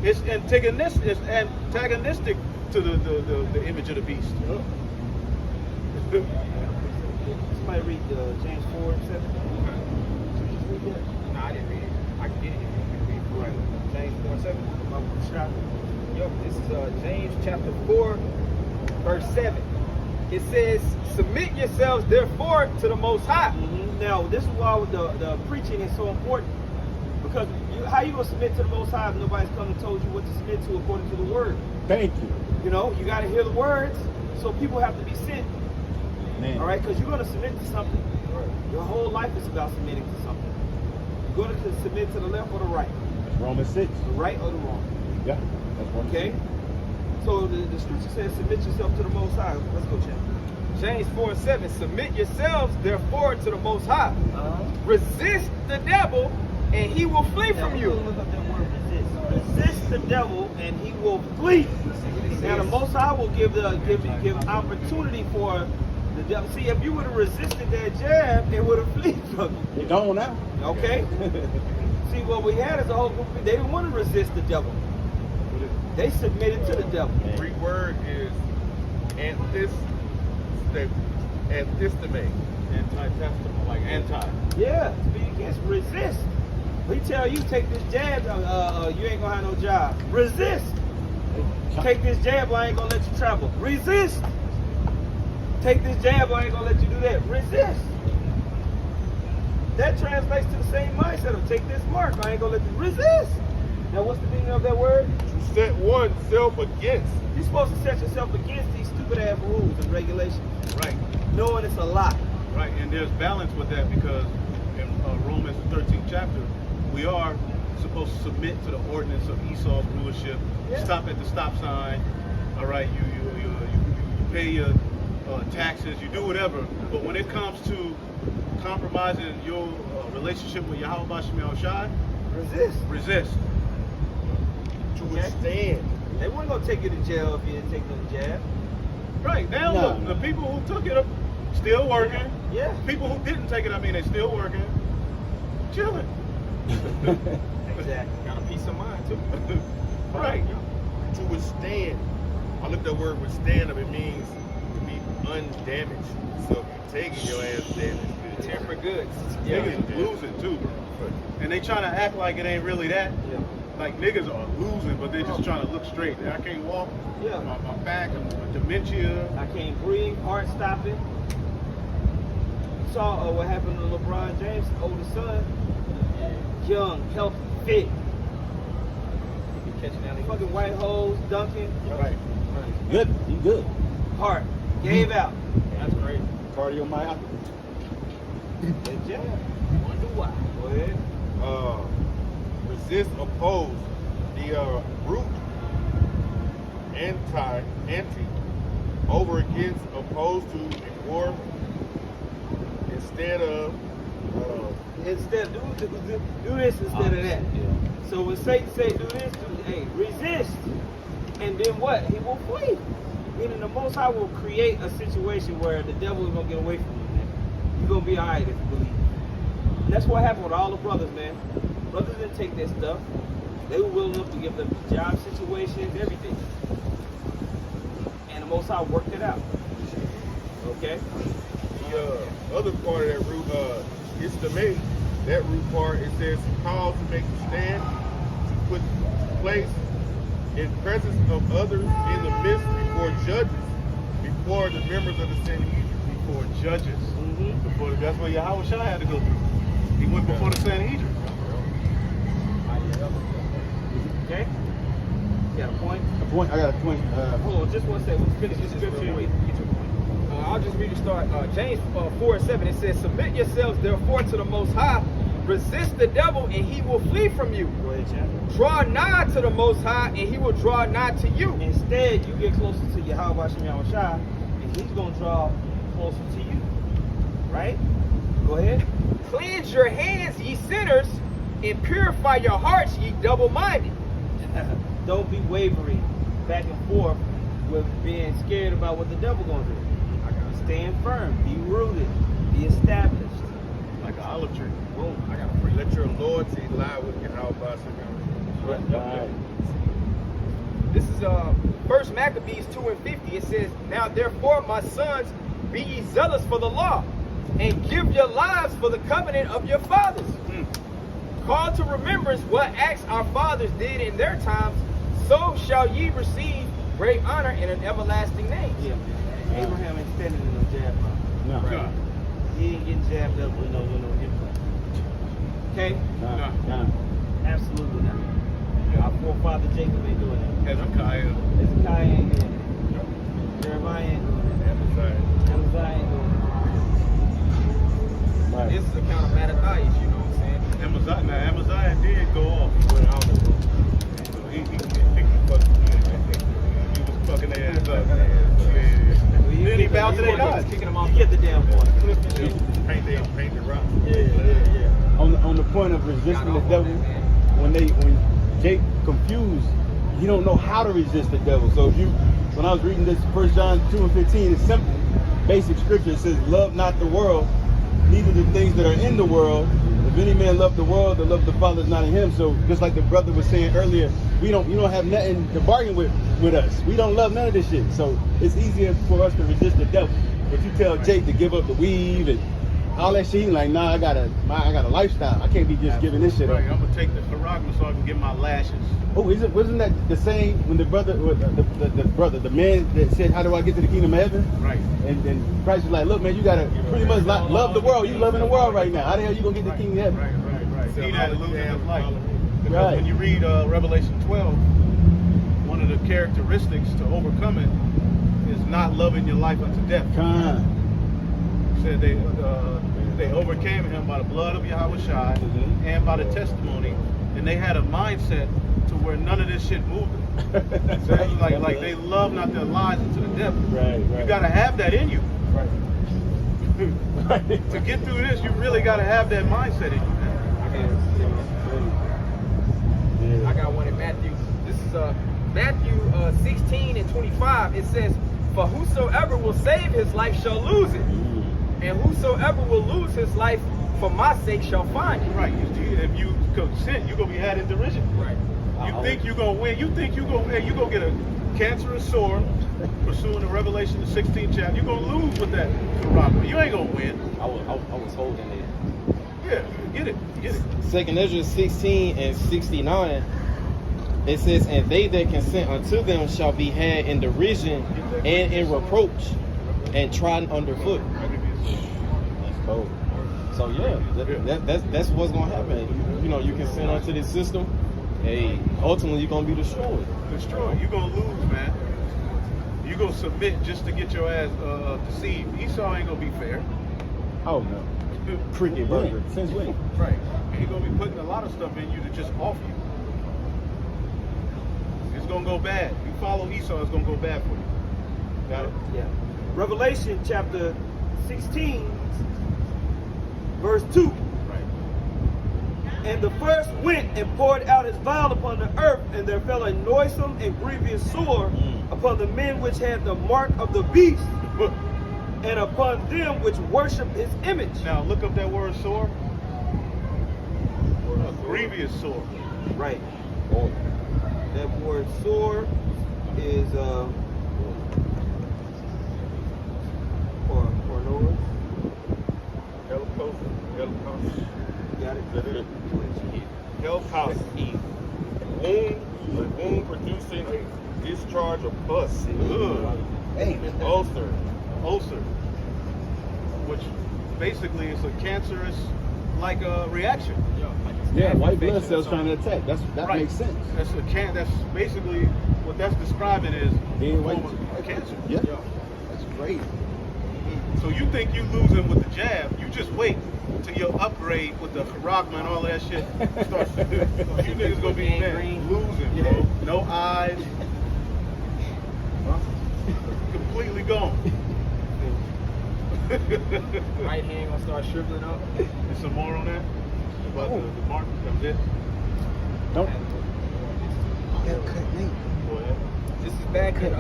[SPEAKER 5] It's antagonistic to the image of the beast.
[SPEAKER 4] Somebody read James 4:7.
[SPEAKER 2] No, I didn't read it. I can get it. Right. James 4:7. Yep, this is James chapter 4, verse 7. It says, submit yourselves therefore to the Most High.
[SPEAKER 4] Now, this is why the preaching is so important. Because how you going to submit to the Most High if nobody's come and told you what to submit to according to the Word?
[SPEAKER 7] Thank you.
[SPEAKER 4] You know, you got to hear the words, so people have to be sent.
[SPEAKER 7] Man.
[SPEAKER 4] All right, because you're going to submit to something. Your whole life is about submitting to something. You're going to submit to the left or the right.
[SPEAKER 7] That's Romans 6.
[SPEAKER 4] The right or the wrong.
[SPEAKER 7] Yeah. That's Romans
[SPEAKER 4] Okay?
[SPEAKER 7] 6.
[SPEAKER 4] So the scripture says, submit yourself to the Most High. Let's go check.
[SPEAKER 2] James 4:7. Submit yourselves therefore to the Most High. Resist the devil, and he will flee from you.
[SPEAKER 4] Look up that word resist. Resist the devil, and he will flee. Now the Most High will give opportunity for the devil. See, if you would have resisted that jab, it would have fled from you.
[SPEAKER 7] You're gone now.
[SPEAKER 4] Okay? See, what we had is a whole group of, they didn't want to resist the devil. They submitted to the devil.
[SPEAKER 6] The Greek word is antisteme.
[SPEAKER 5] Anti-testament, like anti.
[SPEAKER 4] Yeah, to be against, resist. We tell you, take this jab, you ain't gonna have no job. Resist. Take this jab, I ain't gonna let you travel. Resist. Take this jab, I ain't gonna let you do that. Resist. That translates to the same mindset of take this mark, I ain't gonna let you resist. Now what's the meaning of that word?
[SPEAKER 6] To set oneself against.
[SPEAKER 4] You're supposed to set yourself against these stupid ass rules and regulations,
[SPEAKER 5] Right.
[SPEAKER 4] knowing it's a lie.
[SPEAKER 5] Right, and there's balance with that because in Romans 13th chapter, we are supposed to submit to the ordinance of Esau's rulership.
[SPEAKER 4] Yeah.
[SPEAKER 5] Stop at the stop sign. All right, you pay your taxes, you do whatever. But when it comes to compromising your relationship with Yahweh Shemel Shai, resist.
[SPEAKER 6] To withstand.
[SPEAKER 4] They weren't gonna take you to jail if you didn't take no jab.
[SPEAKER 5] Right now,
[SPEAKER 7] No.
[SPEAKER 5] look, the people who took it are still working.
[SPEAKER 4] Yeah.
[SPEAKER 5] People who didn't take it, I mean, they still working, chilling.
[SPEAKER 4] Exactly.
[SPEAKER 2] Got a peace of mind too.
[SPEAKER 5] Right.
[SPEAKER 6] To withstand. I looked at the word withstand up. It means to be undamaged. So if you're taking your ass damaged,
[SPEAKER 2] Temperate goods.
[SPEAKER 5] Niggas losing too. And they trying to act like it ain't really that.
[SPEAKER 4] Yeah.
[SPEAKER 5] Like niggas are losing, but they're just trying to look straight. I can't walk.
[SPEAKER 4] Yeah.
[SPEAKER 5] My back, dementia.
[SPEAKER 4] I can't breathe, heart stopping. You saw what happened to LeBron James' oldest son. Young, healthy, fit.
[SPEAKER 2] Catching out
[SPEAKER 4] Fucking white hoes, dunking.
[SPEAKER 5] Right.
[SPEAKER 7] Good. You good.
[SPEAKER 4] Heart. Gave out.
[SPEAKER 2] That's great.
[SPEAKER 7] Cardiomyopathy.
[SPEAKER 4] And jab. Wonder why. Go ahead.
[SPEAKER 6] resist, oppose. The root anti, over against, opposed to, ignore, instead of.
[SPEAKER 4] Instead, do this instead of that.
[SPEAKER 7] Yeah.
[SPEAKER 4] So when Satan say do this, resist. And then what? He will flee. Meaning the Most High will create a situation where the devil is going to get away from you, man. You're going to be all right if you believe. And that's what happened with all the brothers, man. Brothers didn't take that stuff. They were willing enough to give them job situations, everything. And the Most High worked it out. Okay?
[SPEAKER 6] The other part of that root, it's the main. That root part, it says cause to make you stand, to put place in presence of others in the midst before judges, before the members of the Sanhedrin.
[SPEAKER 5] Before judges.
[SPEAKER 4] Mm-hmm.
[SPEAKER 5] Before, that's where Yahweh Shai had to go through. He went before the Sanhedrin.
[SPEAKER 4] Okay? You got a point?
[SPEAKER 7] I got a point.
[SPEAKER 4] Hold on, just one second. Let's finish this scripture.
[SPEAKER 2] I'll just read the start. James 4:7. It says, "Submit yourselves therefore to the Most High. Resist the devil, and he will flee from you.
[SPEAKER 4] Go ahead, Chad.
[SPEAKER 2] Draw nigh to the Most High, and he will draw nigh to you."
[SPEAKER 4] Instead, you get closer to Yahweh Shem Shai, and he's going to draw closer to you. Right? Go ahead.
[SPEAKER 2] "Cleanse your hands, ye sinners, and purify your hearts, ye double-minded."
[SPEAKER 4] Don't be wavering back and forth with being scared about what the devil going to do. Stand firm. Be rooted. Be established.
[SPEAKER 5] Like an olive tree.
[SPEAKER 4] Boom.
[SPEAKER 5] I got to preach.
[SPEAKER 6] Let your loyalty lie with Yahweh.
[SPEAKER 7] Right.
[SPEAKER 2] This is 1 Maccabees 2:50. It says, "Now therefore, my sons, be ye zealous for the law, and give your lives for the covenant of your fathers. Call to remembrance what acts our fathers did in their times, so shall ye receive great honor in an everlasting name."
[SPEAKER 4] Yeah. Abraham ain't standing in no jab mouth.
[SPEAKER 7] No.
[SPEAKER 5] Nah.
[SPEAKER 4] He ain't getting jabbed up with no implant. Okay?
[SPEAKER 7] No.
[SPEAKER 4] Absolutely not. Our forefather Jacob ain't doing that.
[SPEAKER 5] Hezekiah.
[SPEAKER 4] Hezekiah ain't doing it. Jeremiah ain't doing it. Amaziah ain't doing
[SPEAKER 7] Right.
[SPEAKER 2] This is the count of Mattathias, you know what I'm saying?
[SPEAKER 5] Amaziah did go off. He went out. He was fucking their ass up.
[SPEAKER 4] it.
[SPEAKER 5] Then he bowed to their
[SPEAKER 4] gods.
[SPEAKER 5] gods.
[SPEAKER 2] Kicking them off.
[SPEAKER 4] You get the damn point.
[SPEAKER 6] Paint the rock.
[SPEAKER 4] Yeah.
[SPEAKER 7] On the point of resisting the devil, when Jake confused, he don't know how to resist the devil. So when I was reading this 1 John 2:15, it's simple, basic scripture. It says, "Love not the world, neither the things that are in the world. If any man love the world, the love of the Father is not in him." So just like the brother was saying earlier, you don't have nothing to bargain with us. We don't love none of this shit. So it's easier for us to resist the devil. But you tell Jake to give up the weave and all that shit, he's like, nah, I got a lifestyle. I can't be just giving this shit up.
[SPEAKER 5] Right, I'm gonna take the charagma so I can get my lashes.
[SPEAKER 7] Oh, wasn't that the same when the man that said, "How do I get to the kingdom of heaven?"
[SPEAKER 5] Right.
[SPEAKER 7] And then Christ was like, "Look, man, you gotta pretty much love the world. You loving the world right now. How the hell you gonna get to the kingdom of heaven?"
[SPEAKER 5] Right. See that losing his life. Because
[SPEAKER 7] Right.
[SPEAKER 5] when you read Revelation 12, one of the characteristics to overcome it is not loving your life unto death.
[SPEAKER 7] Con.
[SPEAKER 5] Said they overcame him by the blood of Yahweh Shai and by the testimony, and they had a mindset to where none of this shit moved them. Like they love not their lives into the devil.
[SPEAKER 7] Right.
[SPEAKER 5] You gotta have that in you.
[SPEAKER 7] Right.
[SPEAKER 5] To get through this, you really gotta have that mindset in you, man.
[SPEAKER 2] I got one in Matthew. This is Matthew 16 and 25. It says, "For whosoever will save his life shall lose it, and whosoever will lose his life for my sake shall find it."
[SPEAKER 5] Right. If you consent, you're gonna be had in derision.
[SPEAKER 2] Right.
[SPEAKER 5] You think you're gonna win. You think you're gonna get a cancerous sore pursuing the Revelation, the 16th chapter. You're gonna lose with that robbery. You ain't gonna win.
[SPEAKER 8] I was holding it.
[SPEAKER 5] Yeah, get it.
[SPEAKER 8] Second Ezra 16 and 69, it says, "And they that consent unto them shall be had in derision and in reproach, and trodden underfoot." That's cold. So yeah, that's what's gonna happen. You know, you consent unto this system. Hey, ultimately you're gonna be destroyed.
[SPEAKER 5] You're gonna lose, man. You're gonna submit just to get your ass deceived. Esau ain't gonna be fair.
[SPEAKER 7] Oh no. Cricket burger. Since when?
[SPEAKER 5] Right. He's gonna be putting a lot of stuff in you to just off you. It's gonna go bad. You follow Esau, it's gonna go bad for you. Got it?
[SPEAKER 4] Yeah. Revelation chapter 16, verse 2. "And the first went and poured out his vial upon the earth, and there fell a noisome and grievous sore upon the men which had the mark of the beast, and upon them which worship his image."
[SPEAKER 5] Now look up that word sore. A grievous sore.
[SPEAKER 4] Right. That word sore is pornos. Got it?
[SPEAKER 6] Helphouse E. Wound producing a discharge of pus. Ulcer.
[SPEAKER 5] Which basically is a cancerous like a reaction.
[SPEAKER 7] Yeah, white blood cells trying to attack. That
[SPEAKER 5] Right.
[SPEAKER 7] makes sense.
[SPEAKER 5] That's basically what that's describing is
[SPEAKER 7] Being white.
[SPEAKER 5] cancer.
[SPEAKER 7] Yeah. That's great.
[SPEAKER 5] So you think you losing with the jab? You just wait till your upgrade with the charagma and all that shit starts. You niggas gonna be losing, bro. No eyes, completely gone.
[SPEAKER 2] Right hand gonna start shriveling up.
[SPEAKER 5] There's some more on that about the mark. That's it.
[SPEAKER 7] Don't.
[SPEAKER 5] Go ahead.
[SPEAKER 2] This is back in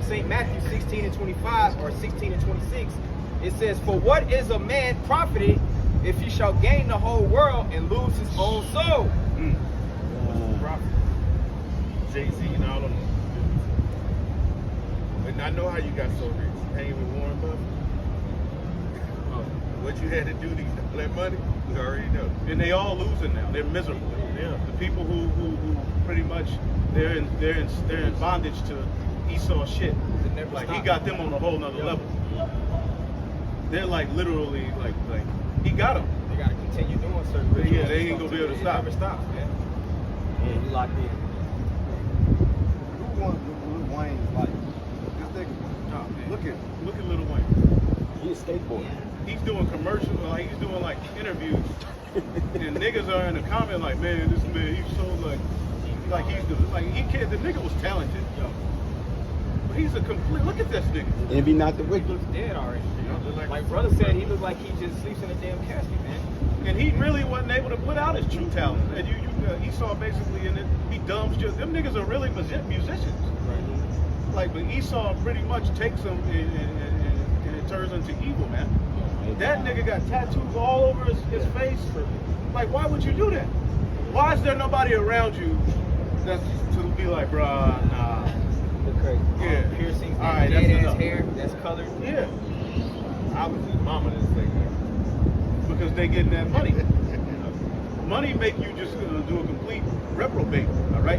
[SPEAKER 2] St. Matthew 16 and 25 or 16 and 26. It says, "For what is a man profited if he shall gain the whole world and lose his own soul?"
[SPEAKER 6] Jay-Z and all of them. And I know how you got so rich. Hanging with Warren Buffett. What you had to do to get that money, we already know.
[SPEAKER 5] And they all losing now. They're miserable.
[SPEAKER 6] Yeah.
[SPEAKER 5] The people who pretty much they're in bondage to Esau shit. Like he got them on a whole nother level. They're like literally like he got them.
[SPEAKER 2] They gotta continue doing certain rituals.
[SPEAKER 5] Yeah, they ain't gonna be able to stop.
[SPEAKER 2] Never stop, man.
[SPEAKER 4] Yeah, we locked in.
[SPEAKER 1] Who wants Lil Wayne's life? This nigga.
[SPEAKER 5] Oh, man.
[SPEAKER 1] Look at
[SPEAKER 5] Look at Lil Wayne.
[SPEAKER 7] He's a skateboarder.
[SPEAKER 5] He's doing commercials, like he's doing like interviews, and niggas are in the comment like, man, this man, he's so like he's the he can't. The nigga was talented, yo. But he's a complete. Look at this nigga.
[SPEAKER 7] And be not the wicked.
[SPEAKER 2] He looks dead already. Like brother said, he looked like he just sleeps in a damn casket, man.
[SPEAKER 5] And he really wasn't able to put out his true talent. And Esau basically, and he dumbs just them niggas are really musicians.
[SPEAKER 2] Right.
[SPEAKER 5] Like, but Esau pretty much takes them and it turns into evil, man. That nigga got tattoos all over his face. Like, why would you do that? Why is there nobody around you that's to be like, bruh, nah.
[SPEAKER 2] Look crazy.
[SPEAKER 5] Yeah.
[SPEAKER 2] Piercings,
[SPEAKER 5] All right,
[SPEAKER 2] dead
[SPEAKER 5] that's
[SPEAKER 2] ass
[SPEAKER 5] enough.
[SPEAKER 2] hair, that's colored.
[SPEAKER 5] Yeah,
[SPEAKER 6] Obviously, mama didn't say that.
[SPEAKER 5] because they getting that money. Money make you just do a complete reprobate, all right?